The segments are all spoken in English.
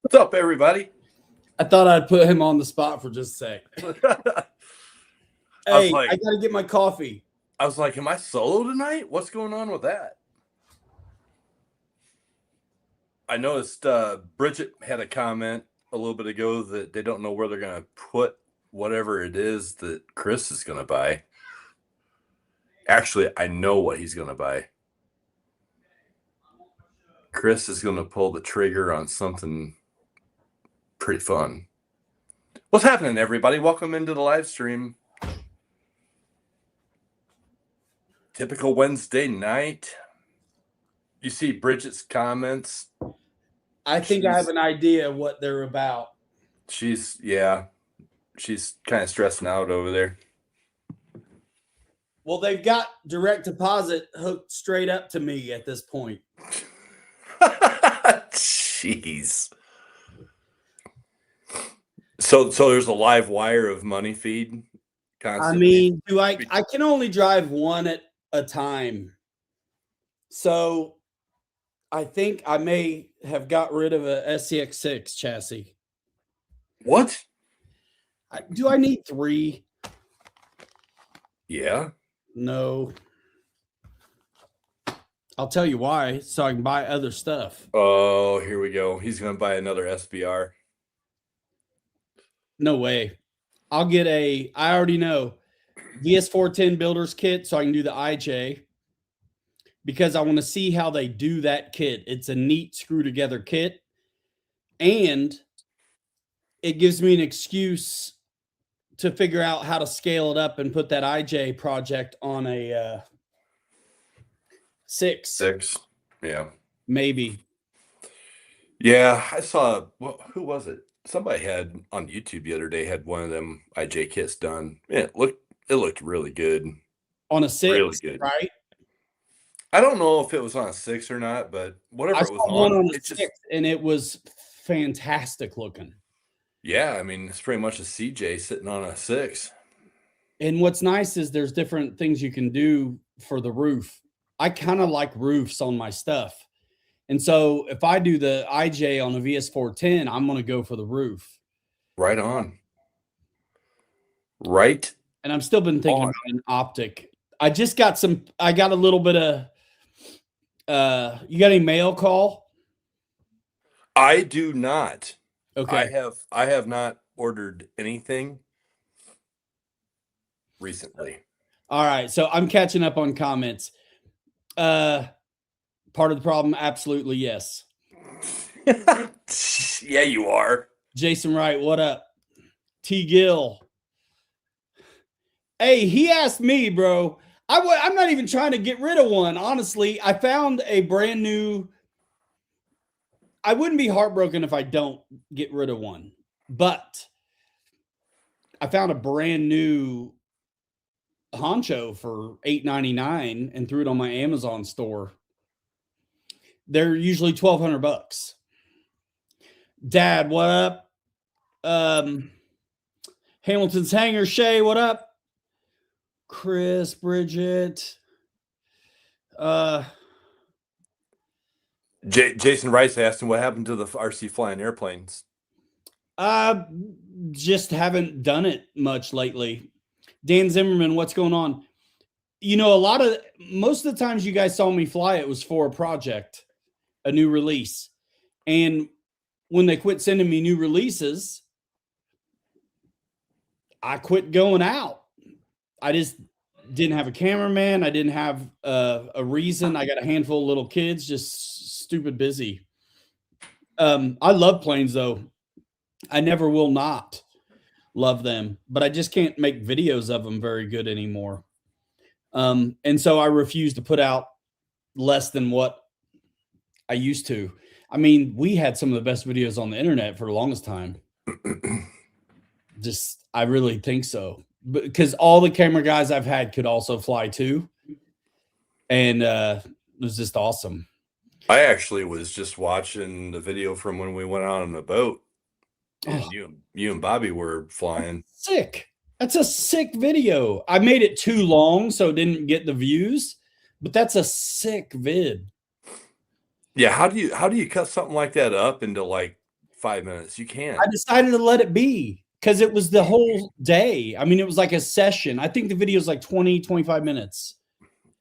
What's up, everybody? I thought I'd put him on the spot for just a sec. I was Hey, I like, gotta get my coffee. am I solo tonight? What's going on with that? I noticed Bridget had a comment a little bit ago that they don't know where they're going to put whatever it is that Chris is going to buy. Actually, I know what he's going to buy. Chris is going to pull the trigger on something pretty fun. What's happening, everybody? Welcome into the live stream. Typical Wednesday night. You see Bridget's comments. I think I have an idea what they're about. She's kind of stressing out over there. Well, they've got direct deposit hooked straight up to me at this point. Jeez. So there's a live wire of money feed constantly. I can only drive one at a time. So I think I may have got rid of a SCX6 chassis. What? Do I need 3? Yeah. No. I'll tell you why, so I can buy other stuff. Oh, here we go. He's going to buy another SBR. No way. I already know, VS410 builder's kit so I can do the IJ because I want to see how they do that kit. It's a neat screw together kit and it gives me an excuse to figure out how to scale it up and put that IJ project on a 6. Yeah. Maybe. Yeah, I saw, who was it? Somebody had on YouTube the other day had one of them IJ kits done. Yeah, it looked really good. On a 6, really good. Right? I don't know if it was on a 6 or not, but whatever it was on a 6, and it was fantastic looking. Yeah, I mean, it's pretty much a CJ sitting on a 6. And what's nice is there's different things you can do for the roof. I kind of like roofs on my stuff. And so if I do the IJ on a VS410, I'm going to go for the roof. Right on. Right. And I'm still been thinking about an optic. I got a little bit of, you got any mail call? I do not. Okay. I have not ordered anything recently. All right. So I'm catching up on comments. Part of the problem, absolutely yes. Yeah, you are. Jason Wright, what up? T. Gill. Hey, he asked me, bro. I'm not even trying to get rid of one. Honestly, I found a brand new. I wouldn't be heartbroken if I don't get rid of one, but I found a brand new honcho for $8.99 and threw it on my Amazon store. They're usually $1,200. Dad, what up? Hamilton's Hanger, Shay, what up? Chris, Bridget. Jason Rice asked him what happened to the RC flying airplanes. Just haven't done it much lately. Dan Zimmerman, what's going on? You know, most of the times you guys saw me fly, it was for a project, a new release. And when they quit sending me new releases, I quit going out. I just didn't have a cameraman. I didn't have a reason. I got a handful of little kids, just stupid busy. I love planes, though. I never will not love them, but I just can't make videos of them very good anymore. And so I refuse to put out less than what I used to. I mean, we had some of the best videos on the internet for the longest time. I really think so. Because all the camera guys I've had could also fly too. And it was just awesome. I actually was just watching the video from when we went out on the boat. And you and Bobby were flying. Sick. That's a sick video. I made it too long, so it didn't get the views, but that's a sick vid. Yeah, how do you cut something like that up into like 5 minutes. You can't. I decided to let it be because it was the whole day. I mean, it was like a session. I think the video is like 20, 25 minutes.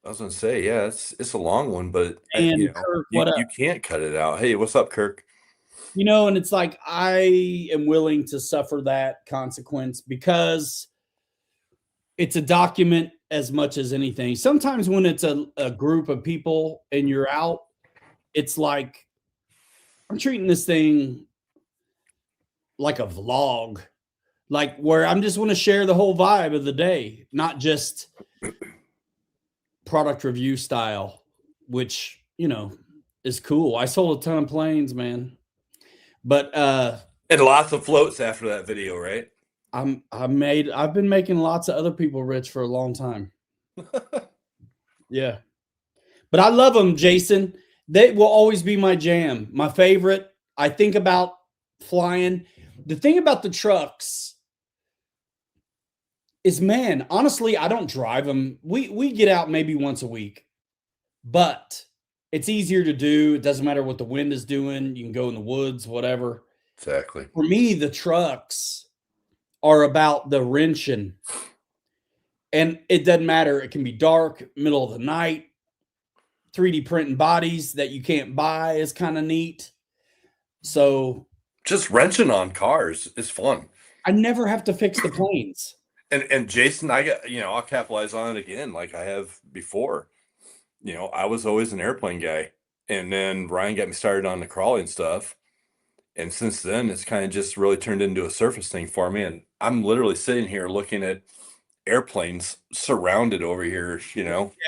I was gonna say, yeah, it's a long one, but And Kirk, what up? you can't cut it out. Hey, what's up, Kirk? And it's like I am willing to suffer that consequence because it's a document as much as anything. Sometimes when it's a group of people and you're out, it's like I'm treating this thing like a vlog, like where I'm just want to share the whole vibe of the day, not just product review style, which, is cool. I sold a ton of planes, man. But And lots of floats after that video, right? I've been making lots of other people rich for a long time. Yeah. But I love them, Jason. They will always be my jam. My favorite. I think about flying. The thing about the trucks is, man, honestly, I don't drive them. We get out maybe once a week, but it's easier to do. It doesn't matter what the wind is doing. You can go in the woods, whatever. Exactly. For me, the trucks are about the wrenching. And it doesn't matter. It can be dark, middle of the night. 3D printing bodies that you can't buy is kind of neat. So just wrenching on cars is fun. I never have to fix the planes. And Jason, I got, I'll capitalize on it again like I have before. I was always an airplane guy. And then Ryan got me started on the crawling stuff. And since then, it's kind of just really turned into a surface thing for me. And I'm literally sitting here looking at airplanes surrounded over here,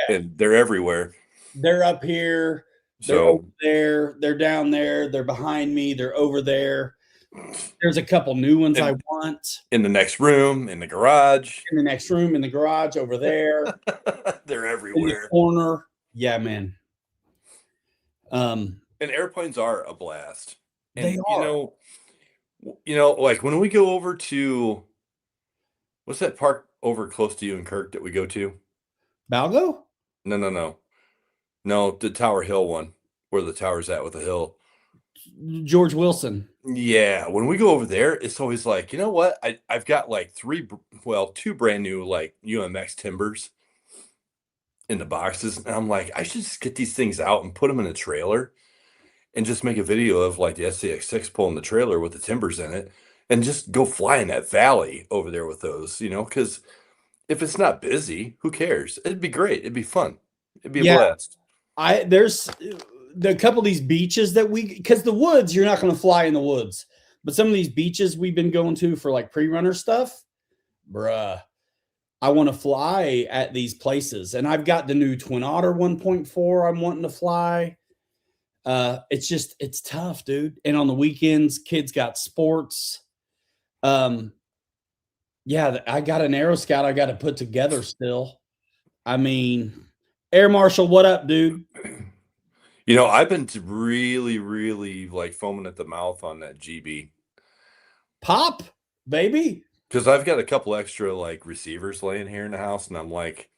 and they're everywhere. They're up here. They're over there. They're down there. They're behind me. They're over there. There's a couple new ones I want. In the next room, in the garage. In the next room, in the garage, over there. They're everywhere. In the corner. Yeah, man. And airplanes are a blast. And, they are. Like when we go over to, what's that park over close to you in Kirk that we go to? Balgo? No. No, the Tower Hill one, where the tower's at with the hill. George Wilson. Yeah, when we go over there, it's always like, you know what? I've got like two brand new like UMX Timbers in the boxes, and I'm like, I should just get these things out and put them in a trailer and just make a video of like the SCX6 pulling the trailer with the timbers in it and just go fly in that valley over there with those, because if it's not busy, who cares? It'd be great. It'd be fun. It'd be a blast. There's a couple of these beaches that because the woods, you're not going to fly in the woods, but some of these beaches we've been going to for like pre-runner stuff, bruh, I want to fly at these places. And I've got the new Twin Otter 1.4 I'm wanting to fly. It's tough, dude. And on the weekends, kids got sports. Yeah, I got an Aero Scout I got to put together still. I mean, Air Marshal, what up, dude? I've been really, really like foaming at the mouth on that GB. Pop, baby. Because I've got a couple extra like receivers laying here in the house, and I'm like,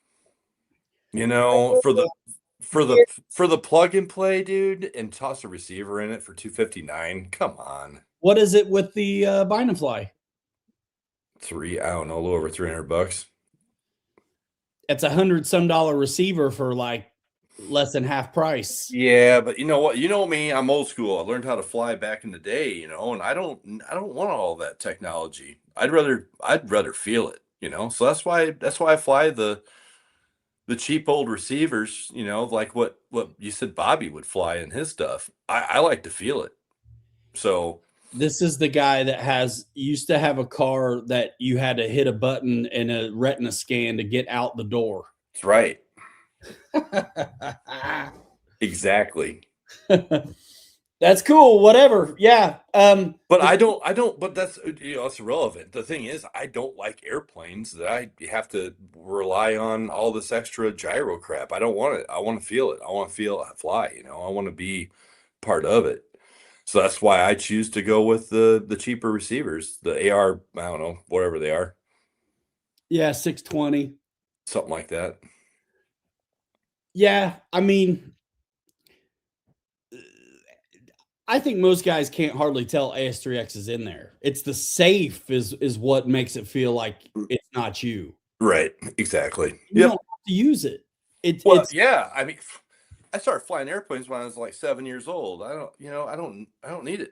for the plug and play, dude, and toss a receiver in it for $259. Come on. What is it with the bind and fly? I don't know, a little over $300. It's $100-some receiver for like less than half price. Yeah, but you know what? You know me, I'm old school. I learned how to fly back in the day, and I don't want all that technology. I'd rather feel it, So that's why I fly the cheap old receivers, like what you said Bobby would fly in his stuff. I like to feel it. So this is the guy that used to have a car that you had to hit a button and a retina scan to get out the door. That's right. Exactly. That's cool. Whatever. Yeah. But but that's, it's irrelevant. The thing is, I don't like airplanes that I have to rely on all this extra gyro crap. I don't want it. I want to feel it. I want to feel it fly, I want to be part of it. So that's why I choose to go with the cheaper receivers, the AR, I don't know, whatever they are. Yeah, 620. Something like that. Yeah, I mean, I think most guys can't hardly tell AS3X is in there. It's the safe is what makes it feel like it's not you. Right. Exactly. You don't Yep. have to use it. Well, It's yeah. I mean, I started flying airplanes when I was like 7 years old. I don't need it.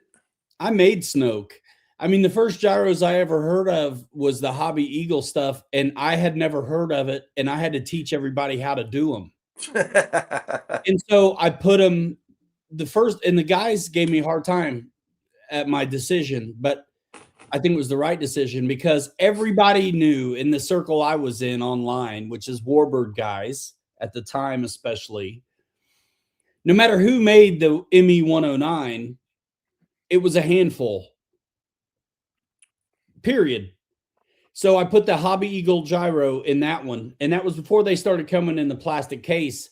I made Snoke. I mean, the first gyros I ever heard of was the Hobby Eagle stuff, and I had never heard of it, and I had to teach everybody how to do them. And so I put them the first, and the guys gave me a hard time at my decision, but I think it was the right decision because everybody knew in the circle I was in online, which is Warbird guys at the time, especially, no matter who made the ME 109, it was a handful, period. So I put the Hobby Eagle gyro in that one, and that was before they started coming in the plastic case.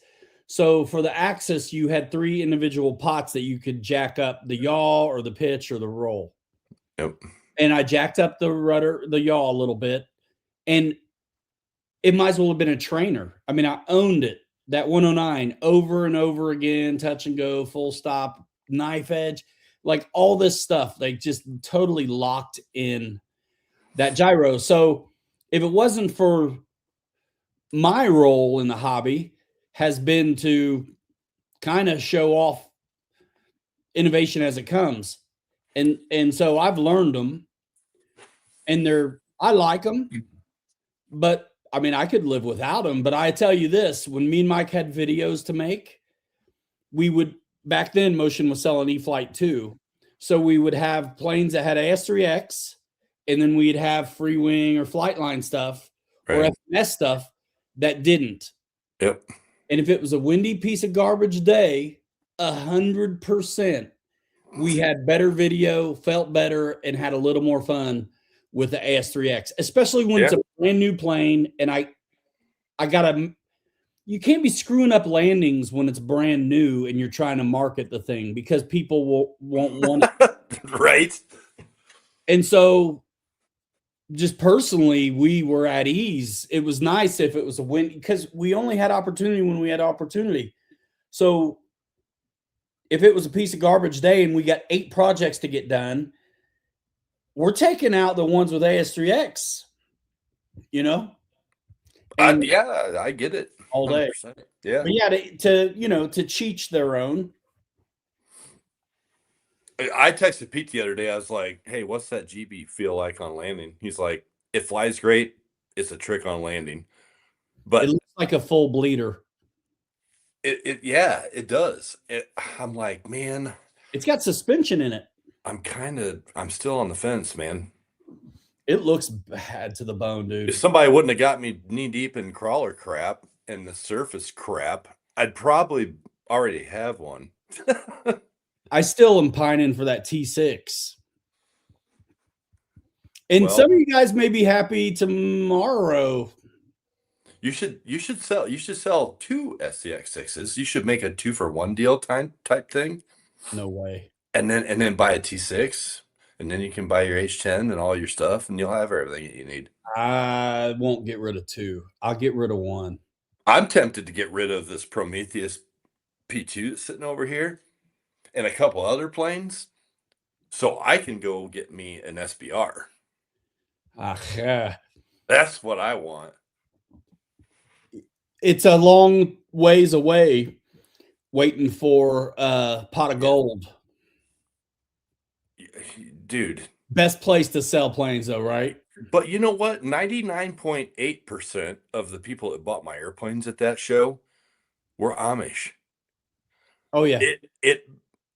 So for the axis, you had 3 individual pots that you could jack up the yaw or the pitch or the roll. Yep. And I jacked up the rudder, the yaw a little bit, and it might as well have been a trainer. I mean, I owned it, that 109 over and over again, touch and go, full stop, knife edge, like all this stuff. They just totally locked in that gyro. So if it wasn't for my role in the hobby, has been to kind of show off innovation as it comes. And so I've learned them, and I like them, but I mean, I could live without them. But I tell you this, when me and Mike had videos to make, we would, back then Motion was selling E-Flight 2. So we would have planes that had AS3X, and then we'd have free wing or flight line stuff or Right. FMS stuff that didn't. Yep. And if it was a windy piece of garbage day, 100%, we had better video, felt better, and had a little more fun with the AS3X, especially when it's Yeah. a brand new plane. And I gotta, you can't be screwing up landings when it's brand new and you're trying to market the thing because people won't want it. Right. And so, just personally, we were at ease. It was nice if it was a win because we only had opportunity when we had opportunity. So if it was a piece of garbage day and we got 8 projects to get done, we're taking out the ones with AS3X, you know, and Yeah, I get it. all day. 100%. Yeah. But yeah, to teach their own. I texted Pete the other day. I was like, "Hey, what's that GB feel like on landing?" He's like, "It flies great. It's a trick on landing." It But looks like a full bleeder. yeah, it does. I'm like, man, It's got suspension in it. I'm still on the fence, man. It looks bad to the bone, If dude. somebody wouldn't have got me knee deep in crawler crap and the surface crap, I'd probably already have one. I still am pining for that T6. And Well, some of you guys may be happy tomorrow. you should sell 2 SCX6s. You should make a 2-for-1 deal type thing, No way. and then buy a T6, and then you can buy your H10 and all your stuff, and you'll have everything that you need. I won't get rid of 2. I'll get rid of 1. I'm tempted to get rid of this Prometheus P2 that's sitting over here and a couple other planes, so I can go get me an SBR. Yeah. That's what I want. It's a long ways away waiting for a pot of gold. Dude. Best place to sell planes, though, right? But you know what? 99.8% of the people that bought my airplanes at that show were Amish. Oh, yeah. It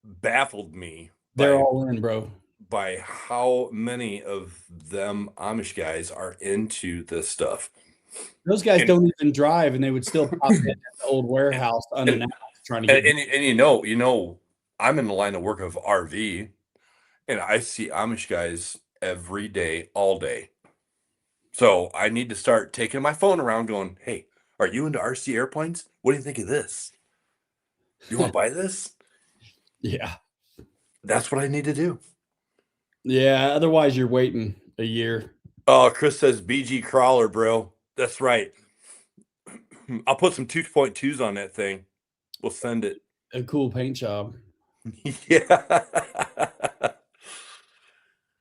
baffled me They're all in, bro. by how many of them Amish guys are into this stuff. Those guys don't even drive, and they would still pop in at the old warehouse unannounced trying to get. And you know, I'm in the line of work of RV, and I see Amish guys every day, all day. So I need to start taking my phone around going, "Hey, are you into RC airplanes? What do you think of this? You want to buy this?" Yeah. That's what I need to do. Yeah. Otherwise, you're waiting a year. Oh, Chris says BG crawler, bro. That's right. I'll put some 2.2s on that thing. We'll send it. A cool paint job. Yeah.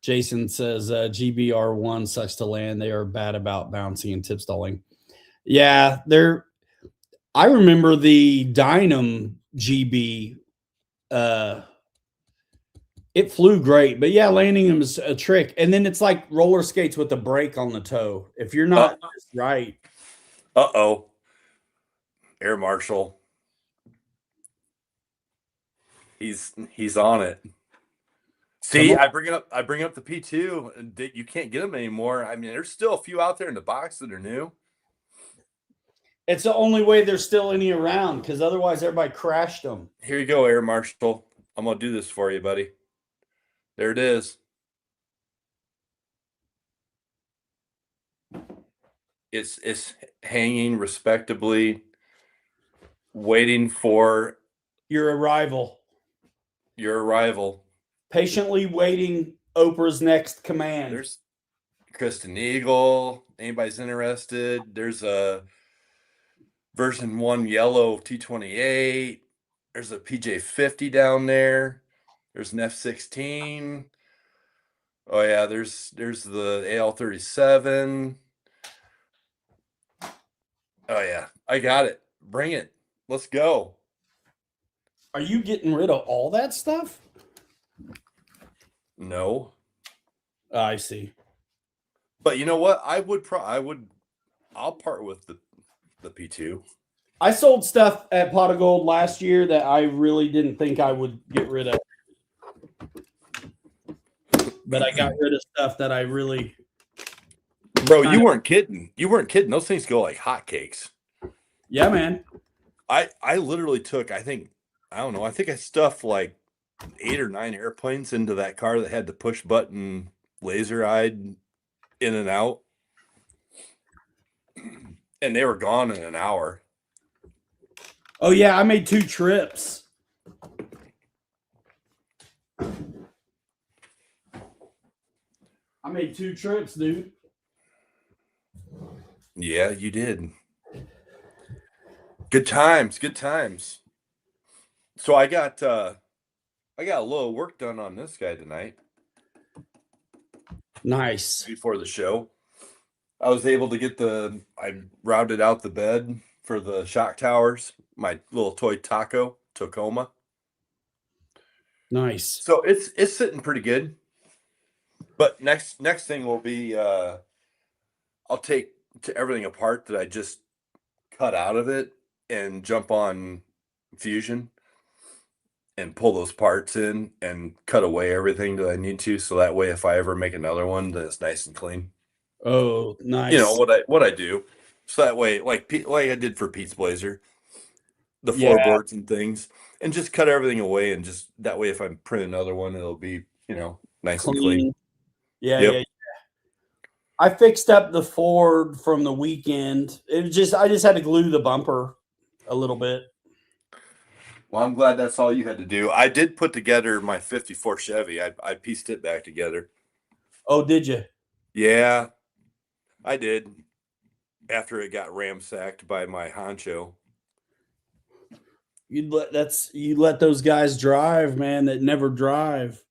Jason says GBR1 sucks to land. They are bad about bouncing and tip stalling. Yeah, they're. I remember the Dynam GB. Uh, it flew great, but yeah, landing them is a trick. And then it's like roller skates with the brake on the toe. If you're Uh, not just right, uh-oh. Air Marshal. He's on it. come See, on. I bring up the P2 and you can't get them anymore. I mean, there's still a few out there in the box that are new. It's the only way there's still any around because otherwise everybody crashed them. Here you go, Air Marshal. I'm gonna do this for you, buddy. There it is. It's hanging respectably, waiting for Your arrival. your arrival. Patiently waiting Oprah's next command. There's Kristen Eagle. Anybody's interested? There's a version 1 yellow T28. There's a PJ50 down there. There's an F16. Oh yeah, there's the AL37. Oh yeah, I got it. Bring it. Let's go. Are you getting rid of all that stuff? No. I see. But you know what? I'll part with the P2. I sold stuff at Pot of Gold last year that I really didn't think I would get rid of. But I got rid of stuff that I really. Bro, you weren't kidding. You weren't kidding. Those things go like hotcakes. Yeah, man. I literally took, I don't know, I think I stuffed like 8 or 9 airplanes into that car that had the push button laser eyed in and out. And they were gone in an hour. Oh, yeah. I made 2 trips. I made 2 trips, dude. Yeah, you did. Good times, good times. So I got a little work done on this guy tonight Nice. before the show. I was able to get I routed out the bed for the shock towers, my little toy Tacoma. Nice. So it's sitting pretty good. But next thing will be I'll take everything apart that I just cut out of it and jump on Fusion and pull those parts in and cut away everything that I need to, so that way if I ever make another one, then it's nice and clean. Oh, nice. You know what I do. So that way, like I did for Pete's Blazer, the Yeah. floorboards and things, and just cut everything away, and just that way if I print another one, it'll be, nice and clean. Yeah, Yep. yeah. I fixed up the Ford from the weekend. I just had to glue the bumper a little bit. Well, I'm glad that's all you had to do. I did put together my 54 Chevy. I pieced it back together. Oh, did you? Yeah, I did. After it got ramsacked by my honcho. You let those guys drive, man, that never drive.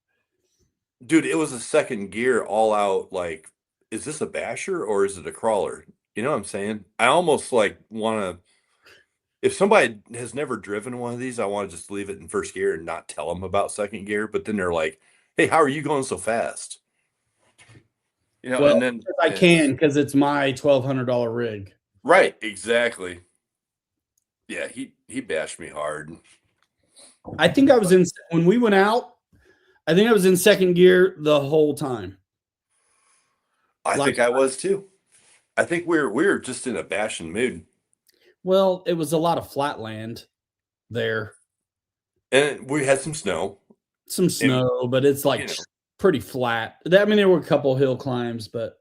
Dude, it was a second gear all out. Like, is this a basher or is it a crawler? You know what I'm saying? I almost like want to, if somebody has never driven one of these, I want to just leave it in first gear and not tell them about second gear. But then they're like, hey, how are you going so fast? Well, And then I can because it's my $1,200 rig. Right, exactly. Yeah, he bashed me hard. I think I was when we went out. I think I was in second gear the whole time. I think I was too. I think we were just in a bashing mood. Well, it was a lot of flat land there. And we had some snow. Some snow, but it's like pretty flat. I mean, there were a couple hill climbs, but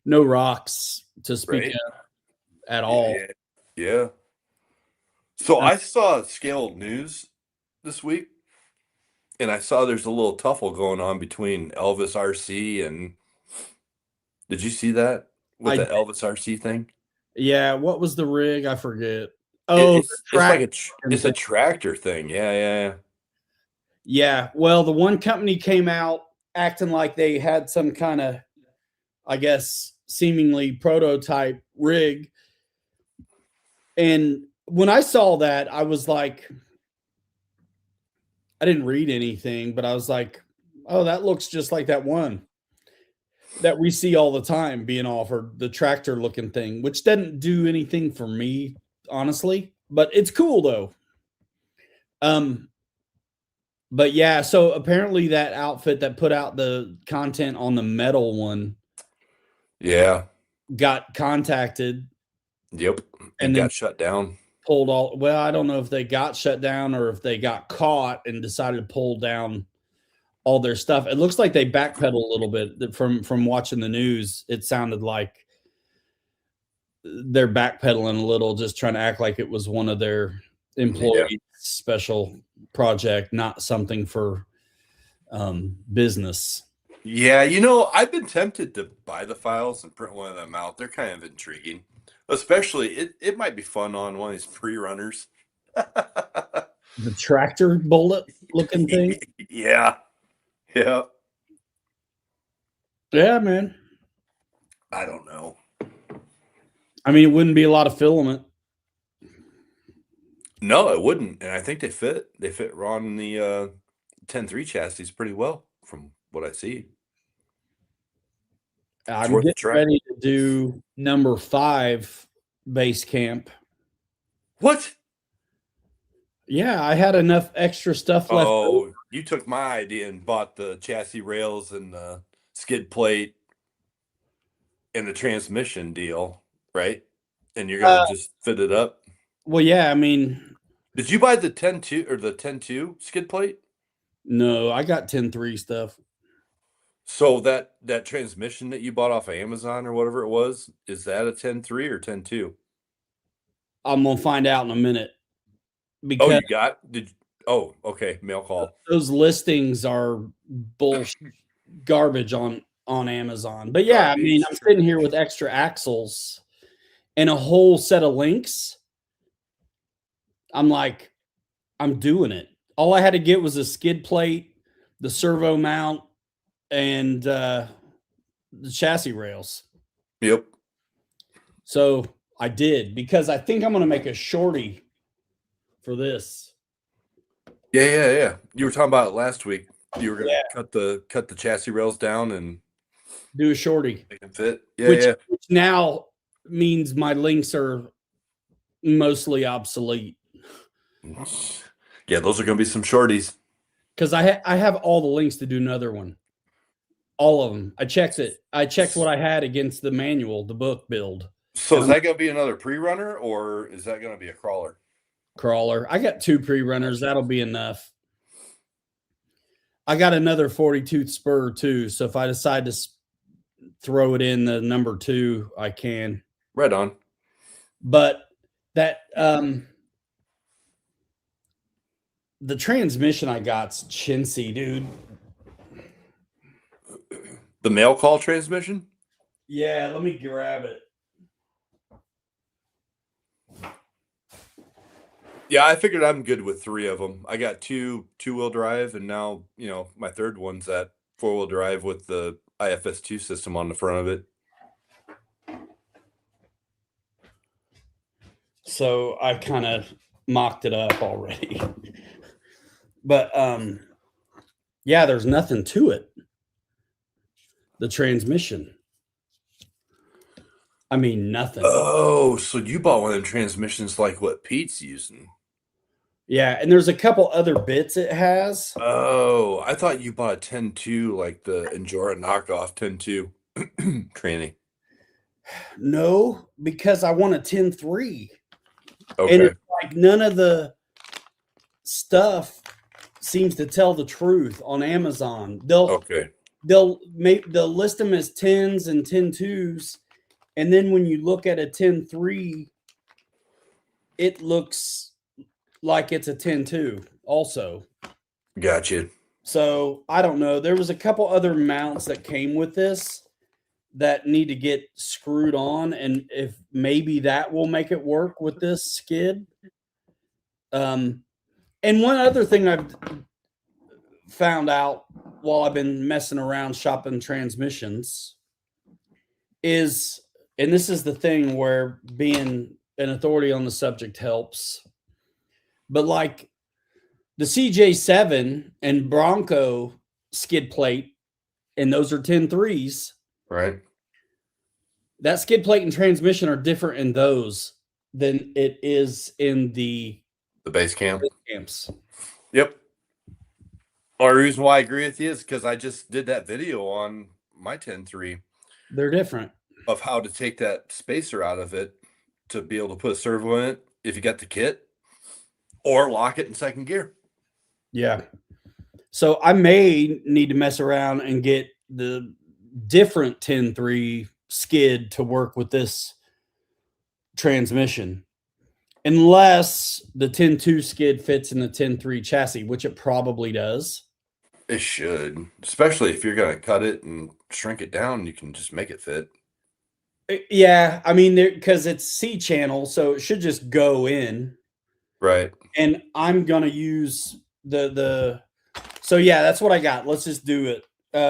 no rocks to speak of at all. Yeah. So I saw Scale News this week, and I saw there's a little tuffle going on between Elvis RC and. Did you see that with the Elvis RC thing? Yeah. What was the rig? I forget. Oh, it's like it's a tractor thing. Yeah. Yeah. Well, the one company came out acting like they had some kind of, I guess, seemingly prototype rig. And when I saw that, I was like, I didn't read anything, but I was like, oh, that looks just like that one that we see all the time being offered, the tractor looking thing, which doesn't do anything for me, honestly, but it's cool though. Um, but yeah, so apparently that outfit that put out the content on the metal one Yeah. got contacted Yep. And and then got shut down. pulled all, well, I don't know if they got shut down or if they got caught and decided to pull down all their stuff. It looks like they backpedal a little bit from watching the news. It sounded like they're backpedaling a little, just trying to act like it was one of their Yeah. employees' special project, not something for business. Yeah, I've been tempted to buy the files and print one of them out. They're kind of intriguing. Especially it might be fun on one of these pre-runners. The tractor bullet looking thing. Yeah. Yeah. Yeah, man. I don't know. I mean, it wouldn't be a lot of filament. No, it wouldn't. And I think they fit. They fit on the 10.3 chassis pretty well from what I see. It's I'm worth a getting try. ready to do number 5 base camp. What? Yeah, I had enough extra stuff left over. Oh, you took my idea and bought the chassis rails and the skid plate and the transmission deal, right? And you're gonna just fit it up. Well, yeah, I mean, Did you buy the 10.2 or the 10.2 skid plate? no, I got 10.3 stuff. So that transmission that you bought off of Amazon or whatever it was, is that a 10.3 or 10.2? I'm gonna find out in a minute Oh, because you got did oh, okay, mail call. those listings are bullshit garbage on Amazon. But yeah, I mean, I'm sitting here with extra axles and a whole set of links. I'm like, I'm doing it. All I had to get was a skid plate, the servo mount, and the chassis rails. Yep. So I did because I think I'm going to make a shorty for this. Yeah. You were talking about it last week. You were gonna cut the chassis rails down and Do a shorty. make them fit. Which now means my links are mostly obsolete. Yeah, those are gonna be some shorties. Because I have all the links to do another one. All of them. I checked it. I checked what I had against the manual, the book build. So is that gonna be another pre-runner or is that gonna be a crawler? Crawler. I got 2 pre-runners. That'll be enough. I got another 40-tooth spur too. So if I decide to throw it in the number 2, I can. Right on. But that the transmission I got's chintzy, dude. The mail call transmission? Yeah, let me grab it. Yeah, I figured I'm good with 3 of them. I got 2 two-wheel drive, and now, my third one's that 4-wheel drive with the IFS2 system on the front of it. So I kind of mocked it up already. But yeah, there's nothing to it. The transmission. I mean, nothing. Oh, so you bought one of them transmissions like what Pete's using? Yeah, and there's a couple other bits it has. Oh, I thought you bought a 10.2 like the Endura knockoff 10.2 training. No, because I want a 10.3. Okay. And it's like none of the stuff seems to tell the truth on Amazon. They'll list them as 10s and 10.2s, and then when you look at a 10.3, it looks like it's a 10.2 also. Gotcha. So I don't know. There was a couple other mounts that came with this that need to get screwed on, and if maybe that will make it work with this skid. And one other thing found out while I've been messing around shopping transmissions is, and this is the thing where being an authority on the subject helps, but like the CJ7 and Bronco skid plate, and those are 10.3s. Right. That skid plate and transmission are different in those than it is in the base camp camps. Yep. Only reason why I agree with you is because I just did that video on my 10.3 They're different of how to take that spacer out of it to be able to put a servo in it if you got the kit, or lock it in second gear. Yeah. So I may need to mess around and get the different 10.3 skid to work with this transmission, unless the 10.2 skid fits in the 10.3 chassis, which it probably does. It should, especially if you're going to cut it and shrink it down, you can just make it fit. Yeah, I mean, because it's C channel, so it should just go in. Right. And I'm gonna use so yeah, that's what I got. Let's just do it.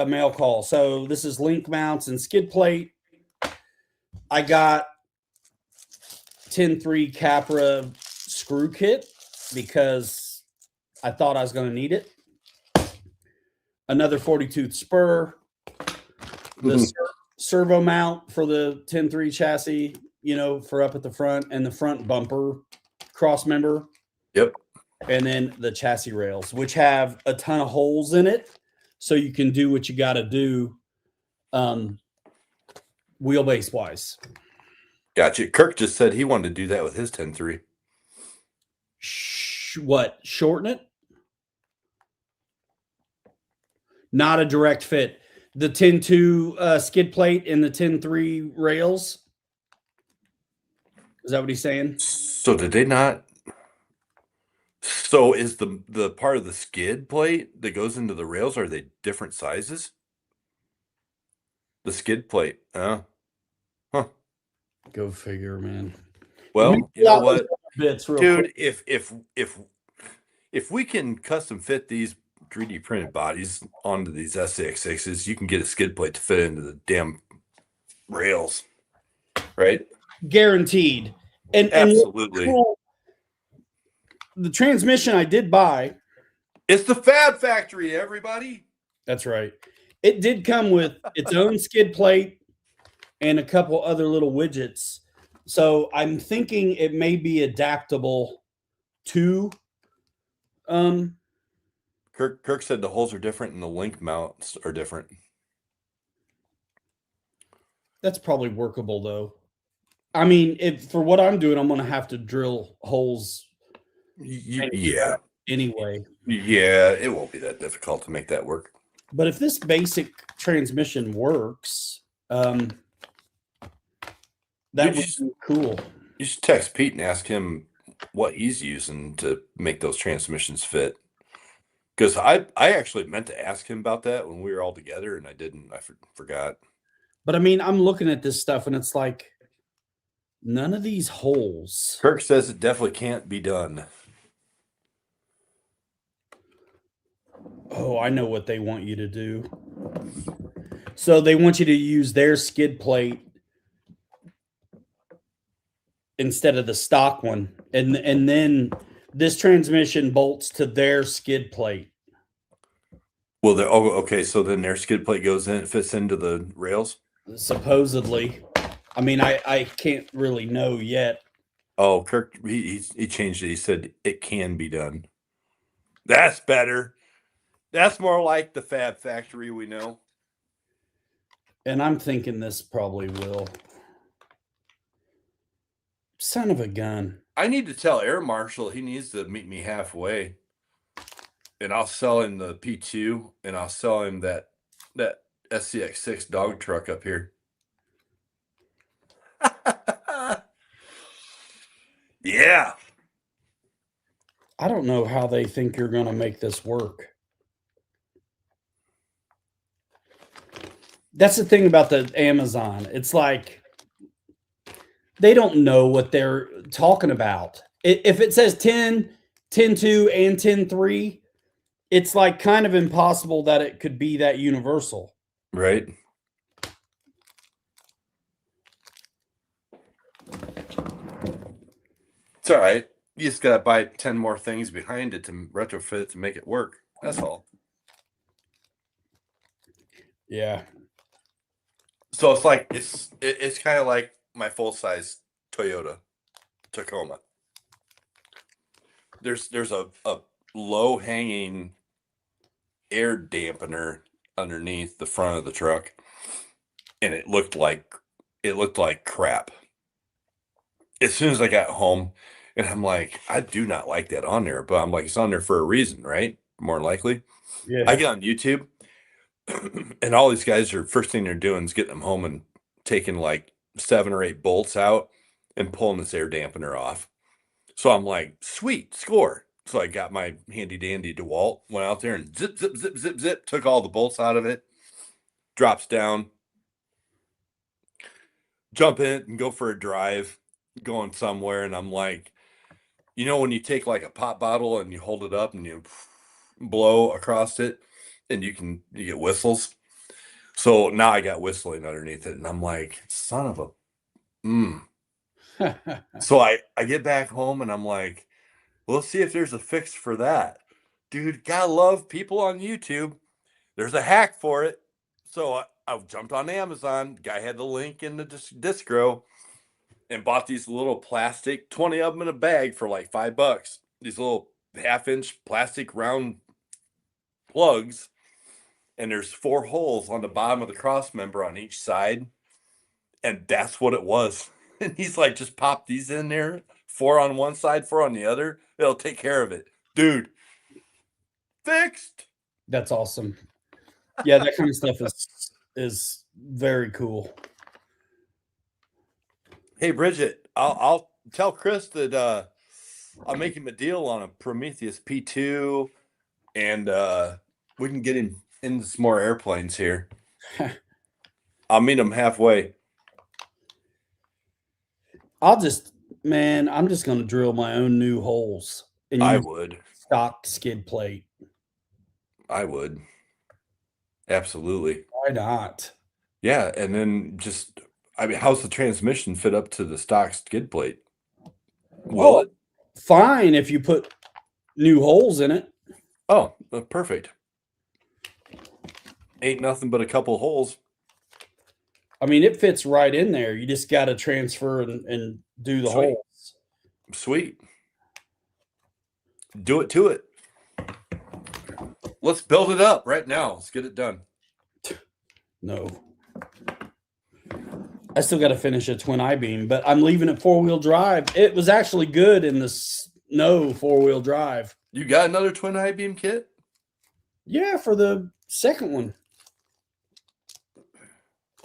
Mail call. So this is link mounts and skid plate. I got 10.3 Capra screw kit because I thought I was going to need it. Another 40-tooth spur. The servo mount for the 10.3 chassis, for up at the front, and the front bumper cross member. Yep. And then the chassis rails, which have a ton of holes in it, so you can do what you got to do wheelbase wise. Gotcha. Kirk just said he wanted to do that with his 10.3. What? Shorten it? Not a direct fit. The 10.2 skid plate and the 10.3 rails. Is that what he's saying? So did they not? So is the part of the skid plate that goes into the rails, are they different sizes? The skid plate. Huh. Go figure, man. Well, you know what, bits real dude? Quick. If we can custom fit these 3D printed bodies onto these F86s, you can get a skid plate to fit into the damn rails, right? Guaranteed. And absolutely. And the transmission I did buy. It's the Fab Factory, everybody. That's right. It did come with its own skid plate and a couple other little widgets. So I'm thinking it may be adaptable to. Kirk said the holes are different and the link mounts are different. That's probably workable, though. I mean, for what I'm doing, I'm going to have to drill holes. Yeah. Anyway. Yeah, it won't be that difficult to make that work. But if this basic transmission works, that would be cool. You should text Pete and ask him what he's using to make those transmissions fit. Because I actually meant to ask him about that when we were all together, and I didn't. I forgot. But I mean, I'm looking at this stuff, and it's like none of these holes. Kirk says it definitely can't be done. Oh, I know what they want you to do. So they want you to use their skid plate instead of the stock one. And then this transmission bolts to their skid plate. Well, okay. So then their skid plate goes in, it fits into the rails? Supposedly. I mean, I can't really know yet. Oh, Kirk, he changed it. He said it can be done. That's better. That's more like the Fab Factory we know. And I'm thinking this probably will. Son of a gun. I need to tell Air Marshal he needs to meet me halfway. And I'll sell him the P2, and I'll sell him that SCX6 dog truck up here. Yeah. I don't know how they think you're going to make this work. That's the thing about the Amazon. It's like they don't know what they're talking about. If it says 10, 10.2, and 10.3, it's like kind of impossible that it could be that universal. Right? It's all right. You just gotta buy 10 more things behind it to retrofit it to make it work. That's all. Yeah. So it's like it's kind of like my full size Toyota Tacoma. There's a low hanging air dampener underneath the front of the truck, and it looked like crap. As soon as I got home, and I'm like, I do not like that on there, but I'm like, it's on there for a reason, right? More than likely. I Yeah. get on YouTube, and all these guys are first thing they're doing is getting them home and taking like 7 or 8 bolts out and pulling this air dampener off. So I'm like, sweet, score. So I got my handy dandy DeWalt, went out there and zip, zip, zip, zip, zip, took all the bolts out of it, drops down, jump in it and go for a drive, going somewhere. And I'm like, when you take like a pop bottle and you hold it up and you blow across it and you get whistles. So now I got whistling underneath it, and I'm like, son of a So I get back home and I'm like, well, let's see if there's a fix for that. Dude, gotta love people on YouTube. There's a hack for it. So I jumped on Amazon. Guy had the link in the distro and bought these little plastic, 20 of them in a bag for like $5. These little 1/2-inch plastic round plugs. And there's 4 holes on the bottom of the cross member on each side. And that's what it was. And he's like, just pop these in there, 4 on one side, 4 on the other. It'll take care of it. Dude, fixed. That's awesome. Yeah, that kind of stuff is very cool. Hey, Bridget, I'll tell Chris that I'll make him a deal on a Prometheus P2, and we can get him into some more airplanes here. I'll meet him halfway. I'm just going to drill my own new holes and I use would. stock skid plate. I would. Absolutely. Why not? Yeah, and then how's the transmission fit up to the stock skid plate? Will it? Fine if you put new holes in it. Oh, perfect. Ain't nothing but a couple holes. I mean, it fits right in there. You just got to transfer and do the Sweet. holes. Sweet. Do it to it. Let's build it up right now. Let's get it done. No. I still got to finish a twin I-beam, but I'm leaving it 4-wheel drive. It was actually good in the snow 4-wheel drive. You got another twin I-beam kit? Yeah, for the second one.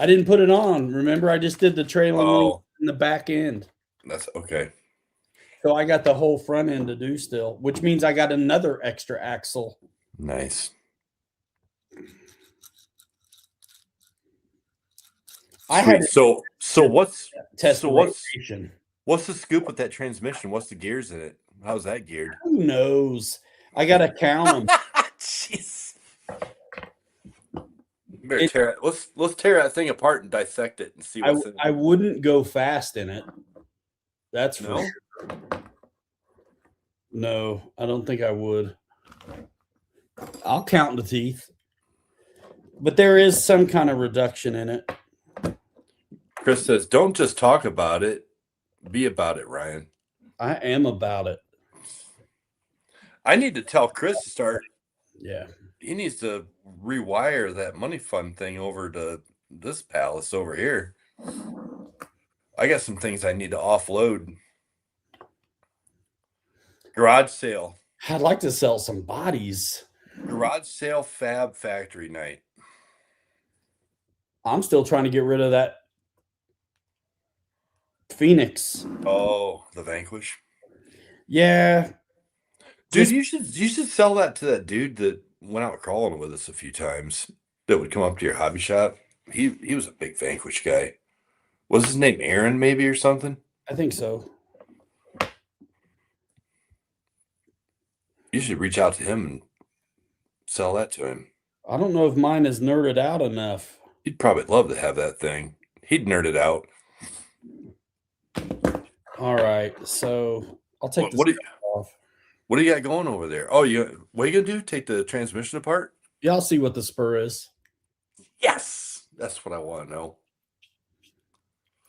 I didn't put it on. Remember, I just did the trailing link in the back end. That's okay. So I got the whole front end to do still, which means I got another extra axle. Nice. So what's the scoop with that transmission? What's the gears in it? How's that geared? Who knows? I gotta count them. Jeez. Let's tear that thing apart and dissect it and see what's in it. I wouldn't go fast in it. That's for sure. No, I don't think I would. I'll count the teeth. But there is some kind of reduction in it. Chris says, don't just talk about it. Be about it, Ryan. I am about it. I need to tell Chris to start. Yeah. He needs to rewire that money fund thing over to this palace over here. I got some things I need to offload. Garage sale. I'd like to sell some bodies. Garage sale fab factory night. I'm still trying to get rid of that Phoenix. Oh, the Vanquish. Yeah. Dude, you should sell that to that dude that went out crawling with us a few times that would come up to your hobby shop. He was a big Vanquish guy. Was his name Aaron maybe or something? I think so. You should reach out to him and Sell that to him. I don't know if mine is nerded out enough. He'd probably love to have that thing. He'd nerd it out. All right, so I'll take What, this what do you, off. what do you got going over there? Oh, what are you gonna do? Take the transmission apart? Yeah, I'll see what the spur is. Yes, that's what I want to know.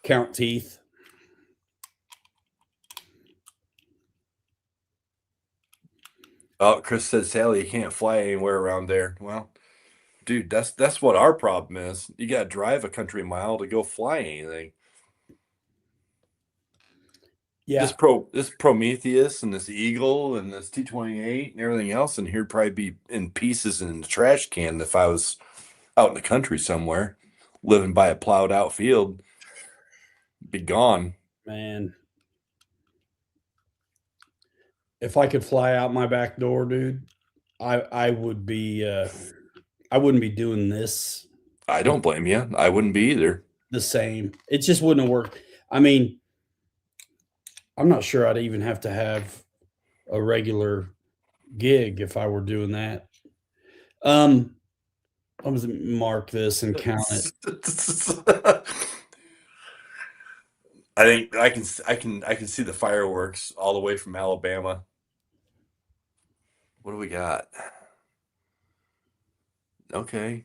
Count teeth. Oh, Chris said, Sally, you can't fly anywhere around there. Well, dude, that's what our problem is. You got to drive a country mile to go fly anything. Yeah, This Prometheus and this Eagle and this T-28 and everything else in here probably be in pieces in the trash can if I was out in the country somewhere, living by a plowed out field. Be gone. man. If I could fly out my back door, dude, I would be I wouldn't be doing this I don't blame you. I wouldn't be either. the same. It just wouldn't have worked. I mean, I'm not sure I'd even have to have a regular gig if I were doing that. I'm gonna mark this and count it. I think I can see the fireworks all the way from Alabama. What do we got? Okay.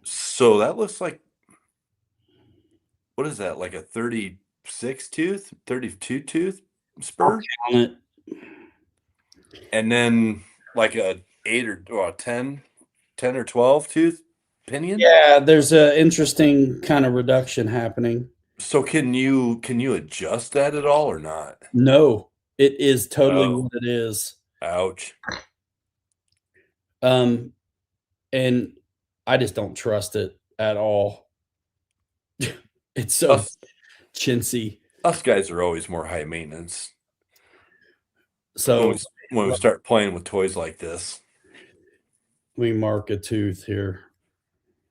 So that looks like, what is that? Like a 36 tooth, 32 tooth spur? Count it. And then like a 8 or 10 or 12 tooth pinion? Yeah, there's a interesting kind of reduction happening. So can you adjust that at all or not? No, it is totally Oh, what it is. ouch. Um, and I just don't trust it at all. It's so Us chintzy. us guys are always more high maintenance when So we start playing with toys like this. we mark a tooth here.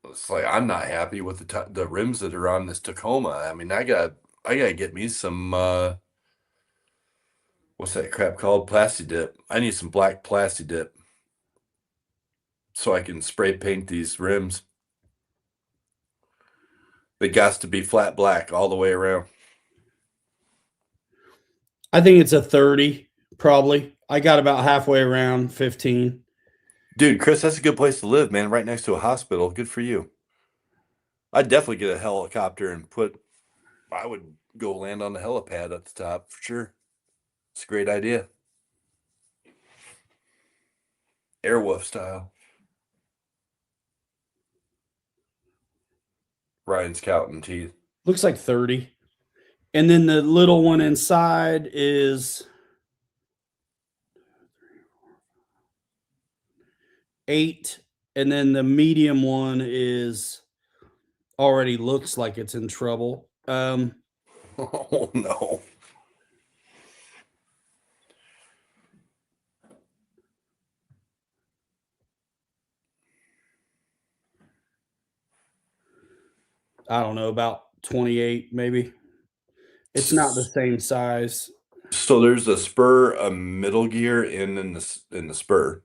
It's like I'm not happy with the rims that are on this Tacoma. I mean, I gotta get me some what's that crap called? Plasti dip. I need some black plasti dip so I can spray paint these rims. They got to be flat black all the way around. I think it's a 30, probably. I got about halfway around 15. Dude, Chris, that's a good place to live, man. Right next to a hospital. Good for you. I'd definitely get a helicopter and I would go land on the helipad at the top for sure. It's a great idea. Airwolf style. Ryan's counting teeth. Looks like 30. And then the little one inside is 8. And then the medium one is already looks like it's in trouble. Oh no. I don't know, about 28 maybe. It's not the same size. So there's a spur, a middle gear, and then in the spur.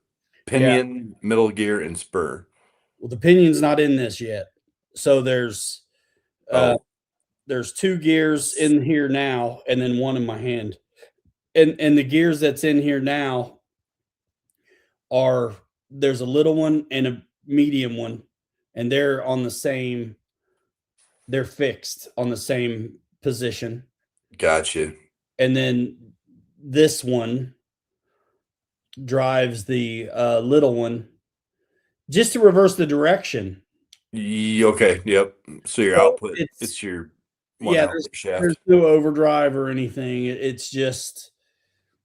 Yeah. Pinion, middle gear, and spur. Well, the pinion's not in this yet. So Oh, there's 2 gears in here now and then one in my hand. And the gears that's in here now are there's a little one and a medium one, and they're fixed on the same position. gotcha. And then this one drives the little one just to reverse the direction. Okay, yep. So your So output, it's your one yeah, output there's shaft. no overdrive or anything. It's just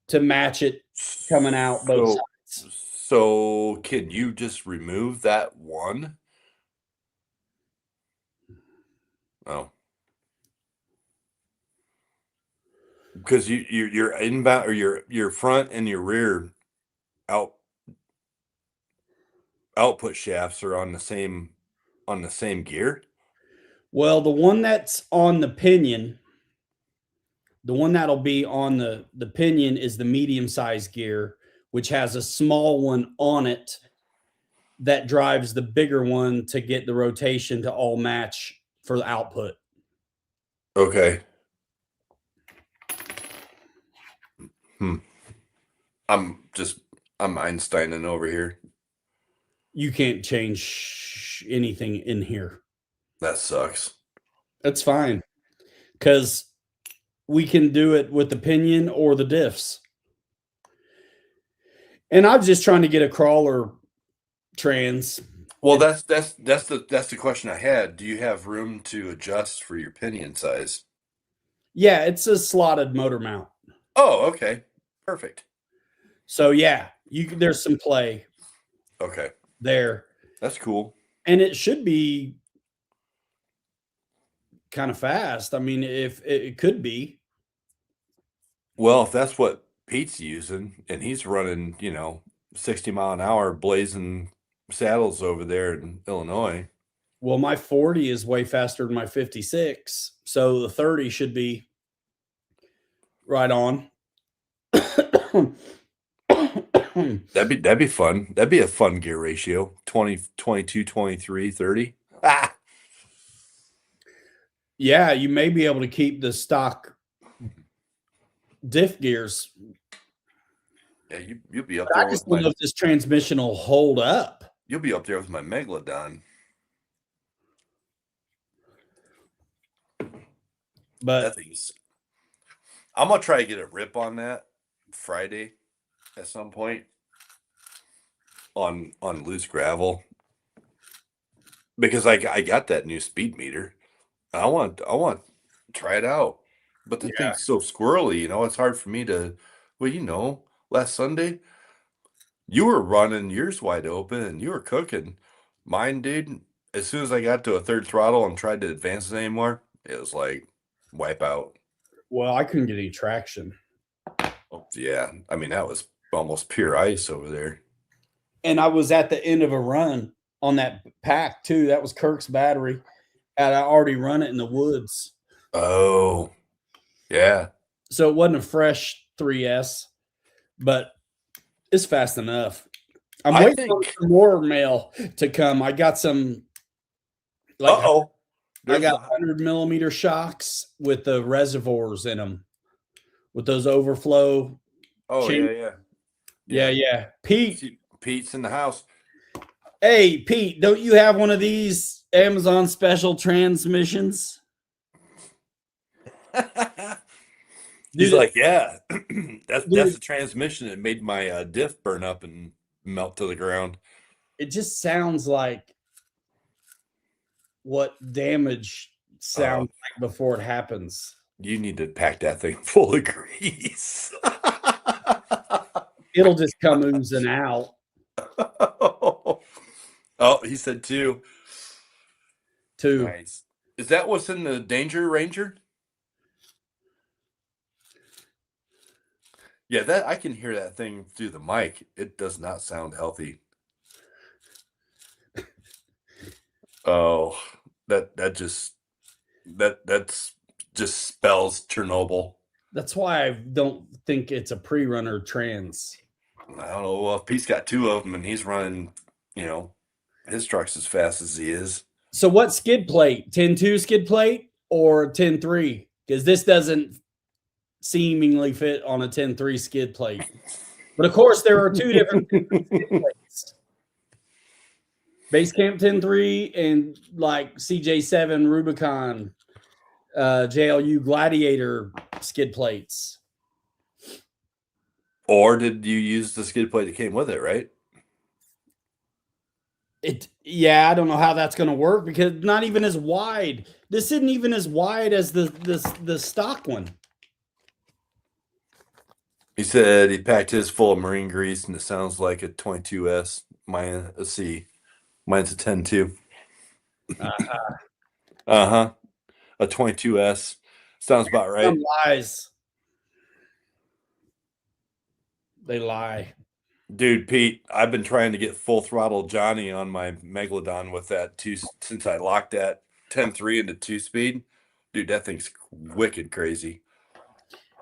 to match it coming out both So, sides. so can you just remove that one? Oh, because your inbound or your front and your rear out output shafts are on the same gear. Well, the one that's on the pinion, the one that'll be on the pinion is the medium size gear, which has a small one on it that drives the bigger one to get the rotation to all match for the output. Okay. Hmm. I'm Einsteining over here. You can't change anything in here. That sucks. That's fine because we can do it with the pinion or the diffs. And I'm just trying to get a crawler trans. Well, that's the question I had. Do you have room to adjust for your pinion size? Yeah, it's a slotted motor mount. Oh, okay. Perfect. So yeah, there's some play Okay. there. That's cool. And it should be kind of fast. I mean, if it could be. Well, if that's what Pete's using and he's running, 60 mile an hour blazing saddles over there in Illinois. Well, my 40 is way faster than my 56. So the 30 should be right on. That'd be fun. That'd be a fun gear ratio. 20, 22, 23, 30. Ah. Yeah, you may be able to keep the stock diff gears. Yeah, you'll be up But there I with just don't know if this transmission will hold up. you'll be up there with my Megalodon. But I'm gonna try to get a rip on that Friday at some point on loose gravel because I got that new speed meter. I want to try it out, but the thing's so squirrely. It's hard for me to. Well, last Sunday you were running yours wide open and you were cooking. Mine, dude. As soon as I got to a third throttle and tried to advance it anymore, it was like wipe out. well, I couldn't get any traction. Oh, yeah. I mean, that was almost pure ice over there. And I was at the end of a run on that pack too. That was Kirk's battery. And I already run it in the woods. Oh, yeah. So it wasn't a fresh 3S, but it's fast enough. I'm waiting for some more mail to come. I got some I got 100 millimeter shocks with the reservoirs in them, with those overflow. Oh, yeah. Yeah. Pete's in the house. Hey, Pete, don't you have one of these Amazon special transmissions? He's like, yeah, that's the transmission that made my diff burn up and melt to the ground. It just sounds like what damage sounds like before it happens. You need to pack that thing full of grease. It'll just come oozing out. Oh, he said two. Two. Nice. Is that what's in the Danger Ranger? Yeah, that I can hear that thing through the mic. It does not sound healthy. Oh, that's just spells Chernobyl. That's why I don't think it's a pre-runner trans. I don't know. Well, if Pete's got two of them and he's running, his truck's as fast as he is. So what skid plate? 10.2 skid plate or 10.3? Because this doesn't seemingly fit on a 10.3 skid plate. But of course, there are two different skid plates. Basecamp 10.3 and like CJ7 Rubicon, JLU Gladiator skid plates. Or did you use the skid plate that came with it, right? I don't know how that's going to work because it's not even as wide. This isn't even as wide as the stock one. He said he packed his full of marine grease and it sounds like a 22S. Mine's a 10.2. Uh-huh. A 22S. Sounds about right. Some lies. They lie. Dude, Pete, I've been trying to get full throttle Johnny on my Megalodon with that since I locked that 10.3 into 2-speed. Dude, that thing's wicked crazy.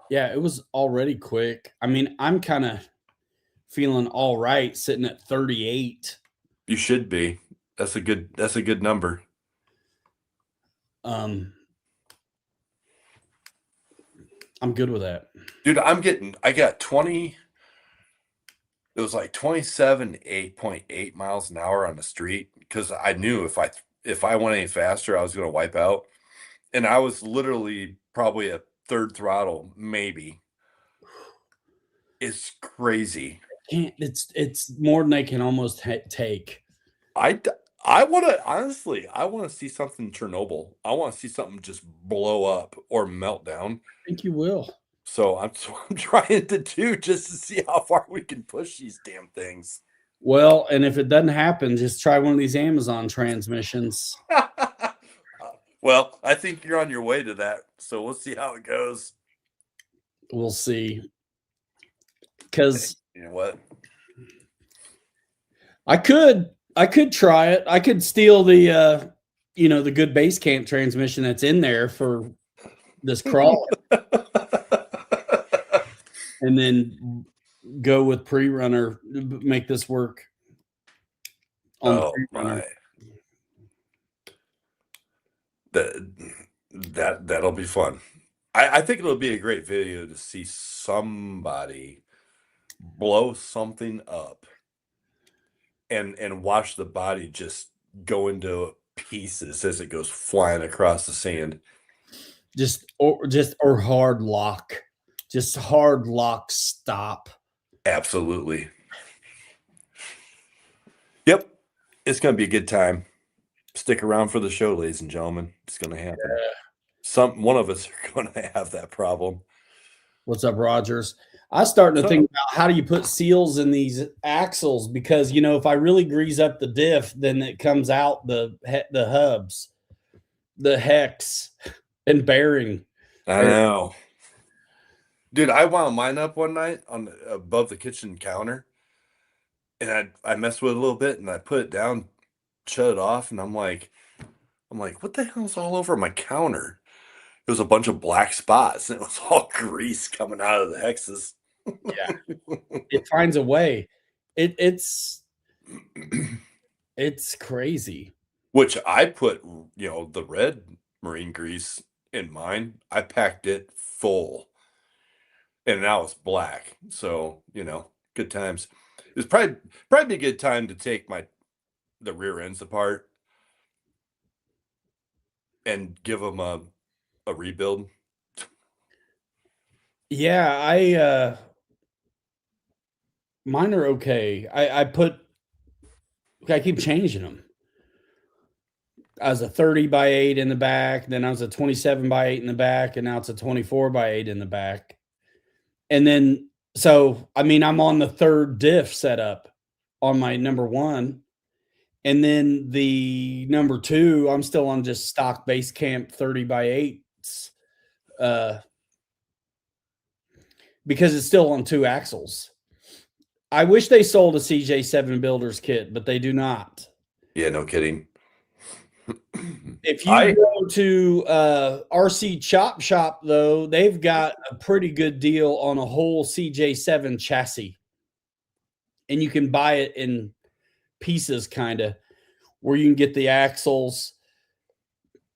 Yeah, it was already quick. I mean, I'm kind of feeling all right, sitting at 38. You should be. That's a good number. I'm good with that. Dude, I got 20, it was like 27, 8.8 miles an hour on the street because I knew if I went any faster, I was gonna wipe out. And I was literally probably a third throttle, maybe. It's crazy. It's more than they can almost take. I d I wanna honestly, I wanna see something Chernobyl. I wanna see something just blow up or melt down. I think you will. So I'm trying to do just to see how far we can push these damn things. Well, and if it doesn't happen, just try one of these Amazon transmissions. Well, I think you're on your way to that, so we'll see how it goes. We'll see. Because You know what? I could try it. I could steal the the good base camp transmission that's in there for this crawl and then go with pre-runner, make this work on the Oh pre-runner. my. That'll be fun. I think it'll be a great video to see somebody blow something up and watch the body just go into pieces as it goes flying across the sand. Or hard lock. Just hard lock stop. Absolutely. Yep. It's gonna be a good time. Stick around for the show, ladies and gentlemen. It's gonna happen. One of us are gonna have that problem. What's up, Rogers? I was starting to think about how do you put seals in these axles because if I really grease up the diff, then it comes out the hubs, the hex, and bearing. I know. Dude, I wound mine up one night above the kitchen counter, and I messed with it a little bit, and I put it down, shut it off, and I'm like, what the hell's all over my counter? It was a bunch of black spots, and it was all grease coming out of the hexes. Yeah, it finds a way. It's crazy. Which I put, the red marine grease in mine. I packed it full, and now it's black. So good times. It's probably a good time to take the rear ends apart and give them a rebuild. Yeah, mine are okay. I keep changing them. I was a 30x8 in the back, then I was a 27x8 in the back, and now it's a 24x8 in the back. And then, so I'm on the third diff setup on my number one. And then the number two, I'm still on just stock base camp 30x8s. Because it's still on two axles. I wish they sold a CJ7 builder's kit, but they do not. Yeah, no kidding. If you go to RC Chop Shop, though, they've got a pretty good deal on a whole CJ7 chassis. And you can buy it in pieces, kind of, where you can get the axles,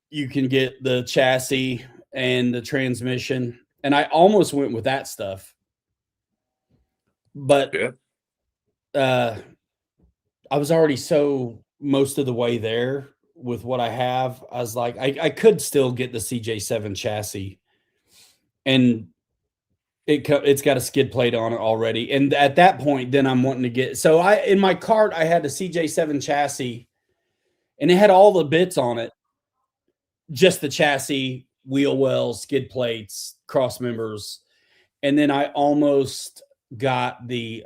you can get the chassis and the transmission. And I almost went with that stuff. But I was already most of the way there with what I have. I was like, I could still get the CJ7 chassis, and it's got a skid plate on it already. And at that point, then I'm wanting to get. So in my cart, I had the CJ7 chassis, and it had all the bits on it, just the chassis, wheel wells, skid plates, cross members, and then I almost got the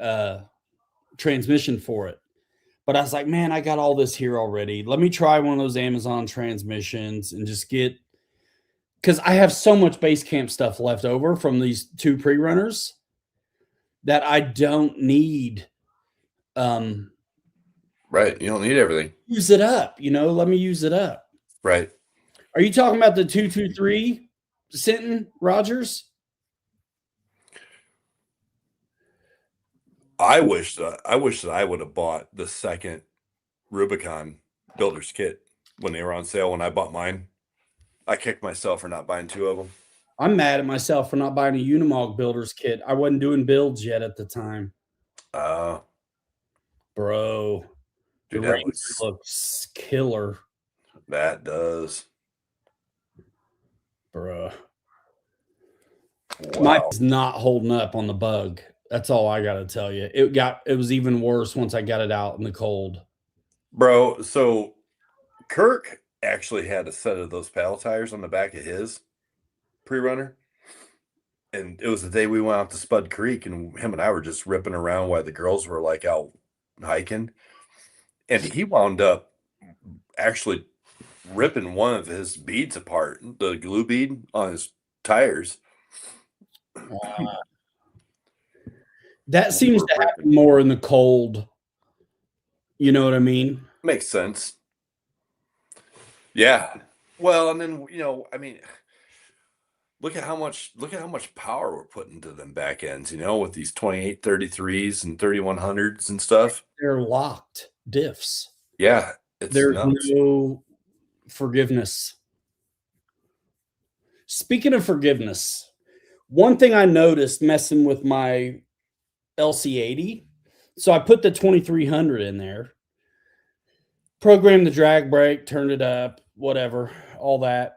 transmission for it. But I was like, man, I got all this here already. Let me try one of those Amazon transmissions and just because I have so much base camp stuff left over from these two pre-runners that I don't need. Right. You don't need everything. Use it up, let me use it up. Right. Are you talking about the 223 Sinton Rogers? I wish that I would have bought the second Rubicon builder's kit when they were on sale when I bought mine. I kicked myself for not buying two of them. I'm mad at myself for not buying a Unimog builder's kit. I wasn't doing builds yet at the time. Uh, Bro, the dude, that Ranger looks looks killer, that does. bro. Mine Wow. is not holding up on the bug. That's all I gotta tell you. It was even worse once I got it out in the cold. Bro, so Kirk actually had a set of those paddle tires on the back of his pre-runner. And it was the day we went out to Spud Creek, and him and I were just ripping around while the girls were like out hiking. And he wound up actually ripping one of his beads apart, the glue bead on his tires. That We seems were to ripping. happen more in the cold. You know what I mean? Makes sense. Yeah. Well, and then I mean, look at how much power we're putting to them back ends, with these 2833s and 3100s and stuff. They're locked diffs. Yeah, it's There's nuts. no forgiveness. Speaking of forgiveness, one thing I noticed messing with my LC80, so I put the 2300 in there, programmed the drag brake, turned it up, whatever, all that,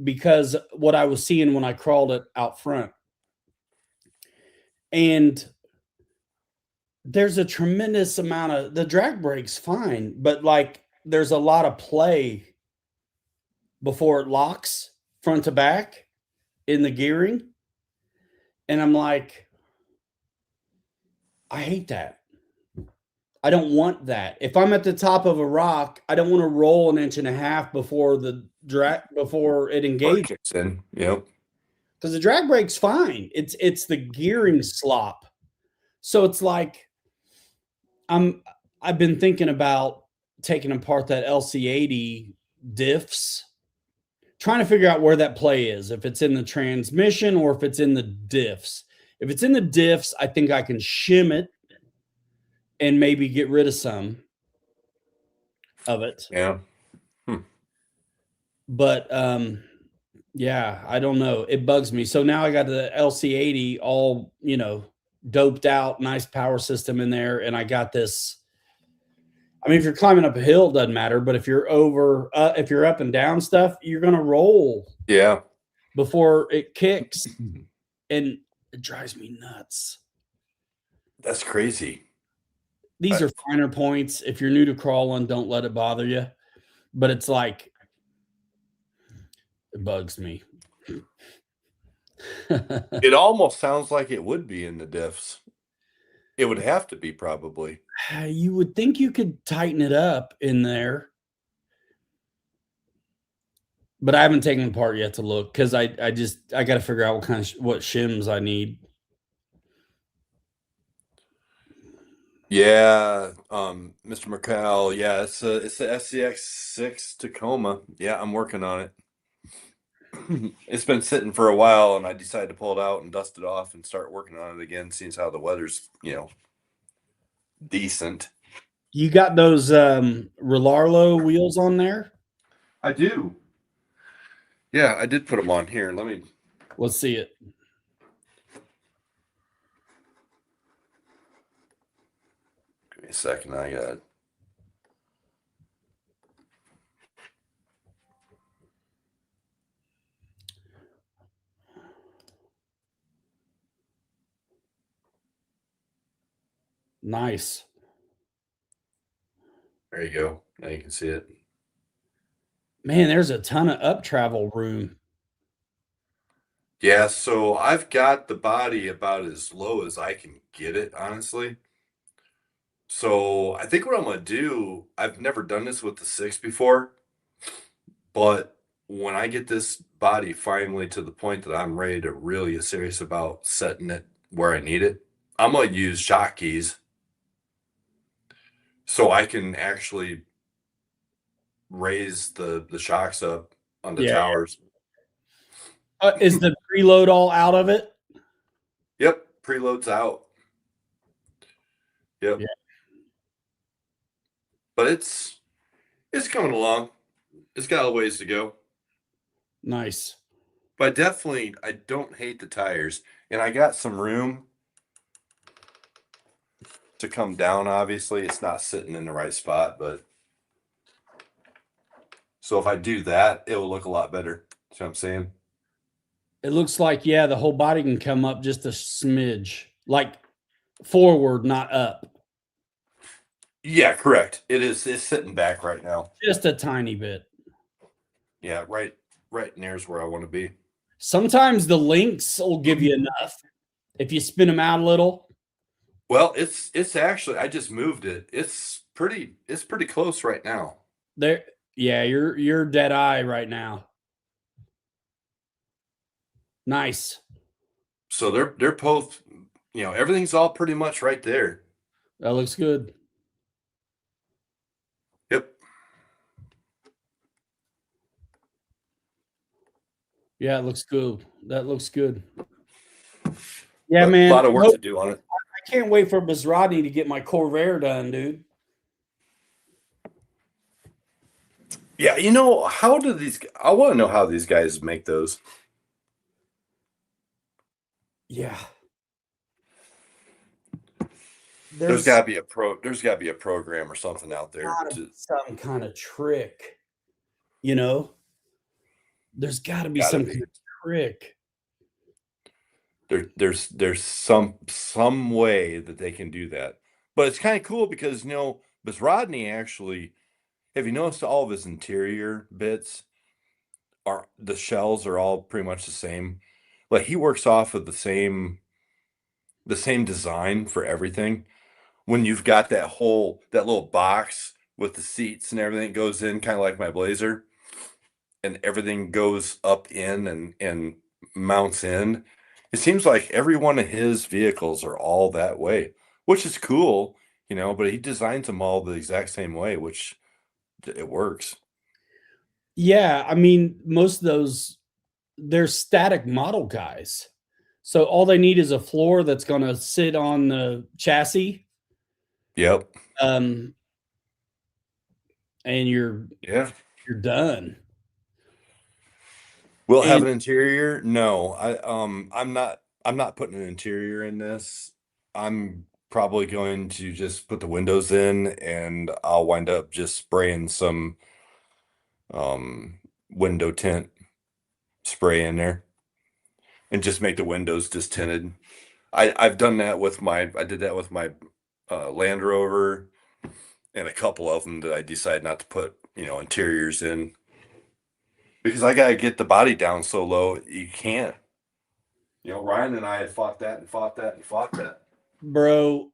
because what I was seeing when I crawled it out front. And there's a tremendous amount of the drag brake's fine, but like there's a lot of play before it locks front to back in the gearing. And I'm like, I hate that. I don't want that. If I'm at the top of a rock, I don't want to roll an inch and a half before before it Or it engages. kicks in. Yep. Because the drag brake's fine. It's the gearing slop. So it's like I've been thinking about taking apart that LC80 diffs, trying to figure out where that play is, if it's in the transmission or if it's in the diffs. If it's in the diffs, I think I can shim it and maybe get rid of some of it. Yeah. But yeah, I don't know. It bugs me. So now I got the LC80 all, doped out, nice power system in there, and I got this. I mean, if you're climbing up a hill, it doesn't matter. But if you're if you're up and down stuff, you're gonna roll Yeah. before it kicks, and it drives me nuts. That's crazy. These are finer points. If you're new to crawling, don't let it bother you. But it's like it bugs me. It almost sounds like it would be in the diffs. It would have to be probably. You would think you could tighten it up in there, but I haven't taken it apart yet to look because I got to figure out what shims I need. Yeah, Mr. McCall. Yeah, it's the FCX6 Tacoma. Yeah, I'm working on it. It's been sitting for a while, and I decided to pull it out and dust it off and start working on it again, seeing as how the weather's decent. You got those Relarlo wheels on there? I do. Yeah, I did put them on here. Let's see it. Give me a second. I got. Nice. There you go. Now you can see it. Man, there's a ton of up travel room. Yeah, so I've got the body about as low as I can get it, honestly. So I think what I'm gonna do, I've never done this with the six before, but when I get this body finally to the point that I'm ready to really get serious about setting it where I need it, I'm gonna use shock keys so I can actually raise the shocks up on the Yeah. towers. Is the preload all out of it? Yep, preload's out. Yep. Yeah. But it's coming along. It's got a ways to go. Nice. But definitely, I don't hate the tires, and I got some room to come down. Obviously, it's not sitting in the right spot, but so if I do that, it will look a lot better. See what I'm saying? It looks like, yeah, the whole body can come up just a smidge, like forward, not up. Yeah, correct. It is. It's sitting back right now. Just a tiny bit. Yeah, right near's where I want to be. Sometimes the links will give you enough if you spin them out a little. Well, it's actually I just moved it. It's pretty close right now. There, yeah, you're dead eye right now. Nice. So they're both, everything's all pretty much right there. That looks good. Yep. Yeah, it looks good. That looks good. Yeah, But man. a lot of work to do on it. I can't wait for Bizrodney to get my Corvair done, dude. Yeah, how do these? I want to know how these guys make those. Yeah. There's got to be a There's got to be a program or something out there. Some kind of trick, you know. There's got to be some kind of trick. There's some way that they can do that, but it's kind of cool because Rodney actually. Have you noticed all of his interior bits are the shells are all pretty much the same? Like he works off of the same design for everything. When you've got that little box with the seats and everything goes in, kind of like my Blazer, and everything goes up in and mounts in. It seems like every one of his vehicles are all that way, which is cool, but he designs them all the exact same way, which it works. Yeah, I mean, most of those they're static model guys. So all they need is a floor that's going to sit on the chassis. Yep. And you're done. Will it have an interior? No. I'm not putting an interior in this. I'm probably going to just put the windows in and I'll wind up just spraying some window tint spray in there and just make the windows just tinted. I've done that with I did that with my Land Rover and a couple of them that I decided not to put, interiors in because I gotta get the body down so low you can't. Ryan and I had fought that and fought that and fought that. Bro,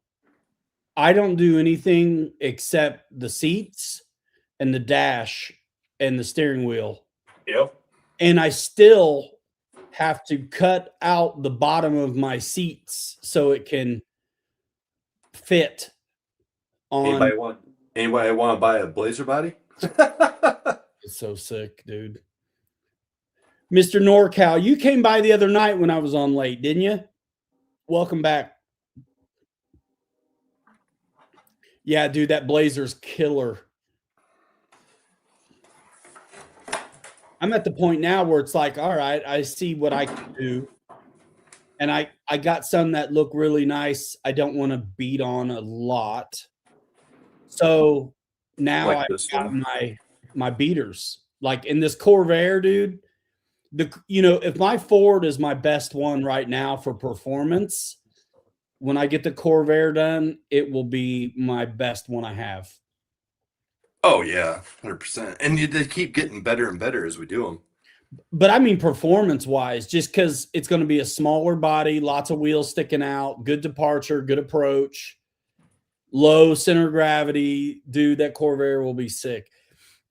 I don't do anything except the seats and the dash and the steering wheel. Yep. And I still have to cut out the bottom of my seats so it can fit on. Anybody want to buy a Blazer body? It's so sick, dude. Mr. NorCal, you came by the other night when I was on late, didn't you? Welcome back. Yeah, dude, that Blazer's killer. I'm at the point now where it's like, all right, I see what I can do. And I got some that look really nice. I don't want to beat on a lot. So now Like I've this got one? my beaters. Like in this Corvair, dude, if my Ford is my best one right now for performance, when I get the Corvair done, it will be my best one I have. Oh yeah, 100%. And they keep getting better and better as we do them. But I mean, performance wise, just because it's going to be a smaller body, lots of wheels sticking out, good departure, good approach, low center of gravity, dude, that Corvair will be sick.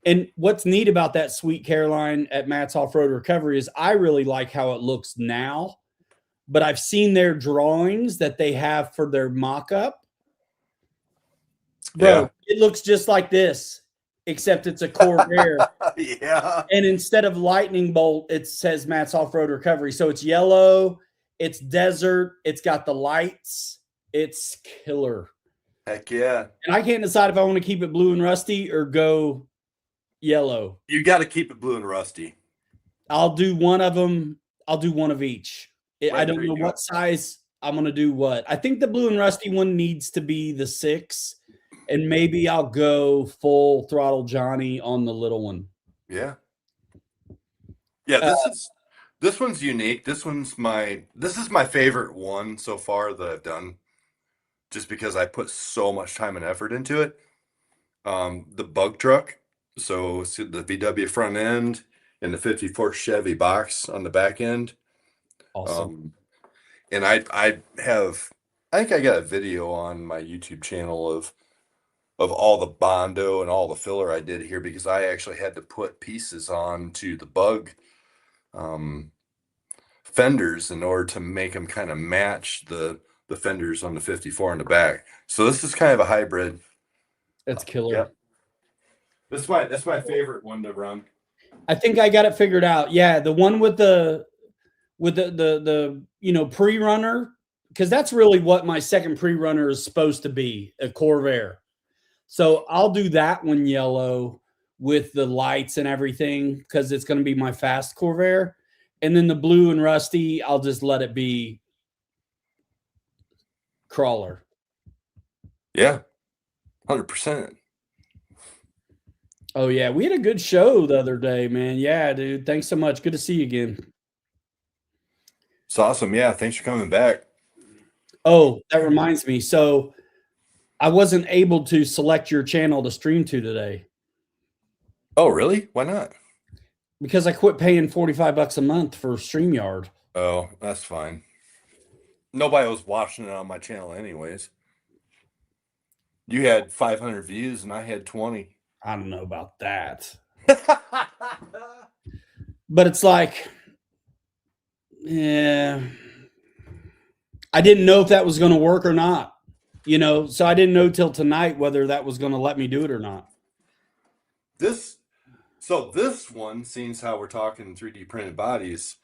And what's neat about that Sweet Caroline at Matt's Off-Road Recovery is I really like how it looks now, but I've seen their drawings that they have for their mock-up. Bro, It looks just like this, except it's a Corvair. Yeah. And instead of lightning bolt, it says Matt's Off-Road Recovery. So it's yellow, it's desert, it's got the lights. It's killer. Heck yeah. And I can't decide if I want to keep it blue and rusty or go yellow. You got to keep it blue and rusty. I'll do one of them. I'll do one of each. I Right, don't there you know go. what size I'm going to do what. I think the blue and rusty one needs to be the 6, and maybe I'll go full throttle Johnny on the little one. Yeah. Yeah, Uh, this one's unique. This is my favorite one so far that I've done, just because I put so much time and effort into it. The bug truck, so it's the VW front end and the 54 Chevy box on the back end. Awesome. Um, and I think I got a video on my YouTube channel of all the Bondo and all the filler I did here, because I actually had to put pieces on to the bug um, fenders in order to make them kind of match the fenders on the 54 in the back. So this is kind of a hybrid. That's killer. Yep. That's my favorite one to run. I think I got it figured out. Yeah, the one with the pre-runner, because that's really what my second pre-runner is supposed to be, a Corvair. So I'll do that one yellow with the lights and everything, because it's going to be my fast Corvair. And then the blue and rusty, I'll just let it be crawler. Yeah, 100%. Oh yeah, we had a good show the other day, man. Yeah, dude. Thanks so much. Good to see you again. It's awesome. Yeah, thanks for coming back. Oh, that reminds me. So I wasn't able to select your channel to stream to today Oh, really? Why not? because I quit paying $45 a month for StreamYard. Oh, that's fine. Nobody was watching it on my channel anyways. You had 500 views and I had 20. I don't know about that. But it's like, yeah, I didn't know if that was going to work or not, so I didn't know till tonight whether that was going to let me do it or not. This one, seeing as how we're talking 3D printed bodies,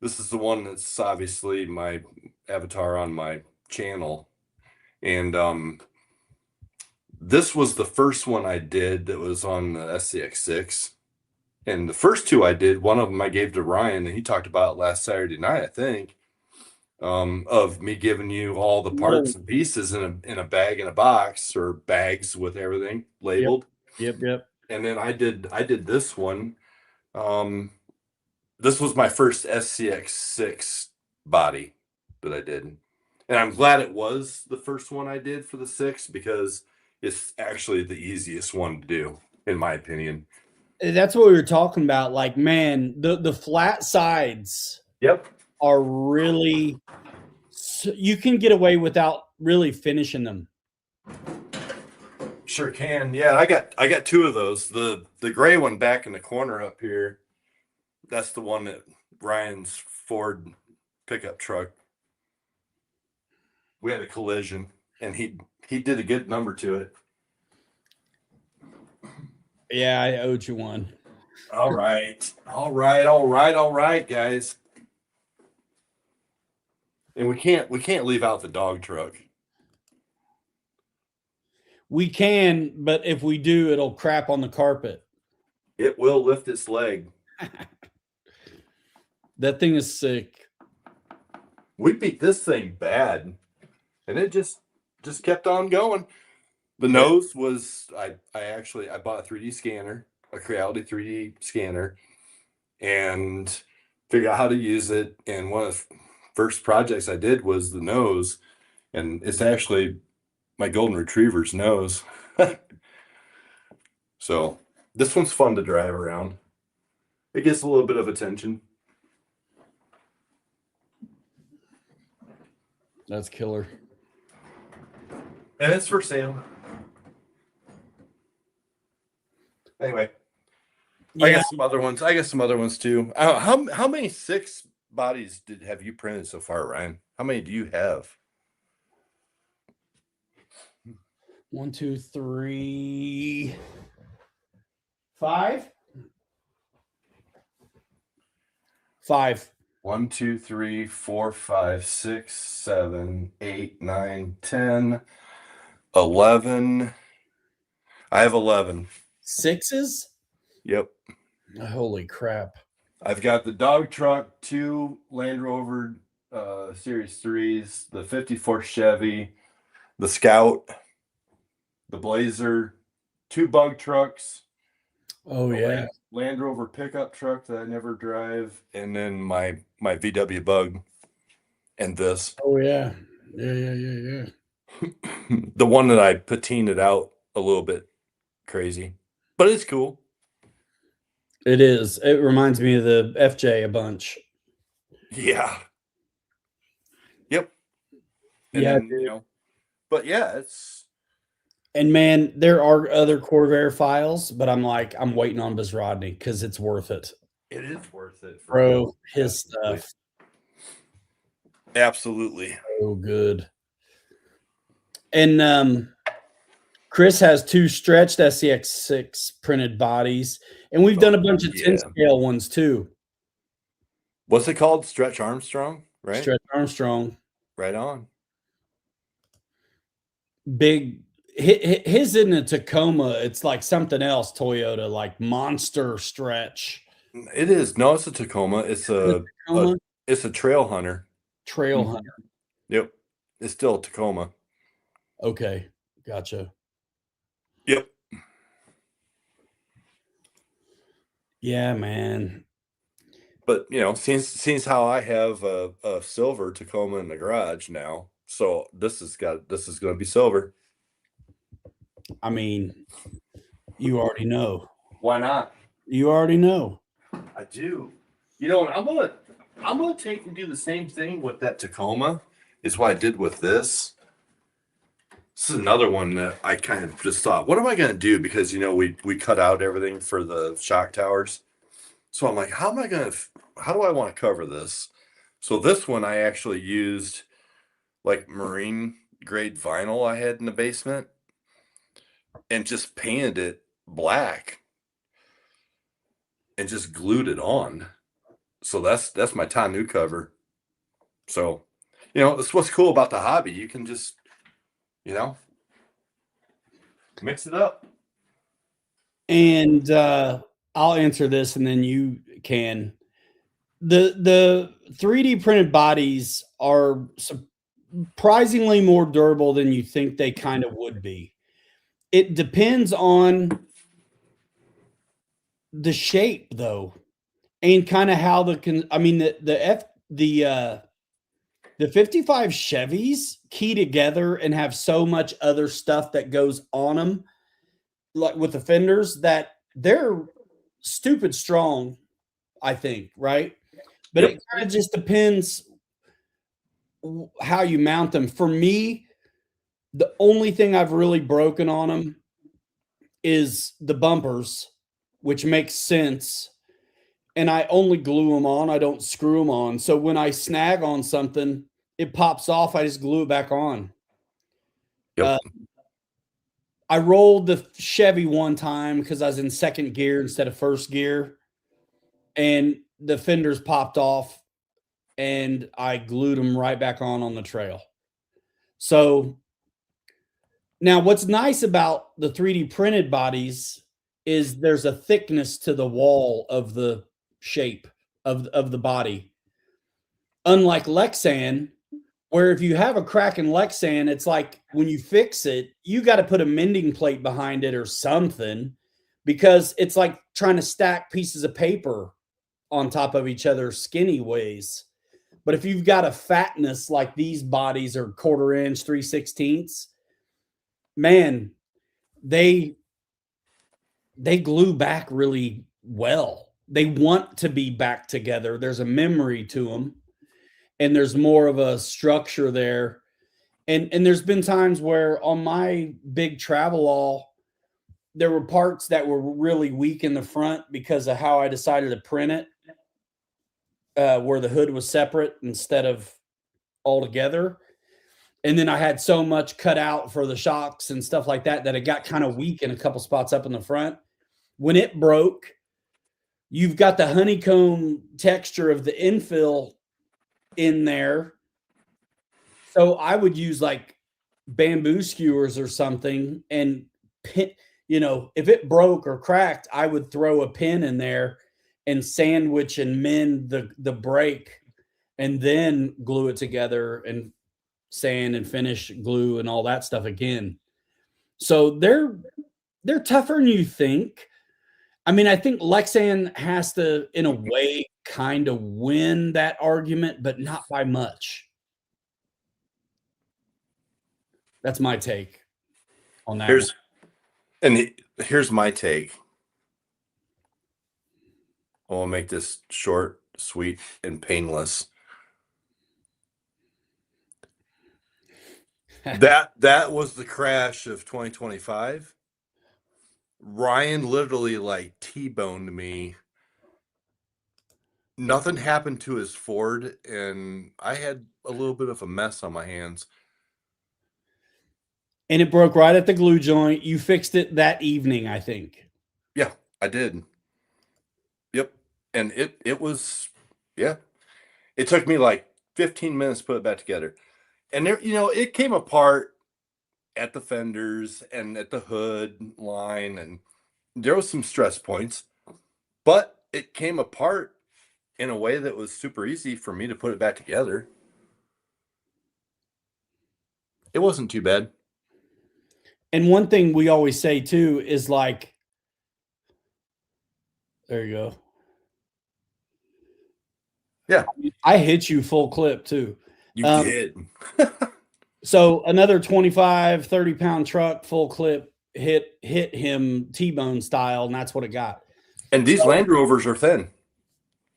this is the one that's obviously my avatar on my channel. And this was the first one I did that was on the SCX6. And the first two I did, one of them I gave to Ryan, and he talked about it last Saturday night, I think, of me giving you all the parts and pieces in a bag, in a box, or bags with everything labeled. Yep. And then I did this one. This was my first SCX6 body that I did. And I'm glad it was the first one I did for the 6, because it's actually the easiest one to do, in my opinion. That's what we were talking about. Like, man, the flat sides Yep. are really, you can get away without really finishing them. Sure can. Yeah, I got two of those. The gray one back in the corner up here, that's the one that Ryan's Ford pickup truck. We had a collision and he did a good number to it. Yeah, I owed you one. All right, guys. And we can't leave out the dog truck. We can, but if we do, it'll crap on the carpet. It will lift its leg. That thing is sick. We beat this thing bad, and it just kept on going. The nose was I bought a 3D scanner, a Creality 3D scanner, and figured out how to use it. And one of the first projects I did was the nose, and it's actually my golden retriever's nose. So this one's fun to drive around. It gets a little bit of attention. That's killer. And it's for sale. Anyway, yeah. I got some other ones too. How many 6 bodies have you printed so far, Ryan? How many do you have? 1, 2, 3, 5. 5. 1, 2, 3, 4, 5, 6, 7, 8, 9, 10, 11. I have 11. Sixes? Yep. Holy crap. I've got the dog truck, 2 Land Rover Series 3s, the 54 Chevy, the Scout, the Blazer, 2 bug trucks, Oh, a yeah. Land Rover pickup truck that I never drive, and then my VW Bug and this. Oh, yeah. Yeah. The one that I patinaed out a little bit crazy, but it's cool. It is. It reminds me of the FJ a bunch. Yeah. Yep. And Yeah, then, dude. but yeah, it's And man, there are other Corvair files, but I'm waiting on Bizrodney because it's worth it. it is worth it for real. Bro, his Absolutely. stuff. Absolutely. So good. And Chris has 2 stretched SCX6 printed bodies, and we've done a bunch of 10 scale ones too. What's it called? Stretch Armstrong, right? Stretch Armstrong. Right on. Big his isn't a Tacoma, it's like something else Toyota, like monster stretch. It is. No, it's a Tacoma. It's Tacoma? It's a Trail Hunter. Trail Hunter. Yep. It's still a Tacoma. Okay, gotcha. Yep. Yeah, man. But since how I have a silver Tacoma in the garage now, so this is going to be silver. I mean, you already know. Why not? You already know. I do. And I'm gonna take and do the same thing with that Tacoma. Is what I did with this. This is another one that I kind of just thought, what am I gonna do? Because we cut out everything for the shock towers. So I'm like, how do I want to cover this? So this one I actually used like marine grade vinyl I had in the basement and just painted it black and just glued it on. So that's my tonneau cover. So, that's what's cool about the hobby. You can just, mix it up. And I'll answer this and then you can. The 3D printed bodies are surprisingly more durable than you think they kind of would be. It depends on the shape though, and kind of how the 55 Chevys key together and have so much other stuff that goes on them, like with the fenders, that they're stupid strong, I think, right? But Yep. it kind of just depends how you mount them. For me, the only thing I've really broken on them is the bumpers, which makes sense. And I only glue them on. I don't screw them on. So when I snag on something, it pops off. I just glue it back on. Yep. I rolled the Chevy one time because I was in second gear instead of first gear, and the fenders popped off, and I glued them right back on the trail. So now what's nice about the 3D printed bodies is there's a thickness to the wall of the shape of the body. Unlike Lexan, where if you have a crack in Lexan, it's like when you fix it, you got to put a mending plate behind it or something, because it's like trying to stack pieces of paper on top of each other skinny ways. But if you've got a fatness like these bodies are 1/4 inch, 3/16, man, they glue back really well. They want to be back together. There's a memory to them, and there's more of a structure there. And there's been times where on my big travel all, there were parts that were really weak in the front because of how I decided to print it, where the hood was separate instead of all together. And then I had so much cut out for the shocks and stuff like that that it got kind of weak in a couple spots up in the front. When it broke, you've got the honeycomb texture of the infill in there. So I would use like bamboo skewers or something and pin, if it broke or cracked, I would throw a pin in there and sandwich and mend the break and then glue it together and sand and finish glue and all that stuff again. So they're tougher than you think. I mean, I think Lexan has to, in a way, kind of win that argument, but not by much. That's my take on that one. Here's my take. I'll make this short, sweet, and painless. That was the crash of 2025. Ryan literally like T-boned me. Nothing happened to his Ford, and I had a little bit of a mess on my hands. And it broke right at the glue joint. You fixed it that evening, I think. Yeah, I did. Yep. And it was, yeah. It took me like 15 minutes to put it back together. And there, it came apart at the fenders and at the hood line, and there was some stress points, but it came apart in a way that was super easy for me to put it back together. It wasn't too bad. And one thing we always say too is like, there you go. Yeah. I hit you full clip too. You did. So another 25, 30-pound truck full clip hit him T-bone style, and that's what it got. And these Land Rovers are thin.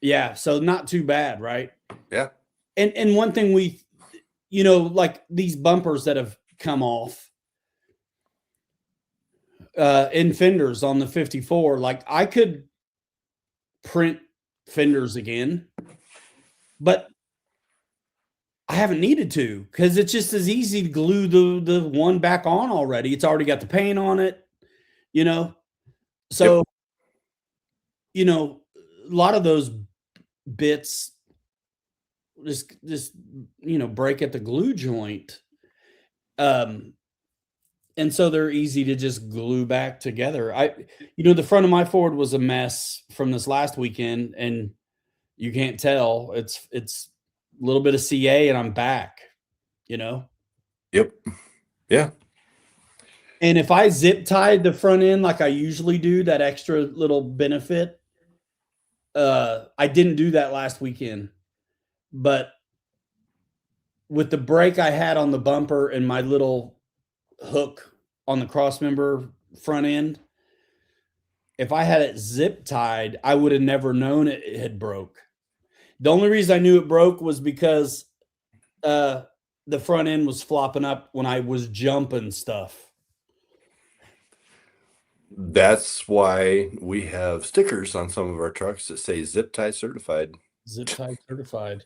Yeah, so not too bad, right? Yeah. And one thing we, like these bumpers that have come off in fenders on the 54, like I could print fenders again, but I haven't needed to because it's just as easy to glue the one back on already. It's already got the paint on it, So, yep. A lot of those bits just break at the glue joint. And so they're easy to just glue back together. The front of my Ford was a mess from this last weekend, and you can't tell. It's a little bit of CA and I'm back, Yep. Yeah. And if I zip tied the front end like I usually do, that extra little benefit, I didn't do that last weekend. But with the brake I had on the bumper and my little hook on the crossmember front end, if I had it zip tied, I would have never known it had broke. The only reason I knew it broke was because the front end was flopping up when I was jumping stuff. That's why we have stickers on some of our trucks that say zip tie certified. Zip tie certified.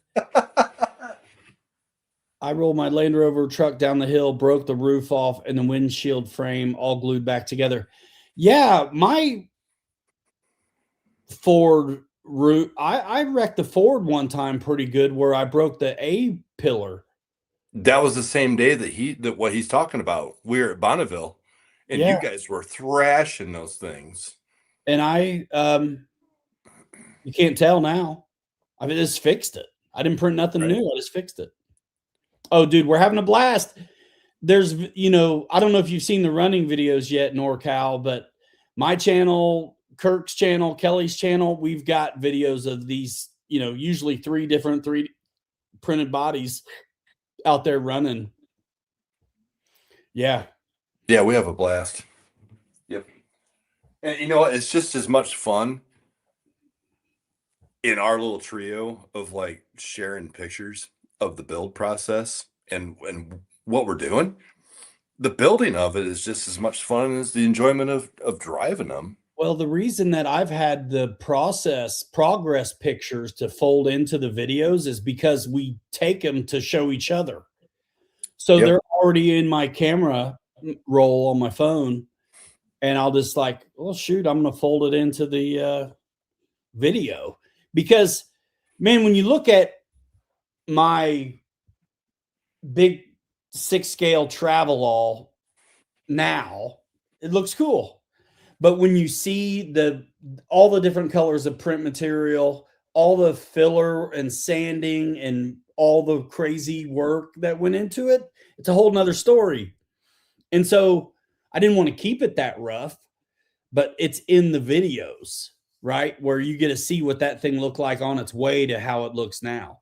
I rolled my Land Rover truck down the hill, broke the roof off, and the windshield frame all glued back together. Yeah, my Ford route, I wrecked the Ford one time pretty good where I broke the A pillar. That was the same day that what he's talking about. We were at Bonneville, and you guys were thrashing those things. And you can't tell now. I just fixed it. I didn't print nothing new. I just fixed it. Oh, dude, we're having a blast. There's, I don't know if you've seen the running videos yet, NorCal, but my channel, Kirk's channel, Kelly's channel, we've got videos of these, usually 3 different 3D printed bodies out there running. Yeah. Yeah, we have a blast. Yep. And it's just as much fun in our little trio of like sharing pictures of the build process and what we're doing. The building of it is just as much fun as the enjoyment of driving them. Well, the reason that I've had the progress pictures to fold into the videos is because we take them to show each other. So they're already in my camera roll on my phone, and I'll just like, well, shoot, I'm going to fold it into the video. Because, man, when you look at my big six scale travel all now, it looks cool. But when you see the all the different colors of print material, all the filler and sanding and all the crazy work that went into it, it's a whole nother story. And so I didn't want to keep it that rough, but it's in the videos, right? Where you get to see what that thing looked like on its way to how it looks now.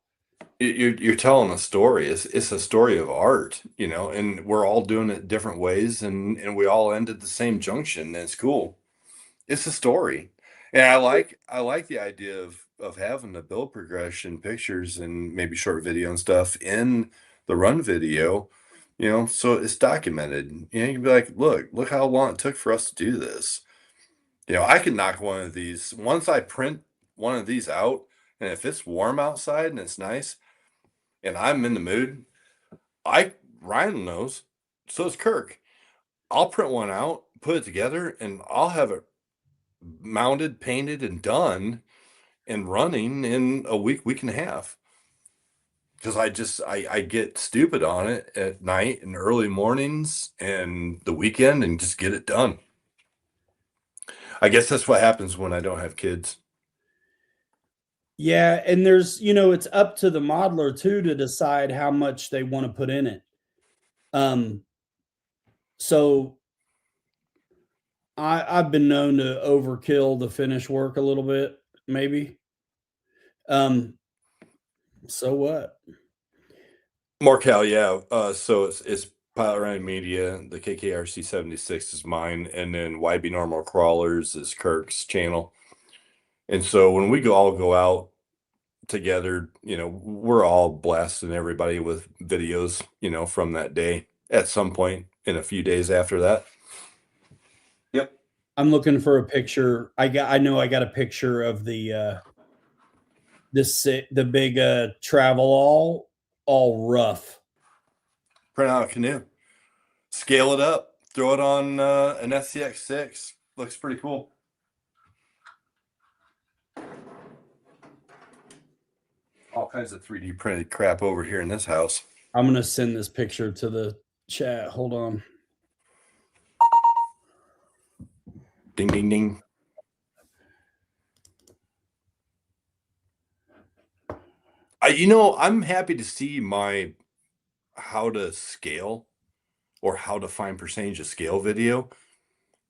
You're telling a story. It's a story of art, you know, and we're all doing it different ways, and we all end at the same junction. And it's cool. It's a story, and I like the idea of having the build progression pictures and maybe short video and stuff in the run video, you know, so it's documented. You know, you can be like, look how long it took for us to do this. You know, I could knock one of these once I print one of these out, and if it's warm outside and it's nice, and I'm in the mood, I Ryan knows, so is Kirk. I'll print one out, put it together, and I'll have it mounted, painted, and done and running in a week, week and a half. Because I get stupid on it at night and early mornings and the weekend and just get it done. I guess that's what happens when I don't have kids. Yeah, and there's, it's up to the modeler too to decide how much they want to put in it. Um, so I've been known to overkill the finish work a little bit, maybe. So what? Markel, yeah. So it's Pilot Running Media. The KKRC 76 is mine, and then YB Normal Crawlers is Kirk's channel. And so when we all go out together, you know, we're all blasting everybody with videos, you know, from that day at some point in a few days after that. Yep. I'm looking for a picture. I know I got a picture of the the big travel all rough. Print out a canoe, scale it up, throw it on an SCX6. Looks pretty cool. All kinds of 3D printed crap over here in this house. I'm gonna send this picture to the chat. Hold on. Ding, ding, ding. I'm happy to see my how to scale or how to find percentage of scale video.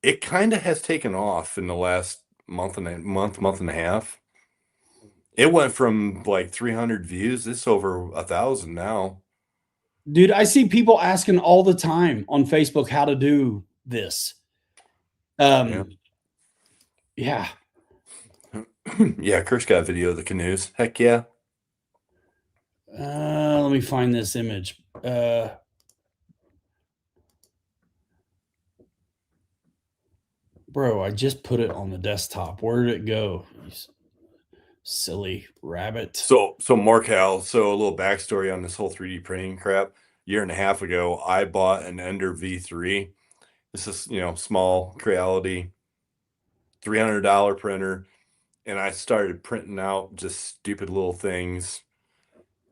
It kind of has taken off in the last month and a half. It went from like 300 views. It's over 1,000 now. Dude, I see people asking all the time on Facebook how to do this. Yeah. Yeah. Yeah, Kirk's got a video of the canoes. Heck yeah. Let me find this image. Bro, I just put it on the desktop. Where did it go? You silly rabbit. So Markel, so a little backstory on this whole 3D printing crap. Year and a half ago, I bought an Ender V3. This is, you know, small Creality, $300 printer. And I started printing out just stupid little things.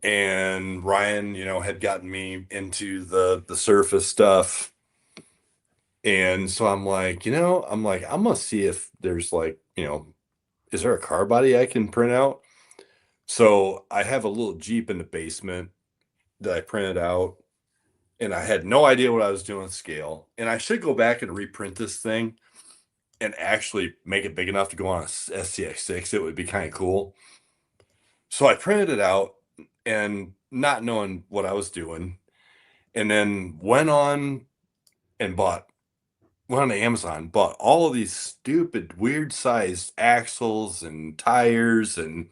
And Ryan, you know, had gotten me into the surface stuff. And so I'm like, I'm gonna see if there's like, is there a car body I can print out? So I have a little Jeep in the basement that I printed out, and I had no idea what I was doing with scale. And I should go back and reprint this thing and actually make it big enough to go on a SCX6. It would be kind of cool. So I printed it out and not knowing what I was doing, and then went on to Amazon, bought all of these stupid, weird sized axles and tires and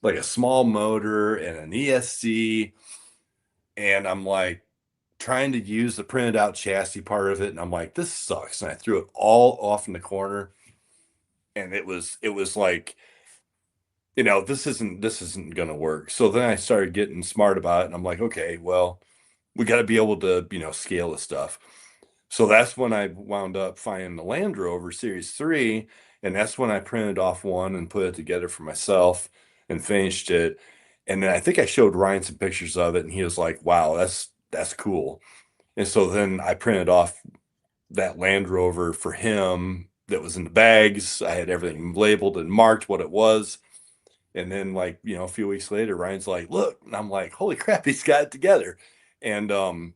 like a small motor and an ESC. And I'm like trying to use the printed out chassis part of it. And I'm like, this sucks. And I threw it all off in the corner. And it was like, this isn't going to work. So then I started getting smart about it. And I'm like, okay, well, we got to be able to, scale this stuff. So that's when I wound up finding the Land Rover Series 3, and that's when I printed off one and put it together for myself and finished it. And then I think I showed Ryan some pictures of it, and he was like, wow, That's cool. And so then I printed off that Land Rover for him that was in the bags. I had everything labeled and marked what it was. And then, like, a few weeks later, Ryan's like, look, and I'm like, holy crap, he's got it together. And dude,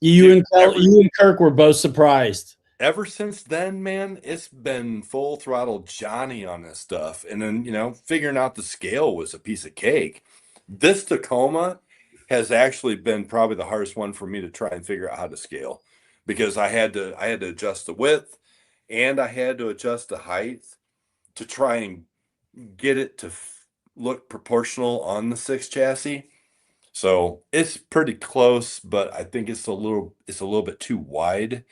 You and Kirk were both surprised. ever since then, man, it's been full throttle Johnny on this stuff. And then, figuring out the scale was a piece of cake. This Tacoma has actually been probably the hardest one for me to try and figure out how to scale, because I had to adjust the width and I had to adjust the height to try and get it to look proportional on the 6 chassis. So it's pretty close, but I think it's a little bit too wide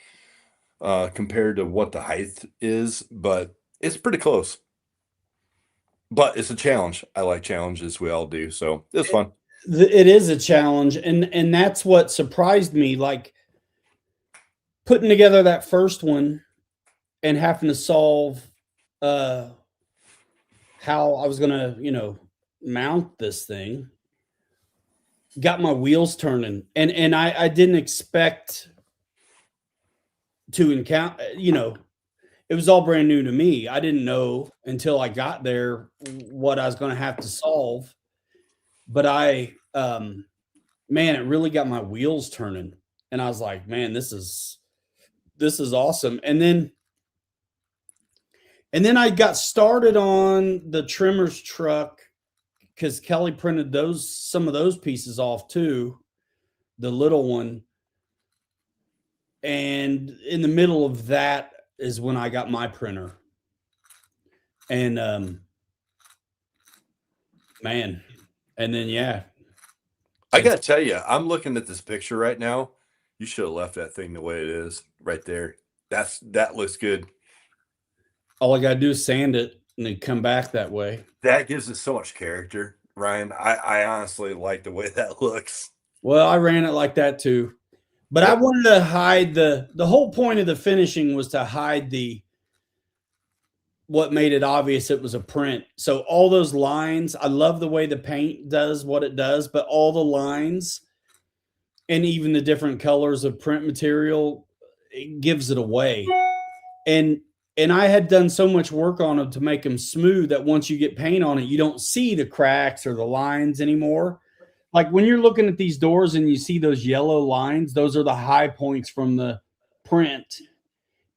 compared to what the height is, but it's pretty close. But it's a challenge. I like challenges. We all do. So it's fun. It is a challenge, and that's what surprised me. Like putting together that first one and having to solve how I was gonna, mount this thing. Got my wheels turning, and I didn't expect to encounter. It was all brand new to me. I didn't know until I got there what I was going to have to solve. But man, it really got my wheels turning, and I was like, man, this is awesome. And then I got started on the trimmer's truck because Kelly printed some of those pieces off too, the little one. And in the middle of that is when I got my printer. And man, and then I gotta tell you, I'm looking at this picture right now. You should have left that thing the way it is right there. That looks good. all I gotta do is sand it and then come back that way. That gives it so much character, Ryan. I honestly like the way that looks. Well, I ran it like that too. But I wanted to hide the whole point of the finishing was to hide what made it obvious it was a print. So all those lines, I love the way the paint does what it does, but all the lines and even the different colors of print material, it gives it away. And I had done so much work on them to make them smooth that once you get paint on it, you don't see the cracks or the lines anymore. Like when you're looking at these doors and you see those yellow lines, those are the high points from the print.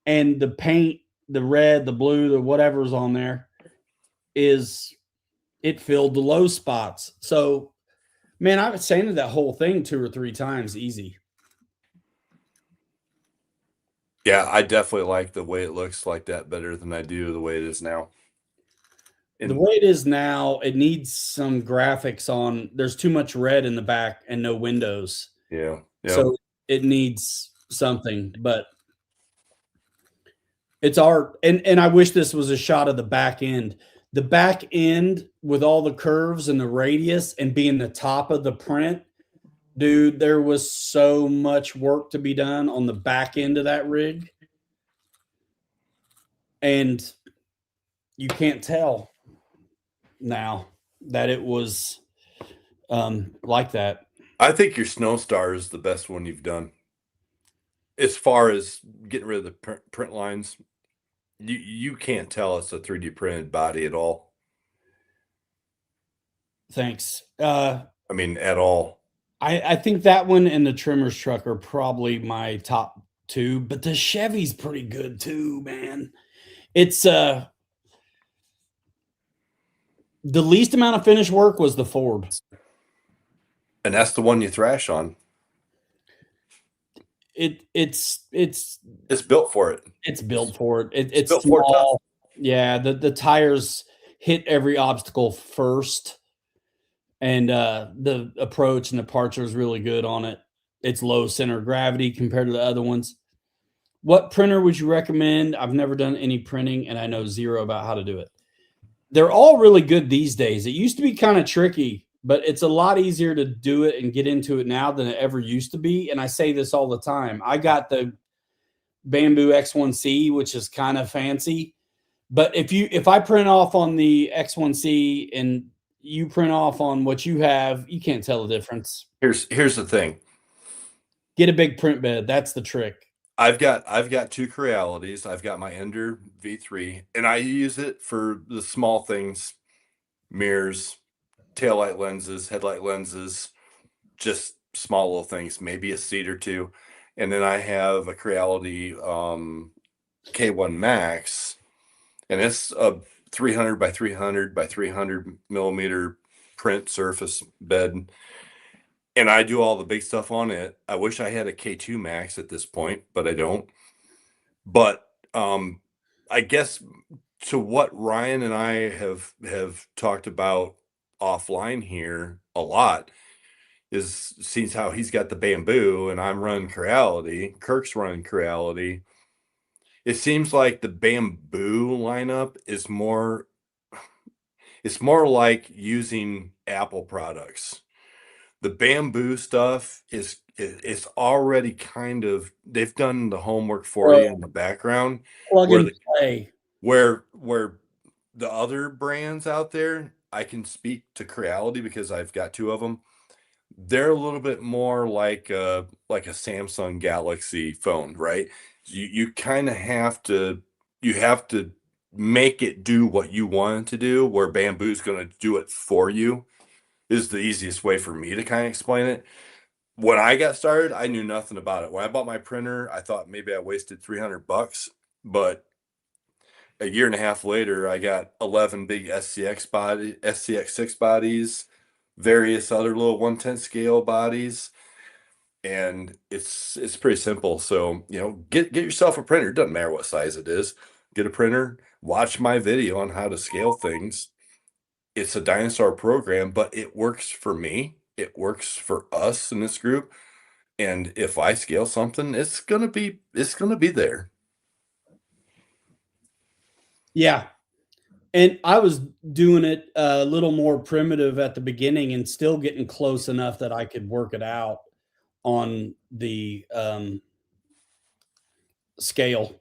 And the paint, the red, the blue, the whatever's on there, it filled the low spots. So, man, I've sanded that whole thing 2 or 3 times easy. Yeah, I definitely like the way it looks like that better than I do the way it is now. The way it is now, it needs some graphics on. There's too much red in the back and no windows. Yeah. So it needs something, but it's art. And I wish this was a shot of the back end. The back end with all the curves and the radius and being the top of the print, dude, there was so much work to be done on the back end of that rig. And you can't tell now that it was like that. I think your Snowstar is the best one you've done. As far as getting rid of the print lines, you can't tell it's a 3D printed body at all. Thanks. I mean, at all. I think that one and the trimmer's truck are probably my top 2, but the Chevy's pretty good too, man. It's the least amount of finished work was the Ford. And that's the one you thrash on. It's built for it. It's built for it. It's built for it tough. Yeah, the tires hit every obstacle first. And the approach and the departure is really good on it. It's low center of gravity compared to the other ones. What printer would you recommend? I've never done any printing and I know zero about how to do it. They're all really good these days. It used to be kind of tricky, but it's a lot easier to do it and get into it now than it ever used to be. And I say this all the time. I got the Bamboo X1C, which is kind of fancy. But if I print off on the X1C and you print off on what you have, you can't tell the difference. Here's the thing. Get a big print bed. That's the trick. I've got 2 Crealities. I've got my Ender V3, and I use it for the small things, mirrors, taillight lenses, headlight lenses, just small little things, maybe a seat or 2. And then I have a Creality, K1 Max, and it's a 300 by 300 by 300 millimeter print surface bed, and I do all the big stuff on it. I wish I had a K2 Max at this point, but I don't. But, I guess to what Ryan and I have talked about offline here a lot is seeing how he's got the Bamboo and I'm running Creality, Kirk's running Creality. It seems like the Bamboo lineup is more it's more like using Apple products. The Bamboo stuff is already kind of they've done the homework for Well, you in the background plug where and the play. where the other brands out there, I can speak to Creality because I've got 2 of them. They're a little bit more like a Samsung Galaxy phone, right? You kinda have to make it do what you want it to do, where Bamboo's gonna do it for you, is the easiest way for me to kinda explain it. When I got started, I knew nothing about it. When I bought my printer, I thought maybe I wasted $300, but a year and a half later, I got 11 big SCX6 bodies, various other little 1/10 scale bodies, and it's pretty simple. So, get yourself a printer. It doesn't matter what size it is. Get a printer, watch my video on how to scale things. It's a dinosaur program, but it works for me. It works for us in this group. And if I scale something, it's gonna be there. Yeah. And I was doing it a little more primitive at the beginning and still getting close enough that I could work it out on the scale.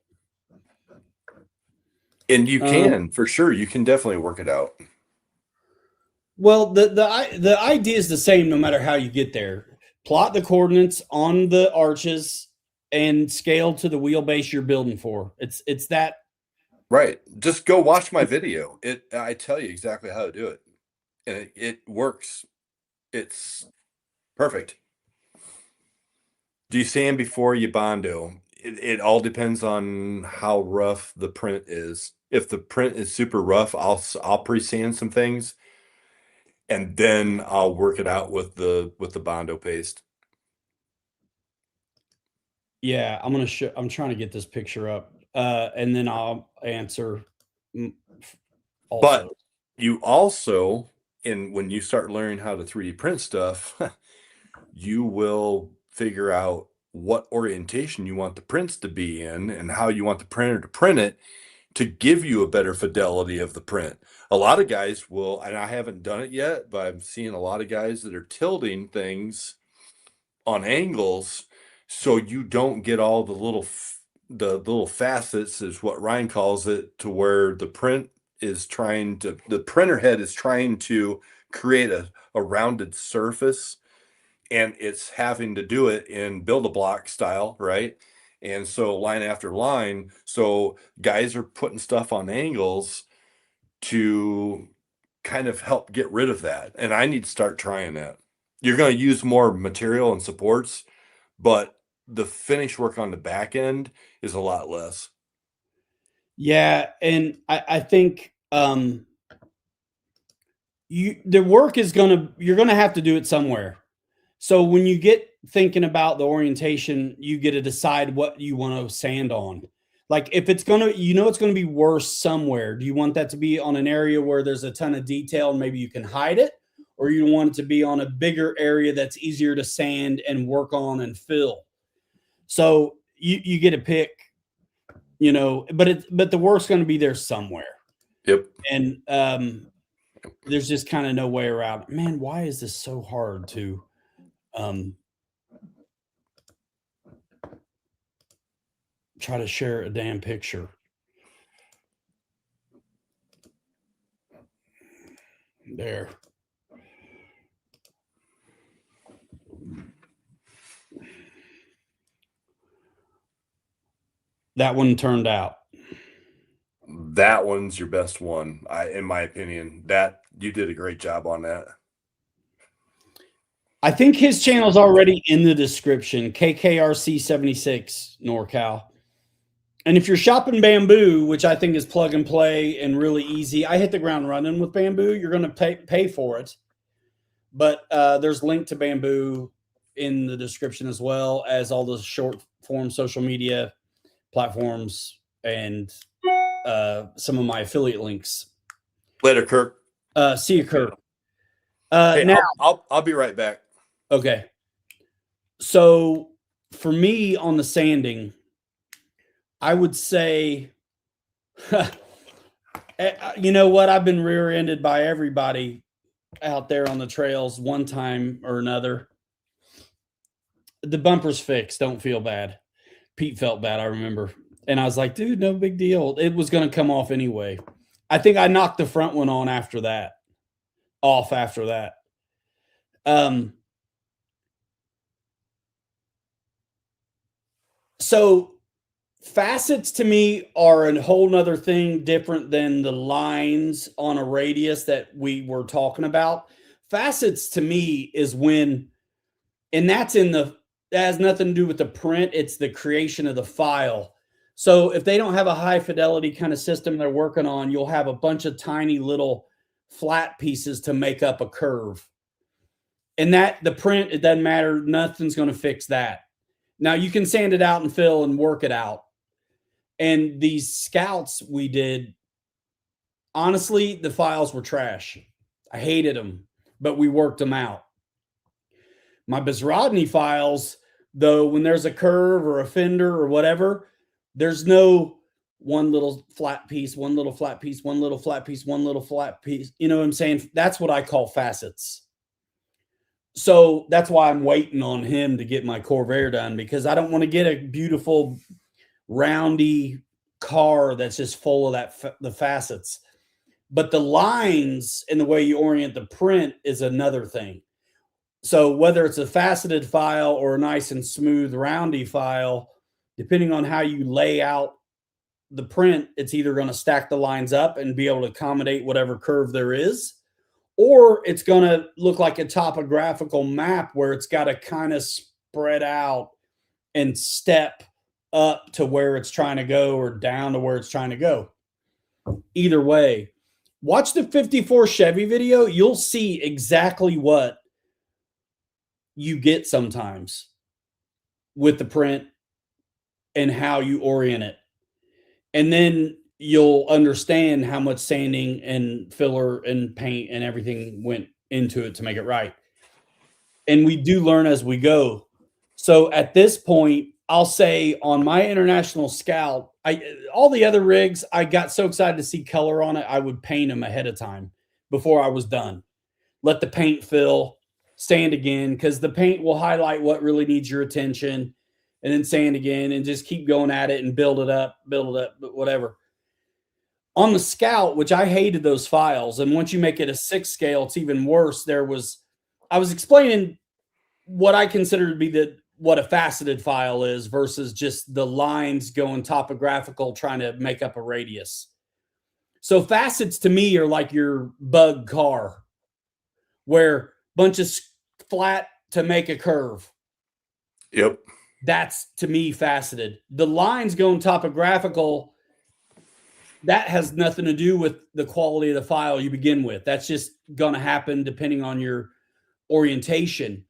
And you Um, can, for sure, you can definitely work it out. well, the idea is the same no matter how you get there. Plot the coordinates on the arches and scale to the wheelbase you're building for. It's that. Right. Just go watch my video. I tell you exactly how to do it. And it works. It's perfect. Do you sand before you bondo? It all depends on how rough the print is. If the print is super rough, I'll pre-sand some things and then I'll work it out with the bondo paste. Yeah, I'm gonna show. I'm trying to get this picture up, and then I'll answer mm, But also. you also, and when you start learning how to 3D print stuff, you will figure out what orientation you want the prints to be in and how you want the printer to print it to give you a better fidelity of the print. A lot of guys will, and I haven't done it yet, but I'm seeing a lot of guys that are tilting things on angles so you don't get all the little facets is what Ryan calls it, to where the printer head is trying to create a rounded surface, and it's having to do it in build a block style, right? And so line after line, so guys are putting stuff on angles to kind of help get rid of that. And I need to start trying that. You're going to use more material and supports, but the finish work on the back end is a lot less. Yeah, and I think the work is gonna you're gonna have to do it somewhere. So when you get thinking about the orientation, you get to decide what you want to sand on. Like if it's gonna, it's gonna be worse somewhere. Do you want that to be on an area where there's a ton of detail and maybe you can hide it, or you want it to be on a bigger area that's easier to sand and work on and fill? So you get to pick, but the work's going to be there somewhere, Yep. and there's just kind of no way around it. Man, why is this so hard to um, try to share a damn picture? There. That one turned out. That one's your best one, in my opinion. That you did a great job on that. I think his channel's already in the description. KKRC76 NorCal. And if you're shopping bamboo, which I think is plug and play and really easy, I hit the ground running with bamboo. You're going to pay for it. But there's link to bamboo in the description, as well as all the short form social media platforms and some of my affiliate links. Later, Kirk. See you, Kirk. Hey, now, I'll be right back. Okay. So for me on the sanding, I would say, you know what? I've been rear-ended by everybody out there on the trails one time or another. The bumper's fixed. Don't feel bad. Pete felt bad, I remember. And I was like, dude, no big deal. It was going to come off anyway. I think I knocked the front one off after that. So facets to me are a whole nother thing different than the lines on a radius that we were talking about. Facets to me is when, and that has nothing to do with the print. It's the creation of the file. So if they don't have a high fidelity kind of system they're working on, you'll have a bunch of tiny little flat pieces to make up a curve. And that the print, it doesn't matter. Nothing's going to fix that. Now you can sand it out and fill and work it out. And these scouts we did, honestly, the files were trash. I hated them, but we worked them out. My Bezrodny files, though, when there's a curve or a fender or whatever, there's no one little flat piece, one little flat piece, one little flat piece, one little flat piece. You know what I'm saying? That's what I call facets. So that's why I'm waiting on him to get my Corvair done, because I don't want to get a beautiful roundy car that's just full of the facets. But the lines and the way you orient the print is another thing. So whether it's a faceted file or a nice and smooth roundy file, depending on how you lay out the print, it's either going to stack the lines up and be able to accommodate whatever curve there is, or it's going to look like a topographical map where it's got to kind of spread out and step up to where it's trying to go or down to where it's trying to go. Either way, watch the 54 Chevy video. You'll see exactly what you get sometimes with the print and how you orient it. And then you'll understand how much sanding and filler and paint and everything went into it to make it right. And we do learn as we go. So at this point, I'll say on my International Scout, all the other rigs, I got so excited to see color on it, I would paint them ahead of time before I was done. Let the paint fill, sand again, because the paint will highlight what really needs your attention, and then sand again, and just keep going at it and build it up, whatever. On the Scout, which I hated those files, and once you make it a 6 scale, it's even worse. I was explaining what I consider to be what a faceted file is versus just the lines going topographical trying to make up a radius. So facets to me are like your bug car, where bunch of flat to make a curve. Yep. That's to me faceted. The lines going topographical, that has nothing to do with the quality of the file you begin with. That's just going to happen depending on your orientation.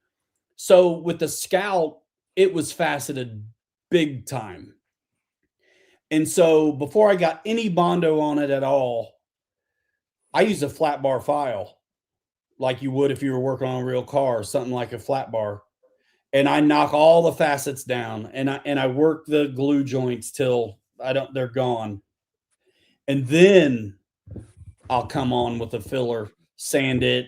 So with the Scout, it was faceted big time. And so before I got any Bondo on it at all, I used a flat bar file like you would if you were working on a real car, something like a flat bar. And I knock all the facets down, and I work the glue joints till they're gone. And then I'll come on with a filler, sand it,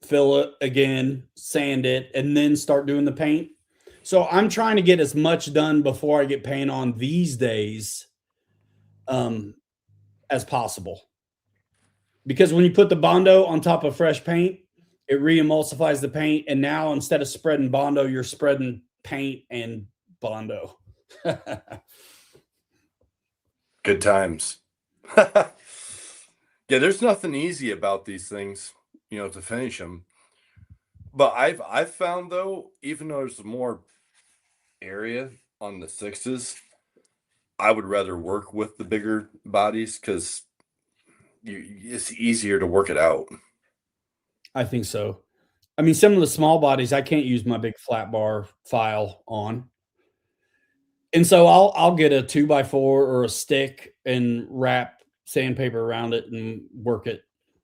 fill it again, sand it, and then start doing the paint. So I'm trying to get as much done before I get paint on these days as possible. Because when you put the Bondo on top of fresh paint, it re-emulsifies the paint. And now instead of spreading Bondo, you're spreading paint and Bondo. Good times. Yeah, there's nothing easy about these things, to finish them. But I've found though, even though there's more area on the sixes, I would rather work with the bigger bodies because it's easier to work it out. I think so. I mean, some of the small bodies I can't use my big flat bar file on. And so I'll get a 2x4 or a stick and wrap sandpaper around it and work it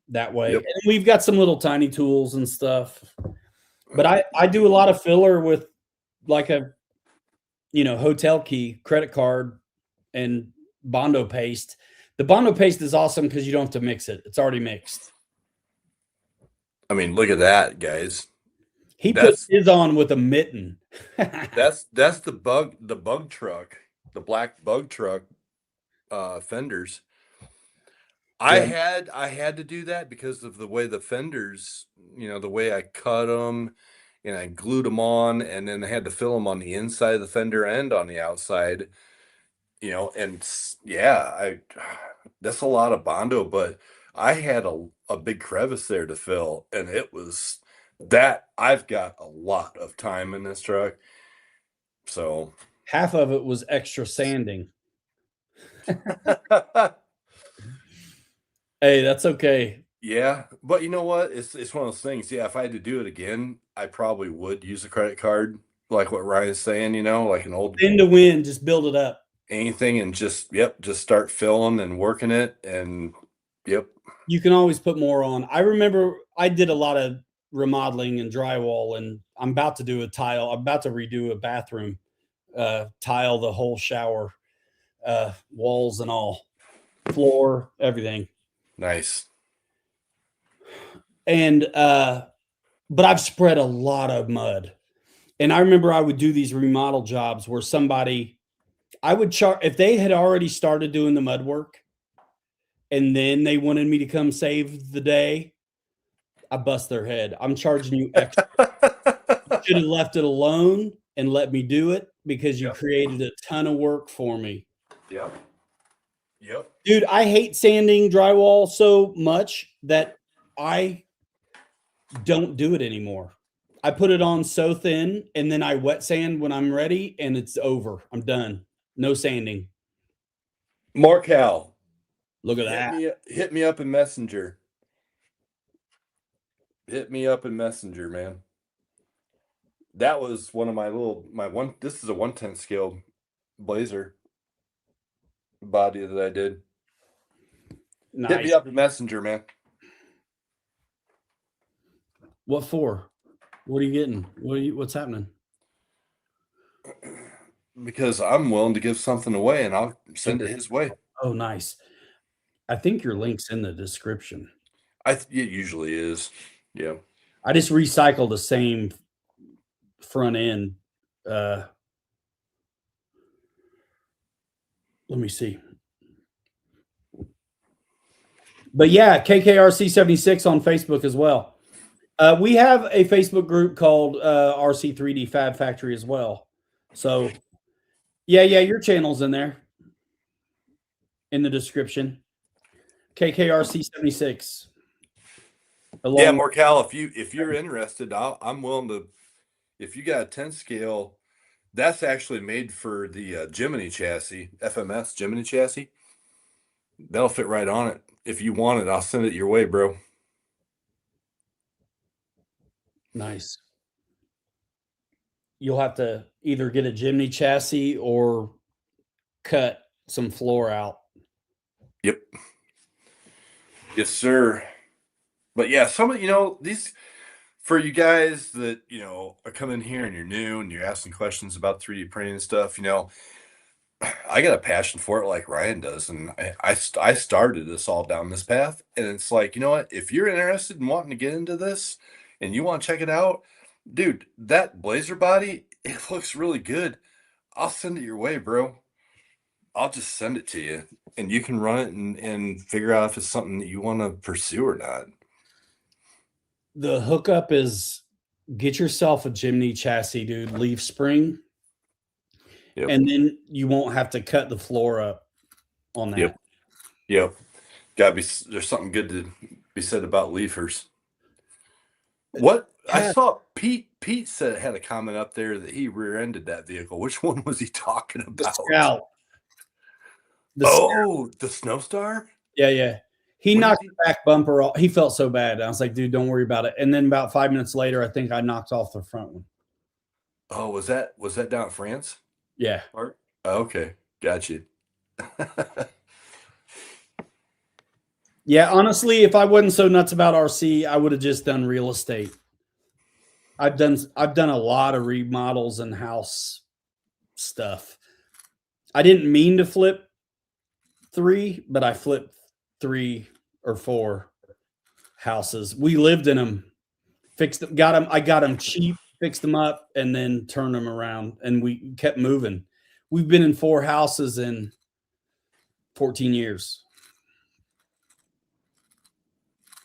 that way. Yep. And we've got some little tiny tools and stuff. But I do a lot of filler with like a hotel key, credit card, and Bondo paste. The Bondo paste is awesome because you don't have to mix it. It's already mixed. I mean, look at that, guys. He put his on with a mitten. That's the bug truck, the black bug truck fenders. Yeah. I had to do that because of the way the fenders, the way I cut them and I glued them on, and then I had to fill them on the inside of the fender and on the outside, and yeah, that's a lot of Bondo, but I had a big crevice there to fill, and it was that I've got a lot of time in this truck. So Half of it was extra sanding. Hey, that's okay. yeah, but you know what? It's one of those things. Yeah, if I had to do it again, I probably would use a credit card, like what Ryan's saying, like an old End to win, just build it up. anything and just start filling and working it and yep. You can always put more on. I remember I did a lot of remodeling and drywall, and I'm about to do a tile. I'm about to redo a bathroom, tile the whole shower, walls and all, floor, everything. Nice. And but I've spread a lot of mud. And I remember I would do these remodel jobs where I would charge if they had already started doing the mud work and then they wanted me to come save the day, I bust their head. I'm charging you extra. You should have left it alone and let me do it because you created a ton of work for me. Yep. Yep. Dude, I hate sanding drywall so much that I don't do it anymore. I put it on so thin and then I wet sand when I'm ready and it's over. I'm done. No sanding. Markel. Look at that. Hit me up in Messenger. Hit me up in Messenger, man. That was one of this is a 1/10 scale blazer body that I did. Nice. Hit me up in Messenger, man. What for? What are you getting? What's happening? Because I'm willing to give something away and I'll send it his way. Oh, nice. I think your link's in the description. It usually is. Yeah. I just recycled the same front end. Let me see. But yeah, KKRC76 on Facebook as well. We have a Facebook group called RC3D Fab Factory as well. So yeah, your channel's in there in the description. KKRC76. Yeah, Markel, if you're interested, I'm willing to. If you got a 10 scale, that's actually made for the Gemini chassis, FMS Gemini chassis. That'll fit right on it. If you want it, I'll send it your way, bro. Nice. You'll have to either get a Gemini chassis or cut some floor out. Yep. Yes, sir. But yeah, some of these for you guys that are coming here and you're new and you're asking questions about 3D printing and stuff. I got a passion for it like Ryan does, and I started this all down this path, and it's like, you know what? If you're interested in wanting to get into this and you want to check it out, dude, that blazer body, it looks really good. I'll send it your way, bro. I'll just send it to you, and you can run it and figure out if it's something that you want to pursue or not. The hookup is get yourself a Gemini chassis, dude, leaf spring, Yep. and then you won't have to cut the floor up on that. Yep. Yep. Gotta be, there's something good to be said about leafers. What I Yeah, saw Pete said had a comment up there that he rear-ended that vehicle. Which one was he talking the about? Scout. The Oh, the Snowstar? Yeah, yeah. He What did knocked he the back bumper off. He felt so bad. I was like, dude, don't worry about it. And then about 5 minutes later, I think I knocked off the front one. Oh, was that down in France? Yeah. Art? Oh, okay. Got you. Yeah, honestly, if I wasn't so nuts about RC, I would have just done real estate. I've done a lot of remodels and house stuff. I didn't mean to flip 3, but I flipped 3 or 4 houses. We lived in them, fixed them, got them. I got them cheap, fixed them up, and then turned them around, and we kept moving. We've been in 4 houses in 14 years.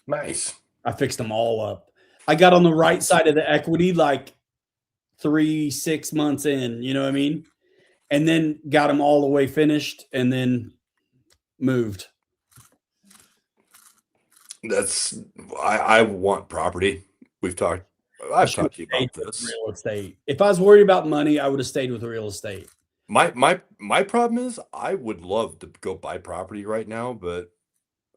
Nice. I fixed them all up. I got on the right side of the equity like 6 months in, you know what I mean? And then got them all the way finished and then moved. That's I want property. I've talked to you about this. Real estate. If I was worried about money, I would have stayed with real estate. My problem is I would love to go buy property right now, but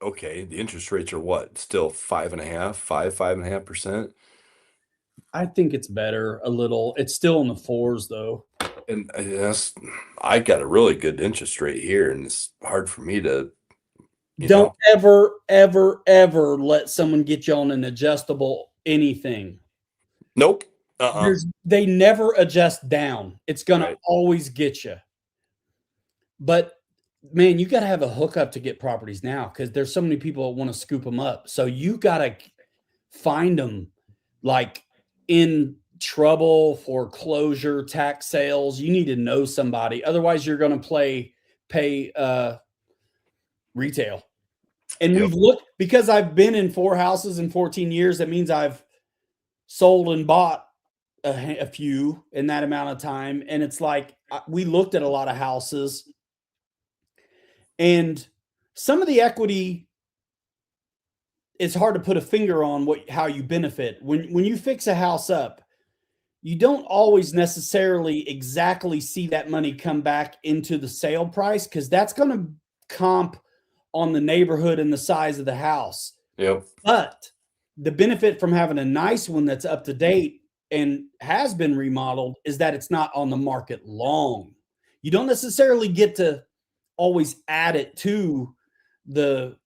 okay, the interest rates are what? Still 5.5, 5.5%. I think it's better a little. It's still in the 4s though. And I got a really good interest rate here, and it's hard for me to, Don't ever, ever, ever let someone get you on an adjustable anything. Nope. They never adjust down. It's gonna Right. always get you. But man, you got to have a hookup to get properties now because there's so many people that want to scoop them up. So you got to find them like in trouble, foreclosure, tax sales. You need to know somebody. Otherwise, you're going to pay retail. And Yep. we've looked because I've been in 4 houses in 14 years. That means I've sold and bought a few in that amount of time. And it's like we looked at a lot of houses. And some of the equity is hard to put a finger on how you benefit. When you fix a house up, you don't always necessarily exactly see that money come back into the sale price because that's going to comp on the neighborhood and the size of the house. Yep. But the benefit from having a nice one that's up to date and has been remodeled is that it's not on the market long. You don't necessarily get to always add it to the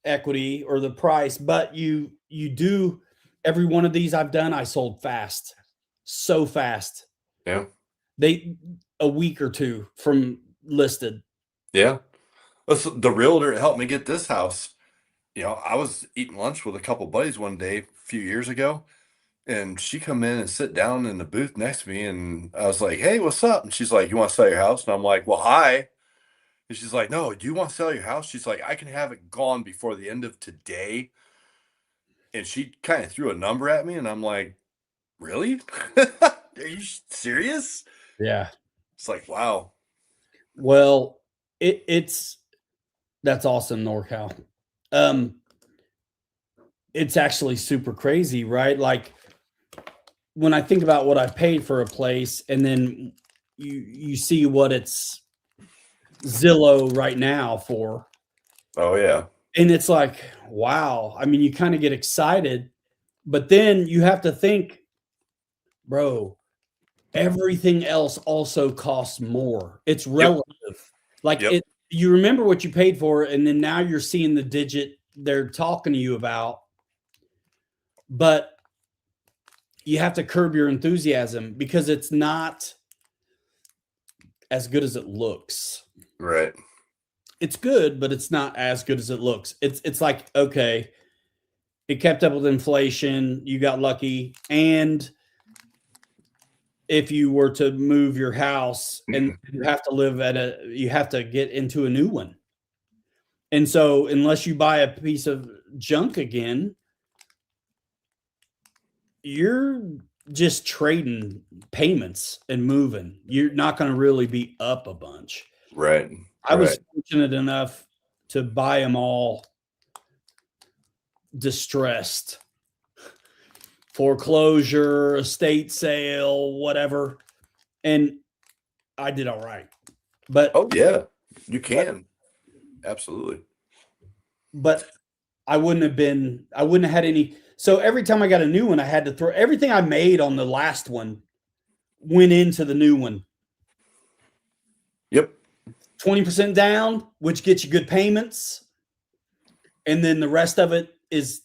equity or the price, but you do. Every one of these I've done, I sold fast, so fast. Yeah. A week or 2 from listed. Yeah. The realtor helped me get this house. I was eating lunch with a couple buddies one day a few years ago, and she come in and sit down in the booth next to me, and I was like, "Hey, what's up?" And she's like, "You want to sell your house?" And I'm like, "Well, hi." And she's like, "No, do you want to sell your house?" She's like, "I can have it gone before the end of today." And she kind of threw a number at me, and I'm like, "Really? Are you serious?" Yeah. It's like, wow. Well, that's awesome, NorCal. It's actually super crazy, right? Like when I think about what I paid for a place, and then you see what it's Zillow right now for. Oh yeah. And it's like, wow. I mean, you kind of get excited, but then you have to think, bro, everything else also costs more. It's relative. Like Yep. you remember what you paid for, and then now you're seeing the digit they're talking to you about. But you have to curb your enthusiasm because it's not as good as it looks. Right. It's good, but it's not as good as it looks. It's like, okay, it kept up with inflation, you got lucky, and if you were to move your house and you have to you have to get into a new one. And so unless you buy a piece of junk again, you're just trading payments and moving. You're not going to really be up a bunch. Right. I was Right. fortunate enough to buy them all distressed, foreclosure, estate sale, whatever, and I did all right. But Oh yeah, you can. Absolutely. but I wouldn't have had any. So every time I got a new one, I had to throw everything I made on the last one went into the new one. Yep. 20% down, which gets you good payments. And then the rest of it is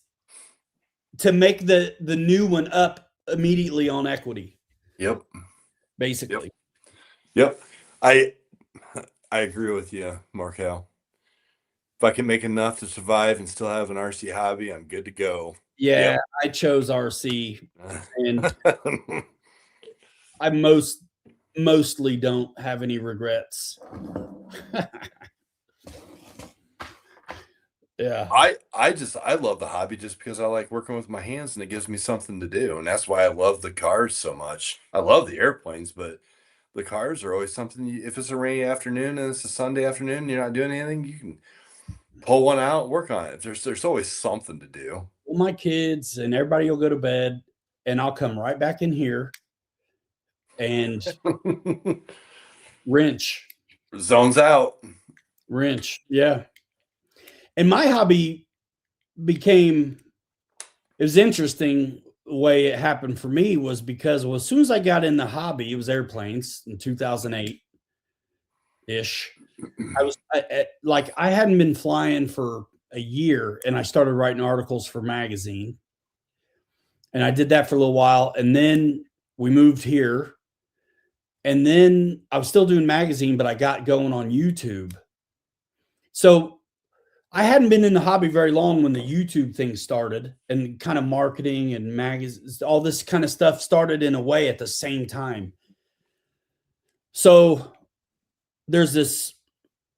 to make the new one up immediately on equity, Yep. Yep. basically. Yep. I I agree with you, Markel. If I can make enough to survive and still have an RC hobby, I'm good to go. Yeah, Yep. I chose RC, and Yep. I mostly don't have any regrets. Yeah. I love the hobby just because I like working with my hands and it gives me something to do. And that's why I love the cars so much. I love the airplanes, but the cars are always something if it's a rainy afternoon and it's a Sunday afternoon and you're not doing anything, you can pull one out, work on it. There's always something to do. Well, my kids and everybody will go to bed, and I'll come right back in here and wrench, Zones out. wrench. Yeah. And my hobby became, it was interesting the way it happened for me was because, well, as soon as I got in the hobby, it was airplanes in 2008 ish. I hadn't been flying for a year, and I started writing articles for magazine, and I did that for a little while, and then we moved here, and then I was still doing magazine, but I got going on YouTube. So I hadn't been in the hobby very long when the YouTube thing started, and kind of marketing and magazines, all this kind of stuff started in a way at the same time. So there's this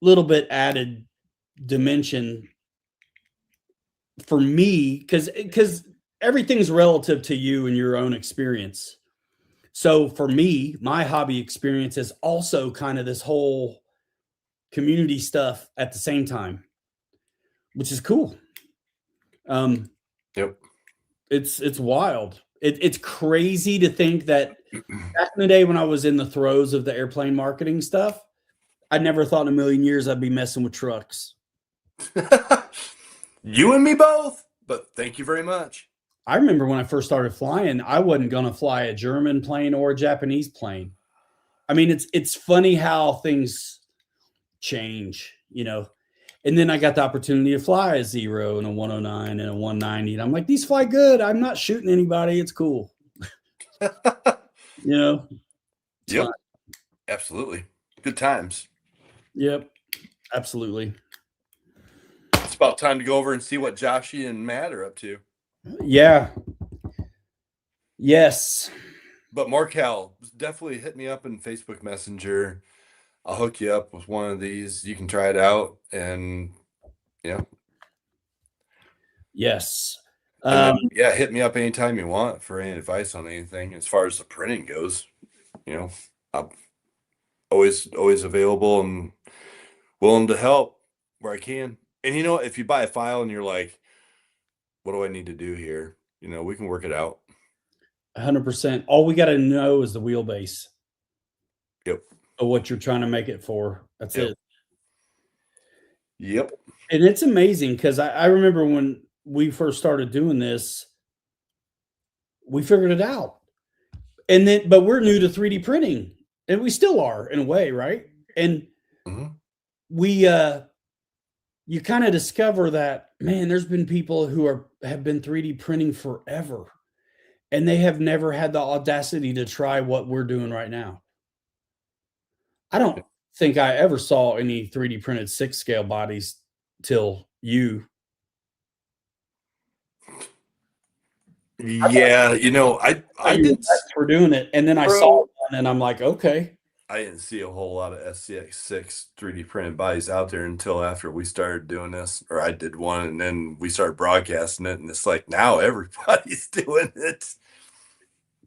little bit added dimension for me because everything's relative to you and your own experience. So for me, my hobby experience is also kind of this whole community stuff at the same time, which is cool. Yep. It's wild. It's crazy to think that back in the day when I was in the throes of the airplane marketing stuff, I never thought in a million years I'd be messing with trucks. You and me both, but thank you very much. I remember when I first started flying, I wasn't going to fly a German plane or a Japanese plane. I mean, it's funny how things change, you know. And then I got the opportunity to fly a Zero and a 109 and a 190, and I'm like, these fly good. I'm not shooting anybody. It's cool, you know. It's Yep. fun. Absolutely. Good times. Yep, absolutely. It's about time to go over and see what Joshy and Matt are up to. Yeah. Yes. But Markel, definitely hit me up in Facebook Messenger. I'll hook you up with one of these. You can try it out, and yeah, Yes. and then, yeah, hit me up anytime you want for any advice on anything as far as the printing goes. You know, I'm always available and willing to help where I can. And you know, if you buy a file and you're like, "What do I need to do here?" You know, we can work it out. 100%. All we got to know is the wheelbase Yep. of what you're trying to make it for. That's Yep. it. Yep. And it's amazing because I remember when we first started doing this, we figured it out. And then, but we're new to 3D printing, and we still are in a way, right? And Mhm. we, you kind of discover that, man, there's been people who have been 3D printing forever, and they have never had the audacity to try what we're doing right now. I don't think I ever saw any 3D printed 6 scale bodies till you. Yeah, you know, I didn't We're doing it, and then I saw bro. one, and I'm like, okay, I didn't see a whole lot of SCX6 3D printed bodies out there until after we started doing this, or I did one, and then we started broadcasting it, and it's like now everybody's doing it.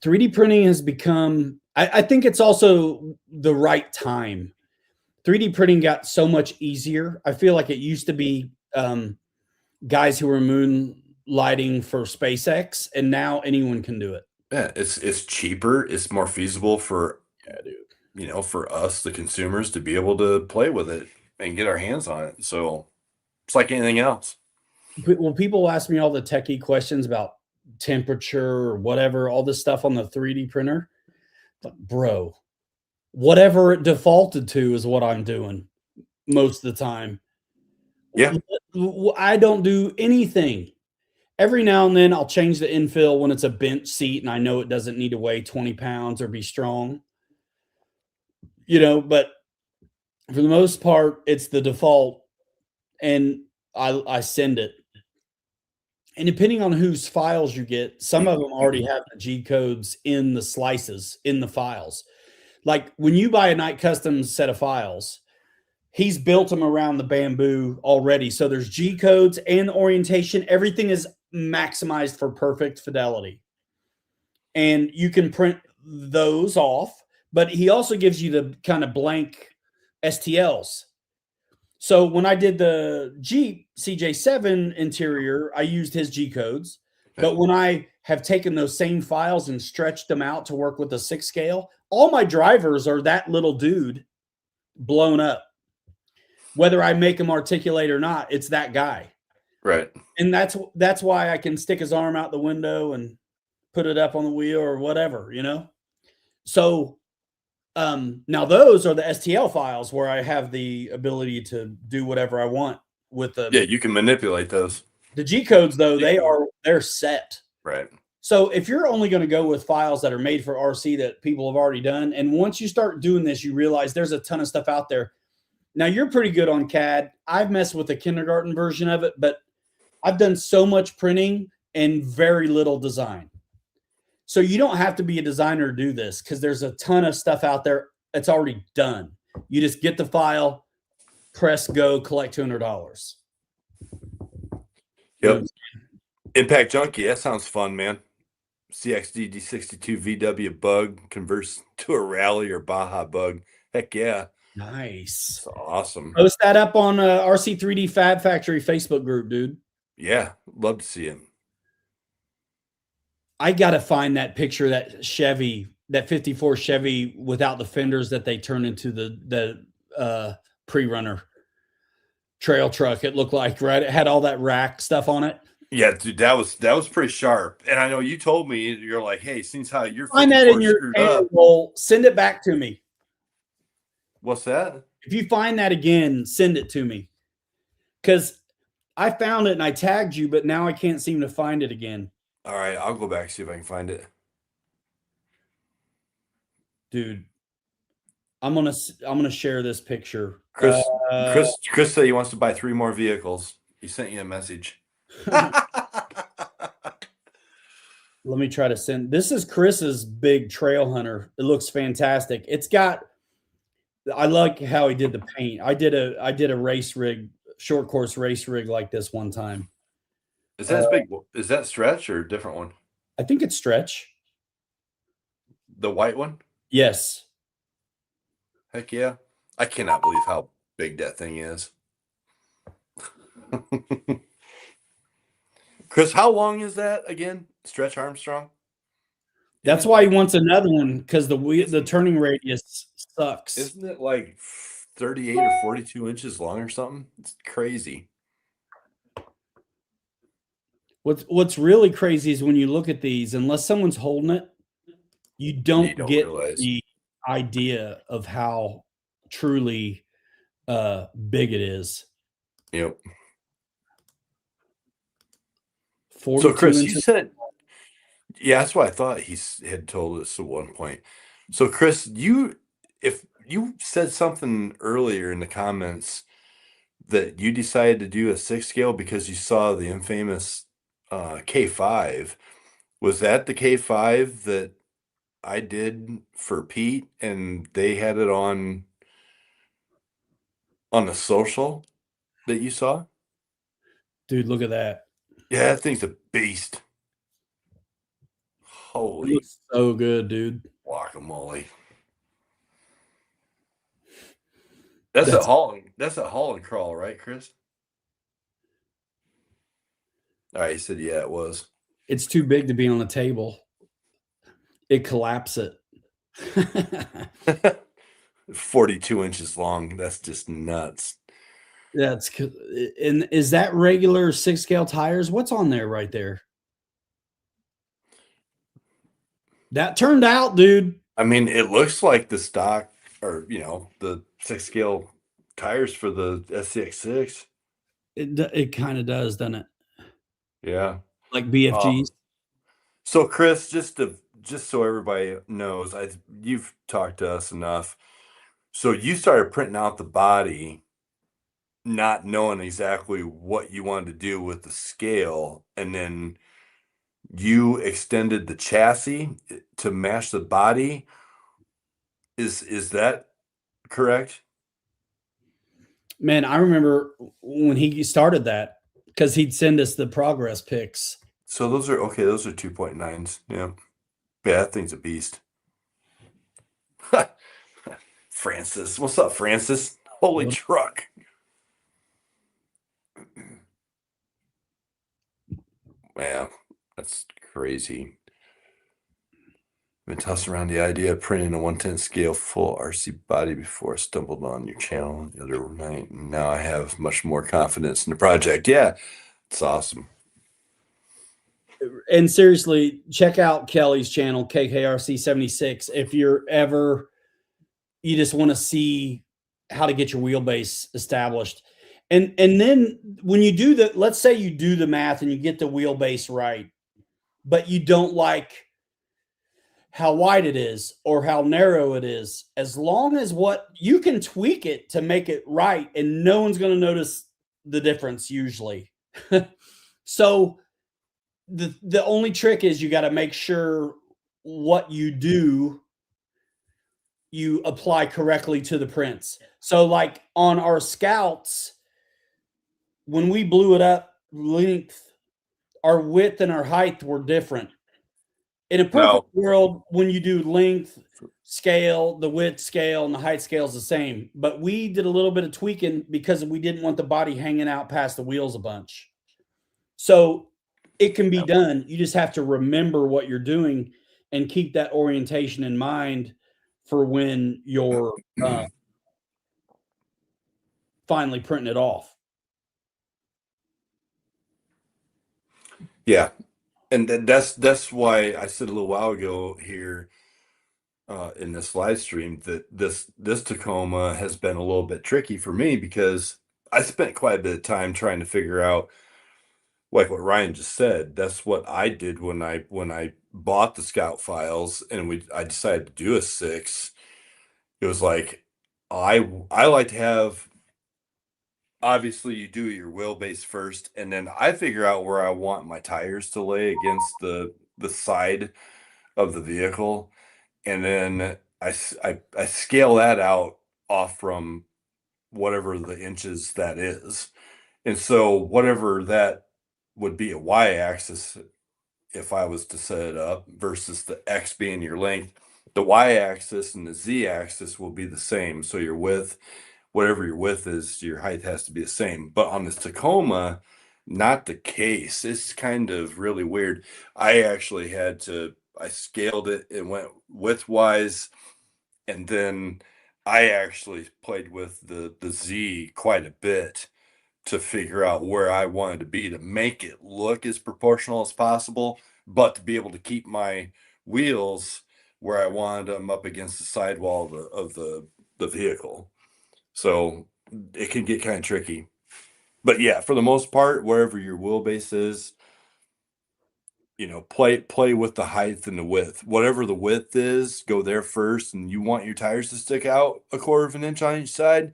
3D printing has become, I think it's also the right time. 3D printing got so much easier. I feel like it used to be guys who were moonlighting for SpaceX, and now anyone can do it. Yeah, it's cheaper, it's more feasible for, Yeah, dude. for us, the consumers, to be able to play with it and get our hands on it. So it's like anything else. Well, people ask me all the techie questions about temperature or whatever, all this stuff on the 3D printer. Like, bro, whatever it defaulted to is what I'm doing most of the time. Yeah. I don't do anything. Every now and then I'll change the infill when it's a bench seat and I know it doesn't need to weigh 20 pounds or be strong, but for the most part, it's the default and I send it. And depending on whose files you get, some of them already have the G codes in the slices in the files. Like when you buy a Night Customs set of files, he's built them around the bamboo already. So there's G codes and orientation. Everything is maximized for perfect fidelity. And you can print those off, but he also gives you the kind of blank STLs. So when I did the Jeep CJ7 interior, I used his G codes. But when I have taken those same files and stretched them out to work with a 6 scale, all my drivers are that little dude blown up. Whether I make him articulate or not, it's that guy. Right. And that's why I can stick his arm out the window and put it up on the wheel or whatever, So now those are the STL files where I have the ability to do whatever I want with them. Yeah, you can manipulate those. The G codes, though, they're set. Right. So if you're only going to go with files that are made for RC that people have already done, and once you start doing this, you realize there's a ton of stuff out there. Now you're pretty good on CAD. I've messed with the kindergarten version of it, but I've done so much printing and very little design. So you don't have to be a designer to do this because there's a ton of stuff out there that's already done. You just get the file, press go, collect $200. Yep. Impact Junkie, that sounds fun, man. CXD D62 VW bug converts to a rally or Baja bug. Heck yeah. Nice. That's awesome. Post that up on RC3D Fab Factory Facebook group, dude. Yeah, love to see him. I got to find that picture, that Chevy, that 54 Chevy without the fenders that they turned into the pre-runner trail truck. It looked like, right? It had all that rack stuff on it. Yeah, dude, that was pretty sharp. And I know you told me, you're like, hey, since how you're find that in your roll, send it back to me. What's that? If you find that again, send it to me. Because I found it and I tagged you, but now I can't seem to find it again. All right, I'll go back, see if I can find it. Dude, I'm gonna share this picture. Chris said he wants to buy 3 more vehicles. He sent you a message. Let me try to send. This is Chris's big trail hunter. It looks fantastic. I like how he did the paint. I did a race rig, short course race rig like this one time. Is that big? Is that Stretch or a different one? I think it's Stretch. The white one? Yes. Heck yeah. I cannot believe how big that thing is. Chris, how long is that again? Stretch Armstrong? That's why he wants another one, because the turning radius sucks. Isn't it like 38 or 42 inches long or something? It's crazy. What's really crazy is when you look at these, unless someone's holding it, you don't get realize the idea of how truly big it is. Yep. 42 so Chris, inches. you said, yeah, that's what I thought he had told us at one point. So Chris, if you said something earlier in the comments that you decided to do a 6 scale because you saw the infamous K5. Was that the K5 that I did for Pete and they had it on the social that you saw? Dude, look at that. Yeah, that thing's a beast. It Holy looks so good, dude. guacamole. That's a That's haul. That's a haul and crawl, right, Chris? All right, he said, yeah, it was. it's too big to be on the table. It collapses it. 42 inches long. That's just nuts. And is that regular 6 scale tires? What's on there right there? That turned out, dude. I mean, it looks like the stock or, the 6 scale tires for the SCX6. It kind of does, doesn't it? Yeah. Like Um, BFGs. so Chris, just so everybody knows, you've talked to us enough. So you started printing out the body, not knowing exactly what you wanted to do with the scale, and then you extended the chassis to match the body. Is that correct? Man, I remember when he started that because he'd send us the progress pics. So those are okay, those are 2.9s. Yeah. Yeah, that thing's a beast. Francis. What's up, Francis? Holy truck. Yeah, that's crazy. Been tossing around the idea of printing a 110 scale full RC body before I stumbled on your channel the other night. And now I have much more confidence in the project. Yeah, it's awesome. And seriously, check out Kelly's channel, KKRC76, if you just want to see how to get your wheelbase established. And then when you do the, let's say you do the math and you get the wheelbase right, but you don't like how wide it is or how narrow it is, as long as what you can tweak it to make it right, and no one's going to notice the difference usually. So the only trick is you got to make sure what you do you apply correctly to the prints. So like on our scouts, when we blew it up length, our width and our height were different. In a perfect No. world, when you do length scale, the width scale and the height scale is the same. But we did a little bit of tweaking because we didn't want the body hanging out past the wheels a bunch. So it can be done. You just have to remember what you're doing and keep that orientation in mind for when you're finally printing it off. Yeah. And that's why I said a little while ago here in this live stream that this Tacoma has been a little bit tricky for me because I spent quite a bit of time trying to figure out, like what Ryan just said. That's what I did when I bought the Scout files and I decided to do a 6. It was like I like to have, obviously you do your wheelbase first, and then I figure out where I want my tires to lay against the side of the vehicle, and then I scale that out off from whatever the inches that is. And so whatever that would be a y-axis if I was to set it up versus the x being your length, the y-axis and the z-axis will be the same. So your width, whatever your width is, your height has to be the same. But on this Tacoma, not the case. It's kind of really weird. I scaled it and went widthwise, and then I actually played with the Z quite a bit to figure out where I wanted to be to make it look as proportional as possible, but to be able to keep my wheels where I wanted them up against the sidewall of the vehicle. So it can get kind of tricky. But yeah, for the most part, wherever your wheelbase is, play with the height and the width. Whatever the width is, go there first. And you want your tires to stick out a quarter of an inch on each side,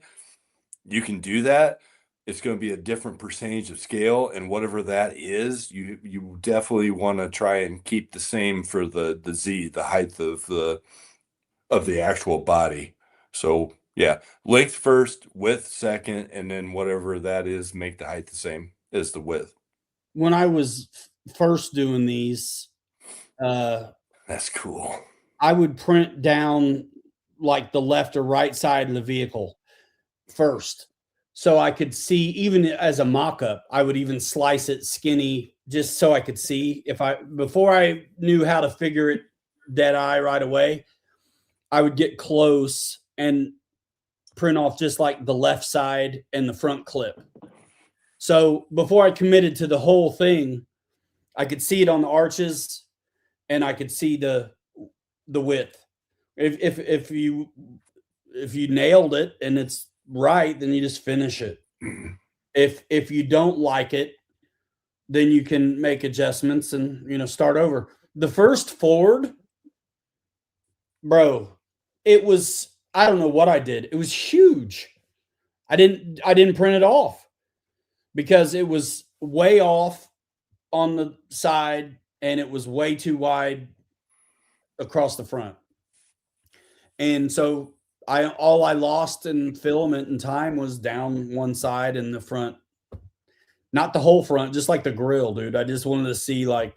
you can do that. It's going to be a different percentage of scale, and whatever that is, you definitely want to try and keep the same for the Z, the height of the actual body. So yeah, length first, width second, and then whatever that is, make the height the same as the width. When I was first doing these, That's cool. I would print down like the left or right side of the vehicle first. So I could see, even as a mock up, I would even slice it skinny just so I could see. If I, before I knew how to figure it dead eye right away, I would get close and print off just like the left side and the front clip. So before I committed to the whole thing, I could see it on the arches and I could see the width. If you nailed it and it's right, then you just finish it. If you don't like it, then you can make adjustments and start over. The first Ford, bro, it was, I don't know what I did. It was huge. I didn't print it off because it was way off on the side and it was way too wide across the front. And so all I lost in filament and time was down one side and the front. Not the whole front, just like the grill, dude. I just wanted to see like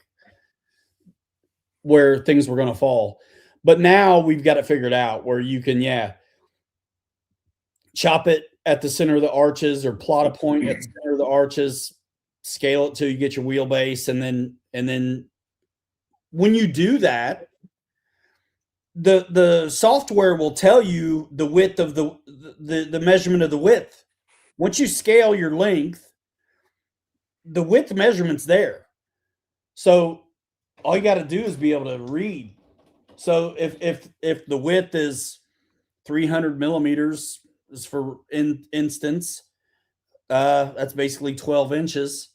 where things were going to fall. But now we've got it figured out where you can, chop it at the center of the arches or plot a point at the center of the arches, scale it till you get your wheelbase, and then when you do that, the software will tell you the width of the measurement of the width. Once you scale your length, the width measurement's there. So all you got to do is be able to read. So if the width is 300 millimeters, is for instance, that's basically 12 inches.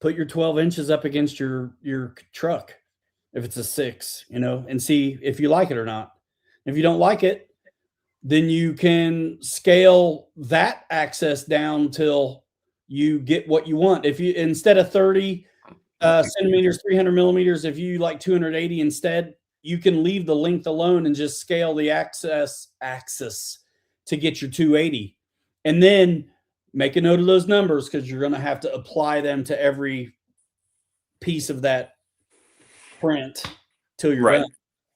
Put your 12 inches up against your truck if it's a 6, and see if you like it or not. If you don't like it, then you can scale that axis down till you get what you want. If you, instead of 30 centimeters, 300 millimeters, if you like 280 instead, you can leave the length alone and just scale the axis to get your 280. And then make a note of those numbers because you're going to have to apply them to every piece of that print till you're done.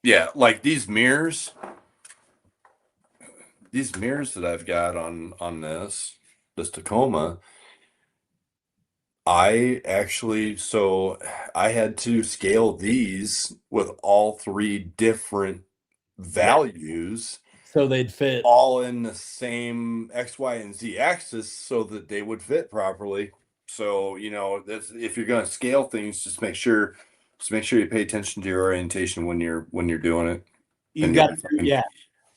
Yeah, like these mirrors that I've got on this Tacoma, I had to scale these with all three different values, so they'd fit all in the same X, Y, and Z axis so that they would fit properly. So, if you're going to scale things, just make sure you pay attention to your orientation when you're doing it. You got to,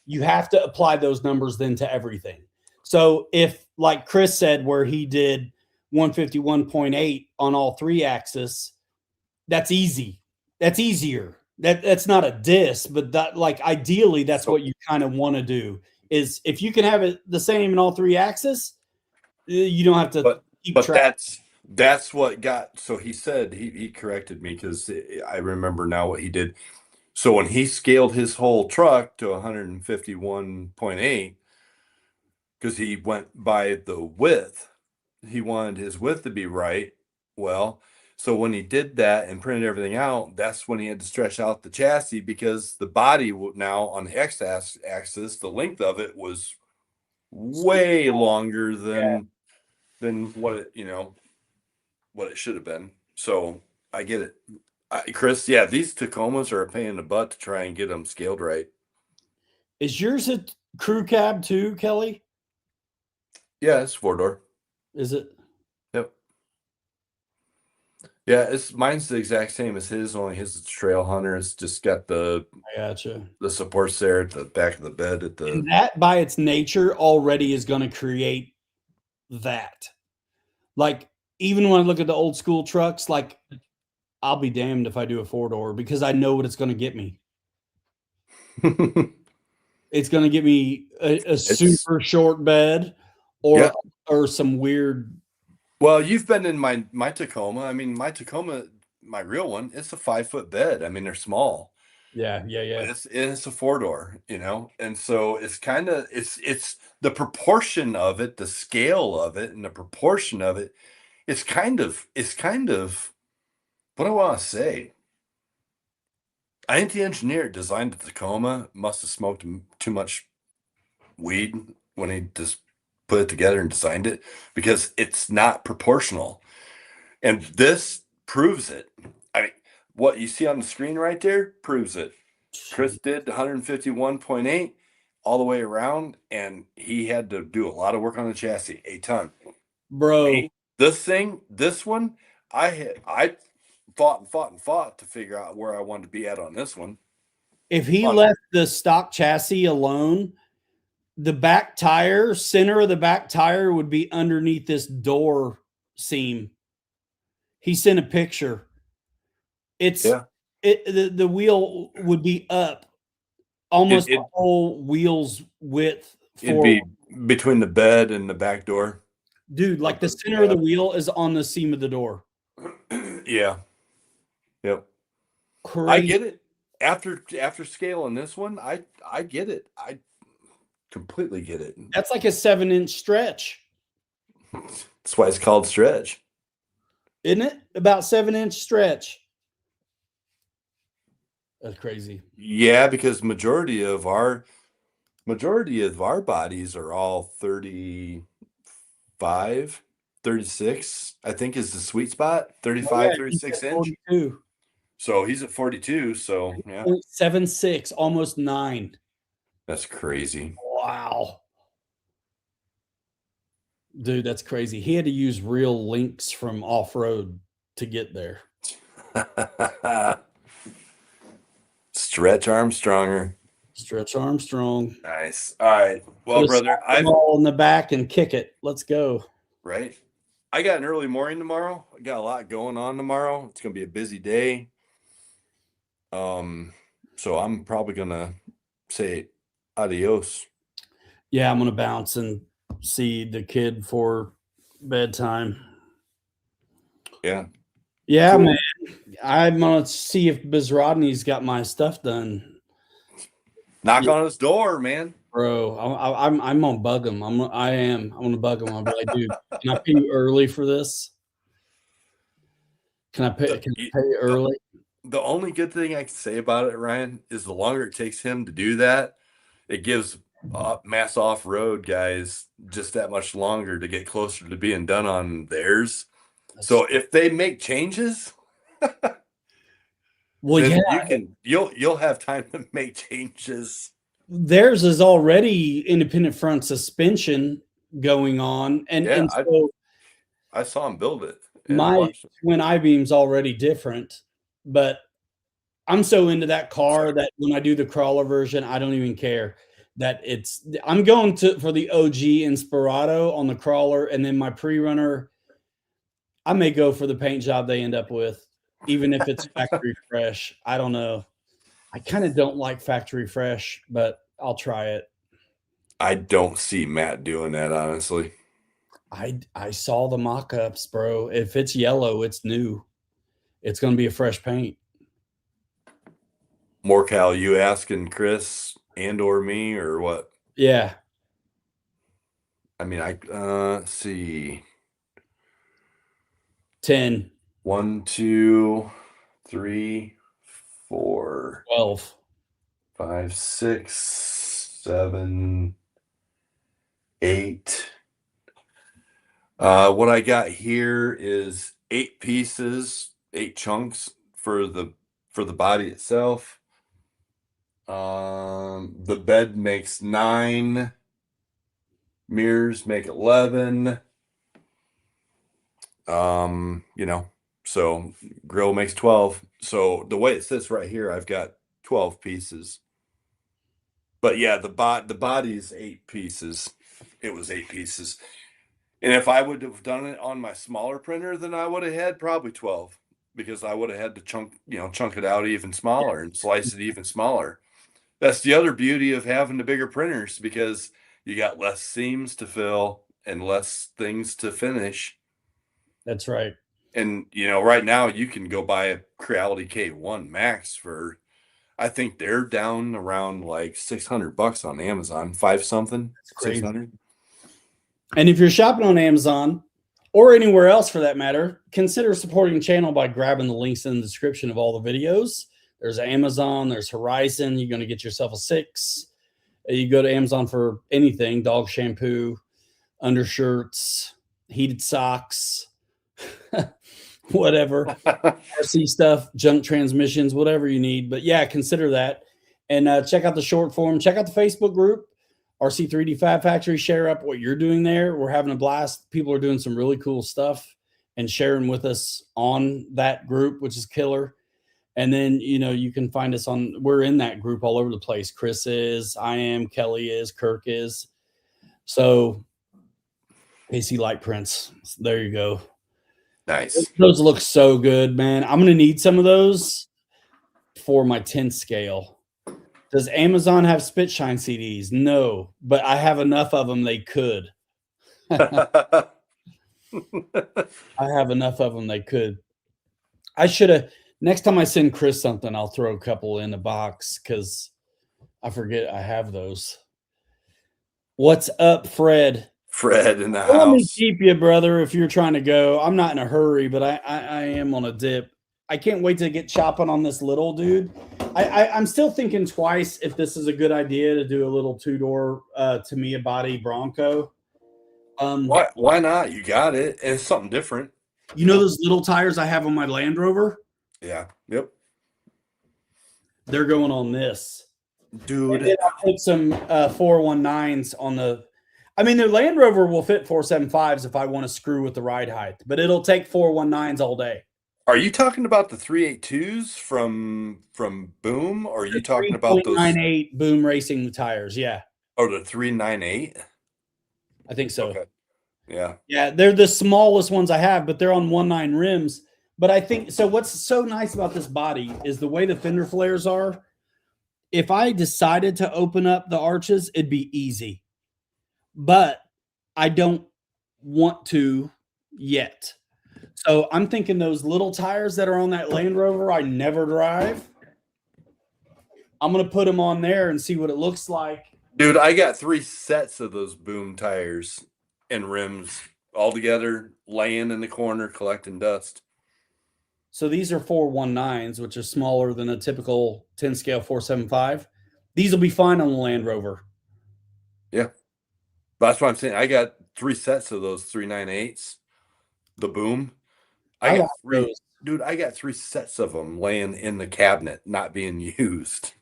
you have to apply those numbers then to everything. So if, like Chris said, where he did 151.8 on all three axes, that's easy. That's easier. That's not a diss, but that, like, ideally that's what you kind of want to do, is if you can have it the same in all three axes, you don't have to keep track. That's what got, so he said, he corrected me because I remember now what he did. So when he scaled his whole truck to 151.8, because he went by the width, he wanted his width to be right. Well, so when he did that and printed everything out, that's when he had to stretch out the chassis, because the body now on the x-axis, the length of it was way longer than what it should have been. So I get it. Chris, these Tacomas are a pain in the butt to try and get them scaled right. Is yours a crew cab too, Kelly? Yeah, it's 4-door. Is it? Yep. Yeah, mine's the exact same as his, only his is Trail Hunter. It's just got the supports there at the back of the bed and that by its nature already is going to create that. Like, even when I look at the old school trucks, like, I'll be damned if I do a 4-door because I know what it's going to get me. It's going to get me a super short bed or some weird. Well, you've been in my Tacoma. I mean, my Tacoma, my real one, it's a 5-foot bed. I mean, they're small. Yeah. But it's a 4-door, and so it's kind of it's the proportion of it, the scale of it, and the proportion of it. It's kind of what I want to say. I think the engineer designed the Tacoma must have smoked too much weed when he just put it together and designed it, because it's not proportional. And this proves it. I mean, what you see on the screen right there proves it. Chris did 151.8 all the way around, and he had to do a lot of work on the chassis, a ton. Bro, Me, this one, I fought to figure out where I wanted to be at on this one. if he On left the stock chassis alone, the back tire, center of the back tire would be underneath this door seam. He sent a picture. It's Yeah, the wheel would be up it, almost the it whole wheel's width it'd forward. be between the bed and the back door Dude, like of the the center of the cab. wheel is on the seam of the door. Yeah, yep. I Crazy. get it. After scaling this one, I get it. I completely get it. That's like a 7-inch stretch, That's why it's called stretch. isn't it? About 7-inch stretch. That's crazy. Yeah, because majority of our bodies are all 35, 36, I think is the sweet spot, Oh, yeah, 35, he's 36 at inch. 42. So he's at 42. So yeah, 0.76, almost 9. that's crazy. Wow. Dude, that's crazy. He had to use real links from off road to get there. Stretch Armstronger. Stretch Armstrong. Nice. All right. Put Well, a brother, soccer ball in the back and kick it. Let's go. right. I got an early morning tomorrow. I got a lot going on tomorrow. It's gonna be a busy day. So I'm probably gonna say adios. Yeah, I'm gonna bounce and see the kid for bedtime. Yeah. Yeah, man. Cool. I'm gonna see if Bizrodney's got my stuff done. Knock Yeah, on his door, man. bro. I'm gonna bug him. I am. I'm gonna bug him. I'll be like, dude, can I pay you early for this? Can I pay? The Can I pay you the early? the only good thing I can say about it, Ryan, is the longer it takes him to do that, it gives mass off road guys just that much longer to get closer to being done on theirs. That's, So if they make changes, well, yeah. then you'll have time to make changes. Theirs is already independent front suspension going on, Yeah, and I so I saw him build it and my watched it. twin I-beam's already different, but I'm so into that car that when I do the crawler version, I don't even care that I'm going to for the OG Inspirato on the crawler, and then my pre-runner, I may go for the paint job they end up with, even if it's factory fresh. I don't know. I kind of don't like factory fresh, but I'll try it. I don't see Matt doing that, honestly. I saw the mock-ups, bro. If it's yellow, it's new. It's going to be a fresh paint. More Cal, you asking Chris and or me or what? Yeah. I mean, let's see. 10, 1, 2, 3, 4, 12. 5, 6, 7, 8. What I got here is 8 pieces, 8 chunks for the body itself. The bed makes 9. Mirrors make 11. So grill makes 12. So the way it sits right here, I've got 12 pieces. But yeah, the body's 8 pieces. It was 8 pieces. And if I would have done it on my smaller printer, then I would have had probably 12, because I would have had to chunk it out even smaller and slice it even smaller. That's the other beauty of having the bigger printers, because you got less seams to fill and less things to finish. That's right. And right now you can go buy a Creality K1 Max for, I think they're down around like $600 on Amazon, 5 something, That's crazy. 600. And if you're shopping on Amazon or anywhere else for that matter, consider supporting the channel by grabbing the links in the description of all the videos. There's Amazon, there's Horizon. You're going to get yourself a 6. You go to Amazon for anything, dog shampoo, undershirts, heated socks, whatever, RC stuff, junk transmissions, whatever you need. But yeah, consider that. And check out the short form. Check out the Facebook group, RC3D Fab Factory. Share up what you're doing there. We're having a blast. People are doing some really cool stuff and sharing with us on that group, which is killer. And then, you can find us we're in that group all over the place. Chris is, I am, Kelly is, Kirk is. So AC Light Prints. There you go. Nice. Those look so good, man. I'm going to need some of those for my 10 scale. Does Amazon have spit shine CDs? No, but I have enough of them they could. I have enough of them they could. I should have. Next time I send Chris something, I'll throw a couple in a box because I forget I have those. What's up, Fred? Fred in the Well, let me house. keep you, brother, if you're trying to go. I'm not in a hurry, but I am on a dip. I can't wait to get chopping on this little dude. I'm still thinking twice if this is a good idea to do a little 2-door Tamiya body Bronco. Why not? You got it. And it's something different. You know those little tires I have on my Land Rover? Yeah. Yep. They're going on this. Dude. And then I'll put some 419s on the. I mean, the Land Rover will fit 475s if I want to screw with the ride height, but it'll take 419s all day. Are you talking about the 382s from Boom? Or are you talking about those 3.98 Boom Racing tires? Yeah. Or the 398? I think so. Okay. Yeah. Yeah, they're the smallest ones I have, but they're on 19 rims. But I think so. What's so nice about this body is the way the fender flares are. If I decided to open up the arches, it'd be easy. But I don't want to yet. So I'm thinking those little tires that are on that Land Rover I never drive, I'm going to put them on there and see what it looks like. Dude, I got 3 sets of those Boom tires and rims all together, laying in the corner, collecting dust. So these are 419s, which are smaller than a typical 10 scale 475. These will be fine on the Land Rover. Yeah. That's what I'm saying. I got 3 sets of those 398s, the Boom. I got 3. Those. Dude, I got 3 sets of them laying in the cabinet, not being used.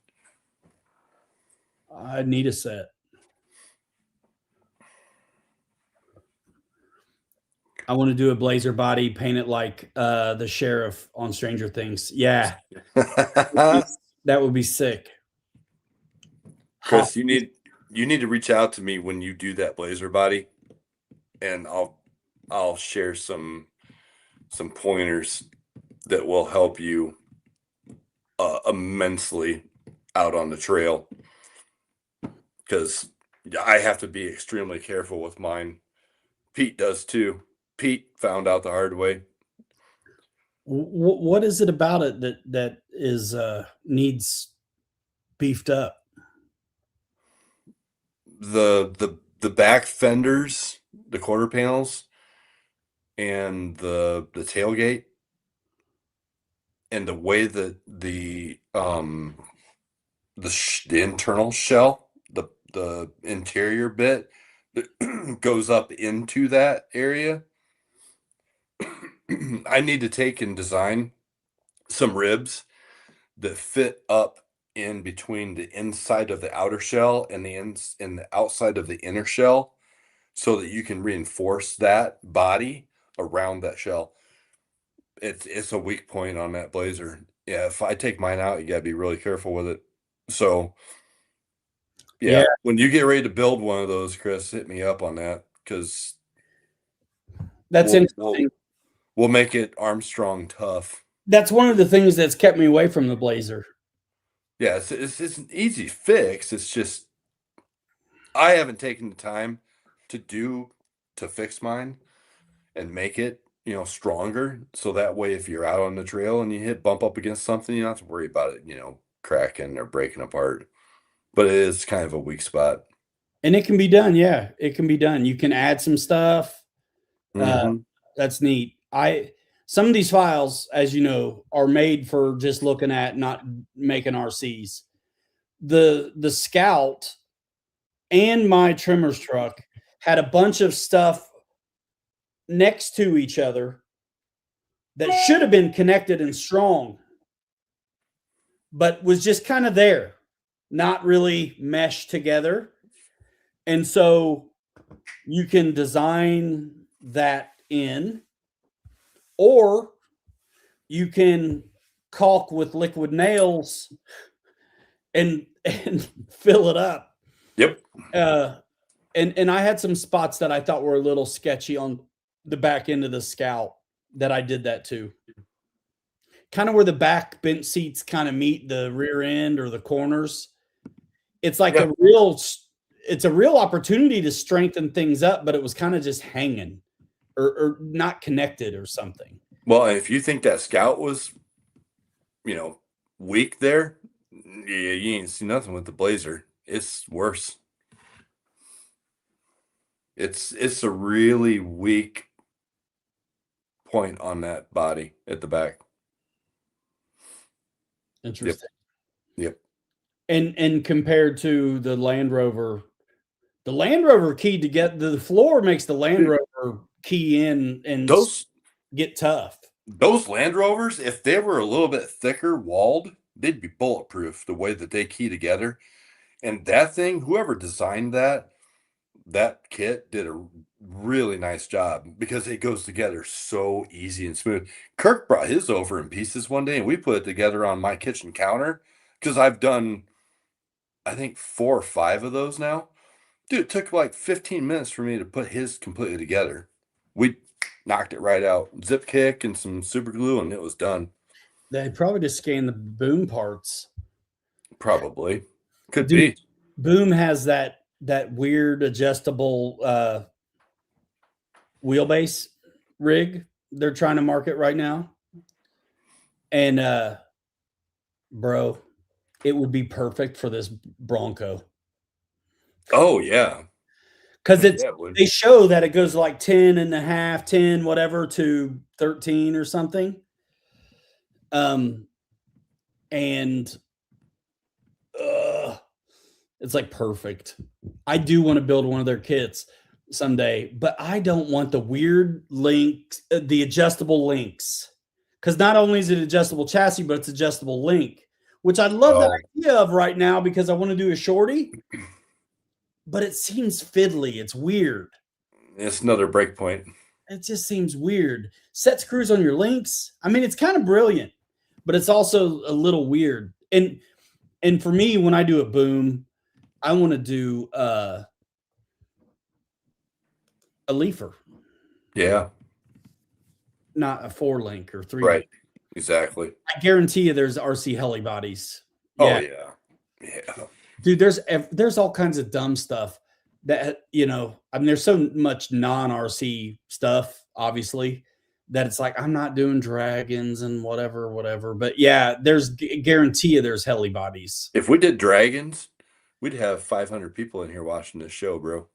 I need a set. I want to do a blazer body, paint it like the sheriff on Stranger Things. Yeah. That would be sick. Chris, you need to reach out to me when you do that blazer body, and I'll share some pointers that will help you immensely out on the trail, because I have to be extremely careful with mine. Pete does too. Pete found out the hard way. What is it about it that is needs beefed up? The back fenders, the quarter panels, and the tailgate, and the way that the internal shell, the interior bit goes up into that area. I need to take and design some ribs that fit up in between the inside of the outer shell and the outside of the inner shell, so that you can reinforce that body around that shell. It's a weak point on that blazer. Yeah, if I take mine out, you gotta be really careful with it. So yeah, when you get ready to build one of those, Chris, hit me up on that, because that's interesting. We'll make it Armstrong tough. That's one of the things that's kept me away from the blazer. Yeah, it's an easy fix. It's just I haven't taken the time to fix mine and make it, stronger. So that way, if you're out on the trail and you bump up against something, you don't have to worry about it, cracking or breaking apart. But it is kind of a weak spot. And it can be done. Yeah, it can be done. You can add some stuff. Mm-hmm. That's neat. Some of these files, as you know, are made for just looking at, not making RCs. The Scout and my trimmers truck had a bunch of stuff next to each other that should have been connected and strong, but was just kind of there, not really meshed together. And so you can design that in, or you can caulk with liquid nails and fill it up. Yep. And I had some spots that I thought were a little sketchy on the back end of the Scout that I did that too. Kind of where the back bench seats kind of meet the rear end or the corners. It's like Yeah. it's a real opportunity to strengthen things up, but it was kind of just hanging or not connected or something. Well, if you think that Scout was, weak there, yeah, you ain't see nothing with the Blazer. It's worse. It's a really weak point on that body at the back. Interesting. Yep. And compared to the Land Rover keyed to get the floor makes the Land Rover key in and Those get tough. those Land Rovers, if they were a little bit thicker walled, they'd be bulletproof the way that they key together. And that thing, whoever designed that kit did a really nice job because it goes together so easy and smooth. Kirk brought his over in pieces one day and we put it together on my kitchen counter because I've done, I think, 4 or 5 of those now. Dude, it took like 15 minutes for me to put his completely together. We knocked it right out. Zip kick and some super glue and it was done. They probably just scanned the boom parts. Probably. Could Dude, be. Boom has that weird adjustable wheelbase rig they're trying to market right now. And bro, it would be perfect for this Bronco. Oh, yeah. Because Yeah, it would. they show that it goes like 10 and a half, 10, whatever, to 13 or something. And it's like perfect. I do want to build one of their kits someday, but I don't want the weird links, the adjustable links. Because not only is it adjustable chassis, but it's adjustable link, which I love the idea of right now because I want to do a shorty, but it seems fiddly. It's weird. It's another break point. It just seems weird. Set screws on your links. I mean, it's kind of brilliant, but it's also a little weird. And for me, when I do a boom, I want to do a leafer. Yeah. Not a 4-link or 3. Right. Exactly. I guarantee you there's RC heli bodies. Yeah. Oh, yeah. Yeah. Dude, there's all kinds of dumb stuff that, I mean, there's so much non-RC stuff, obviously, that it's like, I'm not doing dragons and whatever. But yeah, there's guarantee you there's heli bodies. If we did dragons, we'd have 500 people in here watching this show, bro.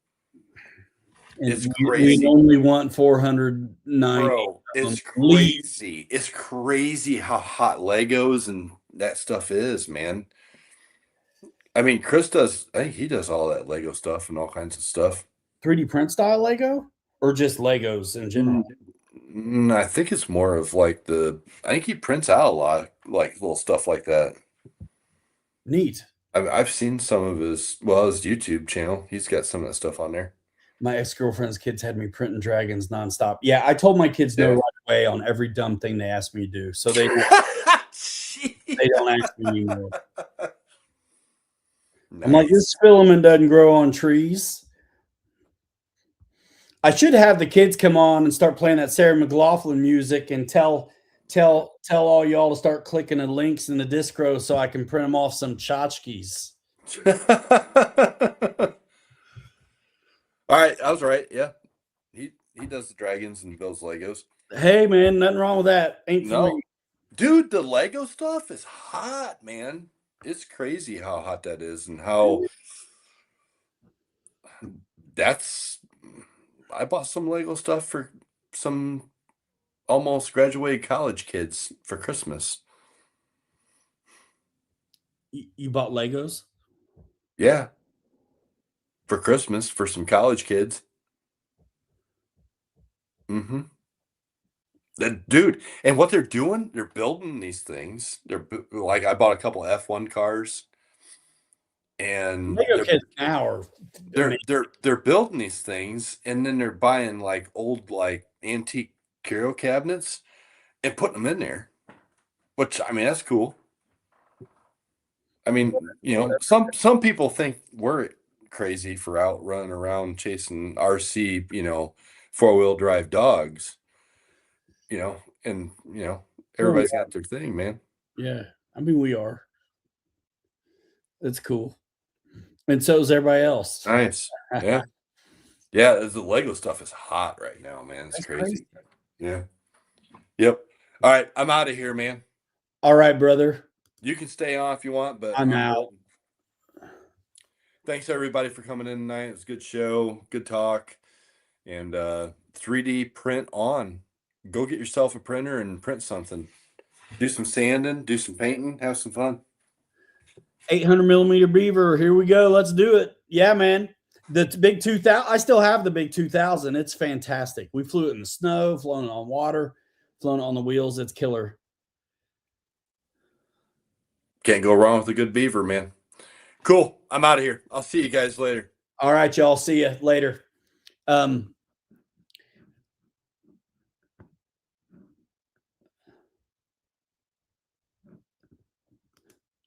It's crazy. We only want 409. Bro, it's crazy. It's crazy how hot Legos and that stuff is, man. I mean, Chris does, I think he does all that Lego stuff and all kinds of stuff. 3D print style Lego or just Legos in general? I think it's more of like I think he prints out a lot, like little stuff like that. Neat. I've seen some of his YouTube channel. He's got some of that stuff on there. My ex-girlfriend's kids had me printing dragons nonstop. Yeah, I told my kids no right away on every dumb thing they asked me to do. So they don't ask me anymore. Nice. I'm like, this filament doesn't grow on trees. I should have the kids come on and start playing that Sarah McLachlan music and tell all y'all to start clicking the links in the distro so I can print them off some tchotchkes. All right, I was right. Yeah, he does the dragons and builds Legos. Hey man, nothing wrong with that. Ain't no, for me. Dude, the Lego stuff is hot, man. It's crazy how hot that is and how I bought some Lego stuff for some almost graduated college kids for Christmas. You bought Legos? Yeah, for Christmas for some college kids. Mm-hmm. Dude, and what they're doing, they're building these things. Like I bought a couple F1 cars, and Lego kids now are amazing. they're building these things, and then they're buying like old like antique curio cabinets and putting them in there. Which I mean, that's cool. I mean, some people think we're crazy for out running around chasing RC, 4-wheel drive dogs, and everybody's got their thing, man. Yeah, I mean we are. It's cool, and so is everybody else. Nice. Yeah. Yeah, the Lego stuff is hot right now, man. It's That's crazy. crazy. Yeah. Yep. All right, I'm out of here, man. All right, brother. You can stay on if you want, but I'm out. rolling. Thanks everybody for coming in tonight. It was a good show, good talk, and 3D print on. Go get yourself a printer and print something. Do some sanding, do some painting, have some fun. 800 millimeter beaver. Here we go. Let's do it. Yeah, man. The big 2000. I still have the big 2000. It's fantastic. We flew it in the snow, flown it on water, flown it on the wheels. It's killer. Can't go wrong with a good beaver, man. Cool. I'm out of here. I'll see you guys later. All right, y'all. See you later.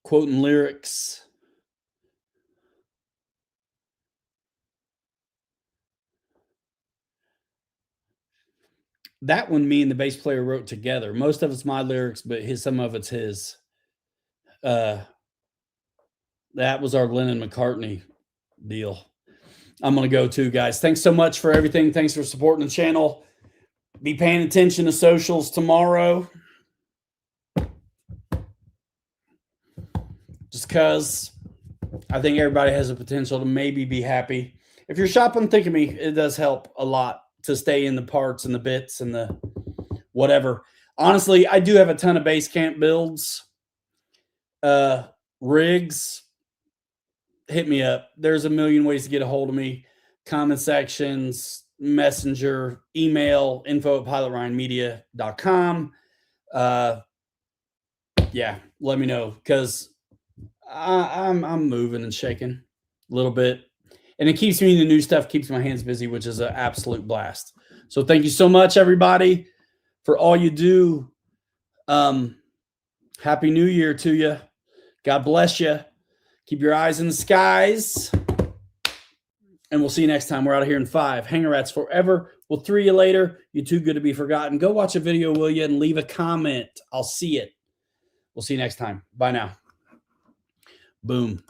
Quoting lyrics. That one, me and the bass player wrote together. Most of it's my lyrics, but some of it's his. That was our Lennon McCartney deal. I'm going to go too, guys. Thanks so much for everything. Thanks for supporting the channel. Be paying attention to socials tomorrow. Just because I think everybody has the potential to maybe be happy. If you're shopping, think of me. It does help a lot to stay in the parts and the bits and the whatever. Honestly, I do have a ton of base camp builds. Rigs, hit me up. There's a million ways to get a hold of me. Comment sections, messenger, email, info@pilotryanmedia.com. Yeah, let me know because I'm moving and shaking a little bit. And it keeps me in the new stuff, keeps my hands busy, which is an absolute blast. So thank you so much, everybody, for all you do. Happy New Year to you. God bless you. Keep your eyes in the skies. And we'll see you next time. We're out of here in 5. Hanger rats forever. We'll 3 you later. You're too good to be forgotten. Go watch a video, will you? And leave a comment. I'll see it. We'll see you next time. Bye now. Boom.